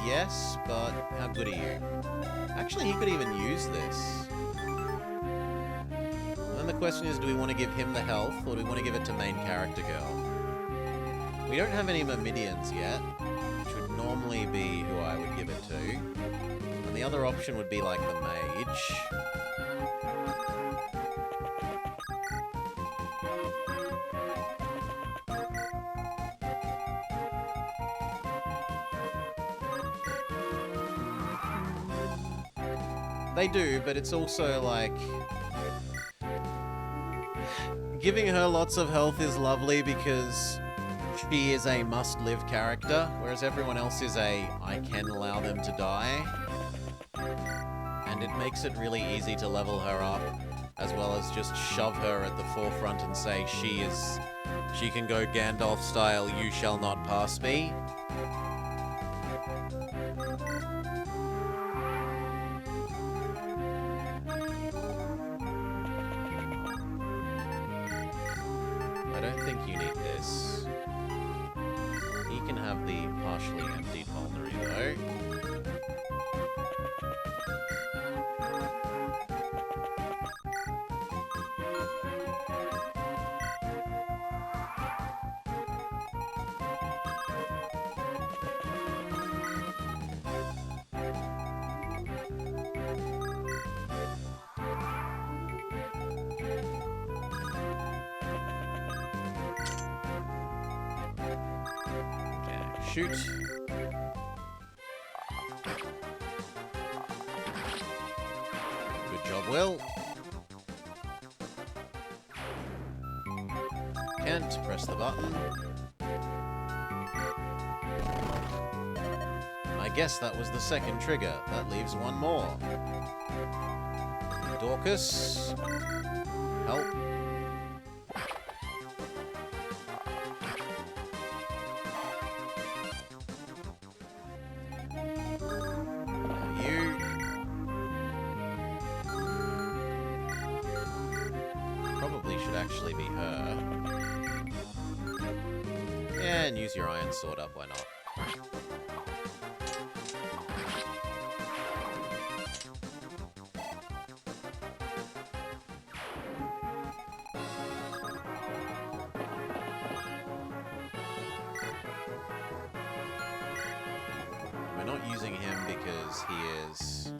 Yes, but how good are you? Actually, he could even use this. And then the question is, do we want to give him the health, or do we want to give it to main character girl? We don't have any Myrmidians yet, which would normally be who I would give it to. And the other option would be like the mage. They do, but it's also like... giving her lots of health is lovely because she is a must-live character, whereas everyone else is a I can allow them to die. And it makes it really easy to level her up, as well as just shove her at the forefront and say she can go Gandalf style, you shall not pass me. I don't think you need this. can have the partially emptied Mulnery, though. Shoot. Good job, Will. Can't press the button. I guess that was the second trigger. That leaves one more. Dorcas. Help. Actually be her. And use your iron sword up, why not? We're not using him because he is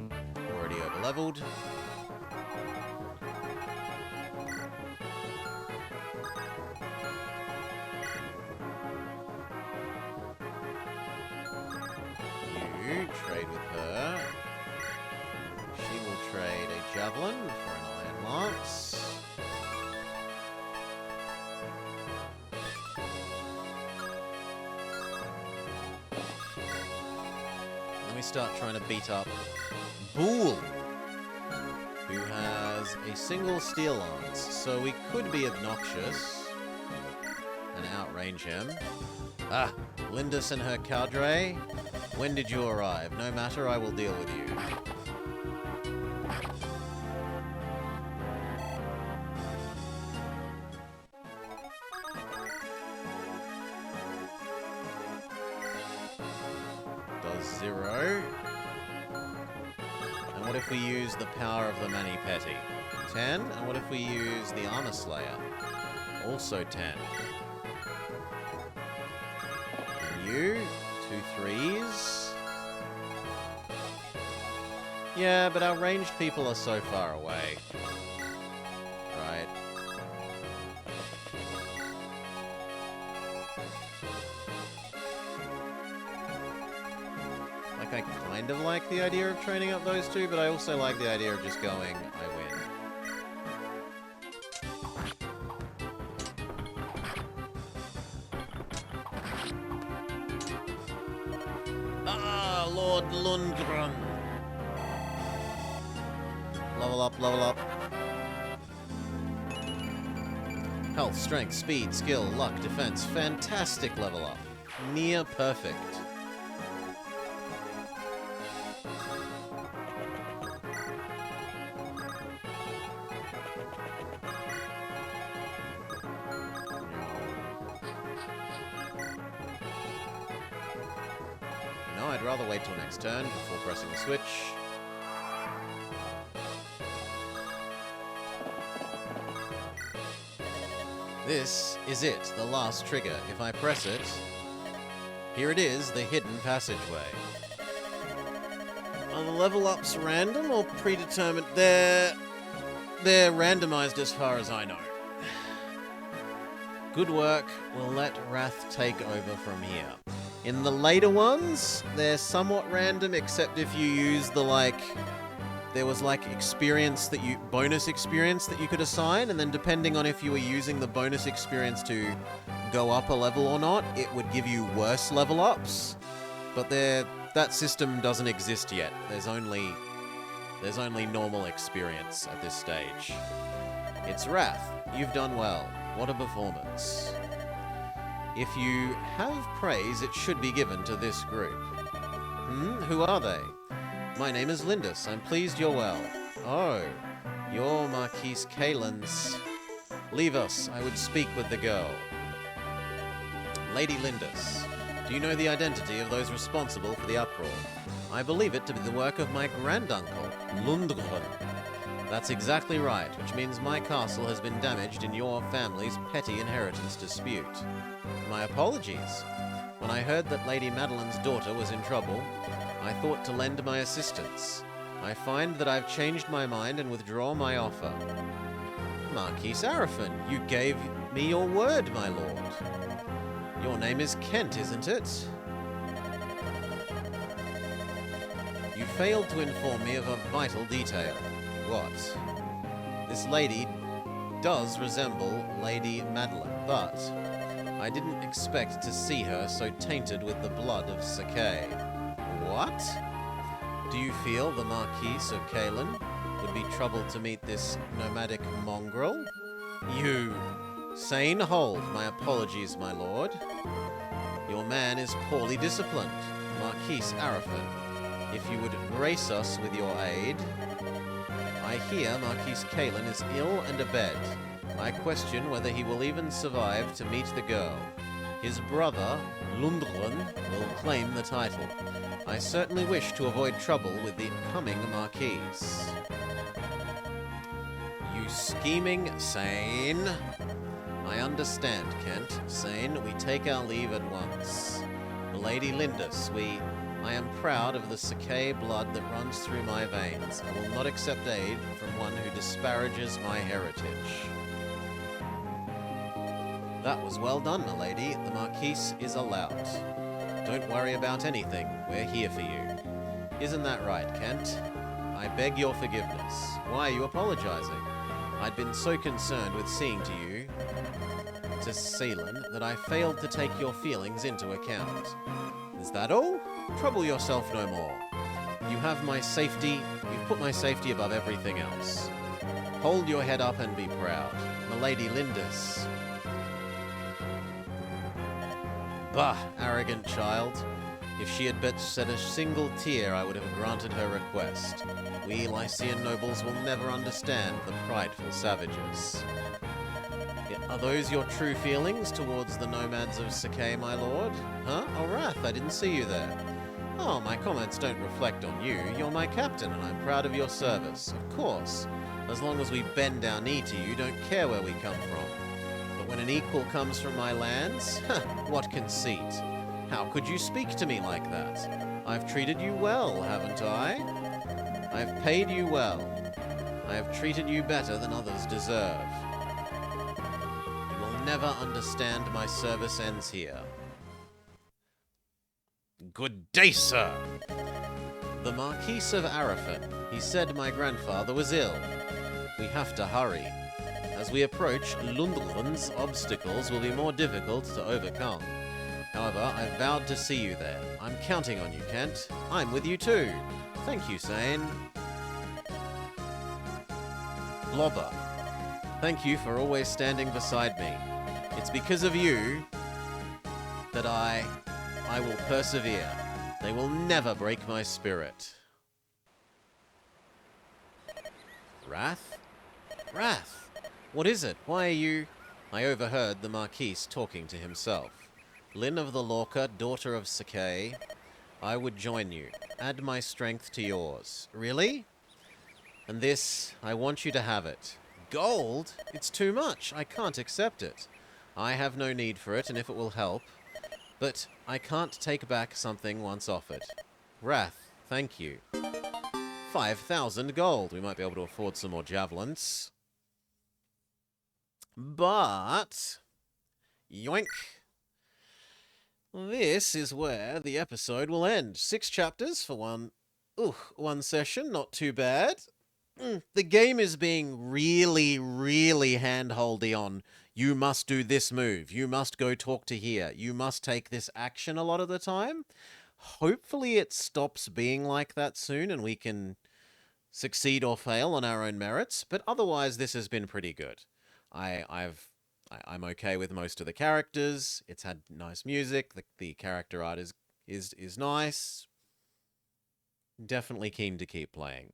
already over-leveled. Trade with her. She will trade a javelin for an iron lance. Then we start trying to beat up Bool, who has a single steel lance, so we could be obnoxious and outrange him. Ah, Lindis and her cadre. When did you arrive? No matter, I will deal with you. Does 0. And what if we use the power of the Mani Petty? 10. And what if we use the Armor Slayer? Also 10. And you? 2 3s. Yeah, but our ranged people are so far away. Right. Like, I kind of like the idea of training up those two, but I also like the idea of just going, I win. Lord Lundgren. Level up, level up. Health, strength, speed, skill, luck, defense. Fantastic level up. Near perfect. No, I'd rather wait till next turn before pressing the switch. This is it, the last trigger. If I press it, here it is, the hidden passageway. Are the level ups random or predetermined? They're randomized as far as I know. Good work. We'll let Wrath take over from here. In the later ones, they're somewhat random, except if you use the, there was, experience that bonus experience that you could assign, and then depending on if you were using the bonus experience to go up a level or not, it would give you worse level ups. But that system doesn't exist yet. There's only normal experience at this stage. It's Wrath. You've done well. What a performance. If you have praise, it should be given to this group. Who are they? My name is Lindis. I'm pleased you're well. Oh, you're Marquise Kalen's. Leave us. I would speak with the girl. Lady Lindis, Do you know the identity of those responsible for the uproar? I believe it to be the work of my granduncle, Lundgren. That's exactly right, which means my castle has been damaged in your family's petty inheritance dispute. My apologies. When I heard that Lady Madeline's daughter was in trouble, I thought to lend my assistance. I find that I've changed my mind and withdraw my offer. Marquis Arafin, you gave me your word, my lord. Your name is Kent, isn't it? You failed to inform me of a vital detail. What? This lady does resemble Lady Madeline, but I didn't expect to see her so tainted with the blood of Sakay. What? Do you feel the Marquis of Kalen would be troubled to meet this nomadic mongrel? You sane hold. My apologies, my lord. Your man is poorly disciplined. Marquis Arafin, if you would grace us with your aid. I hear Marquis Kalen is ill and abed. I question whether he will even survive to meet the girl. His brother, Lundgren, will claim the title. I certainly wish to avoid trouble with the coming Marquis. You scheming Sane. I understand, Kent. Sane, we take our leave at once. Lady Lindis, I am proud of the Sakay blood that runs through my veins. I will not accept aid from one who disparages my heritage. That was well done, milady. The Marquis is allowed. Don't worry about anything. We're here for you. Isn't that right, Kent? I beg your forgiveness. Why are you apologizing? I'd been so concerned with seeing to you, to Ceylon, that I failed to take your feelings into account. Is that all? Trouble yourself no more. You have my safety. You've put my safety above everything else. Hold your head up and be proud. Milady Lindis. Bah, arrogant child. If she had but shed a single tear, I would have granted her request. We Lycian nobles will never understand the prideful savages. Are those your true feelings towards the nomads of Sakay, my lord? Huh? Oh, Wrath, I didn't see you there. Oh, my comments don't reflect on you. You're my captain, and I'm proud of your service. Of course. As long as we bend our knee to you, don't care where we come from. But when an equal comes from my lands, what conceit. How could you speak to me like that? I've treated you well, haven't I? I've paid you well. I have treated you better than others deserve. Never understand my service ends here. Good day, sir. The Marquis of Arafin. He said my grandfather was ill. We have to hurry. As we approach, Lundgren's obstacles will be more difficult to overcome. However, I've vowed to see you there. I'm counting on you, Kent. I'm with you too. Thank you, Sane. Blobber. Thank you for always standing beside me. It's because of you that I will persevere. They will never break my spirit. Wrath? Wrath! What is it? Why are you... I overheard the Marquis talking to himself. Lynn of the Lorca, daughter of Sakay, I would join you. Add my strength to yours. Really? And this, I want you to have it. Gold? It's too much. I can't accept it. I have no need for it, and if it will help. But I can't take back something once offered. Wrath, thank you. 5,000 gold. We might be able to afford some more javelins. But... yoink. This is where the episode will end. 6 chapters for one session. Not too bad. The game is being really, really hand-holdy on, you must do this move, you must go talk to here, you must take this action a lot of the time. Hopefully it stops being like that soon and we can succeed or fail on our own merits, but otherwise this has been pretty good. I'm okay with most of the characters, it's had nice music, the character art is nice. Definitely keen to keep playing.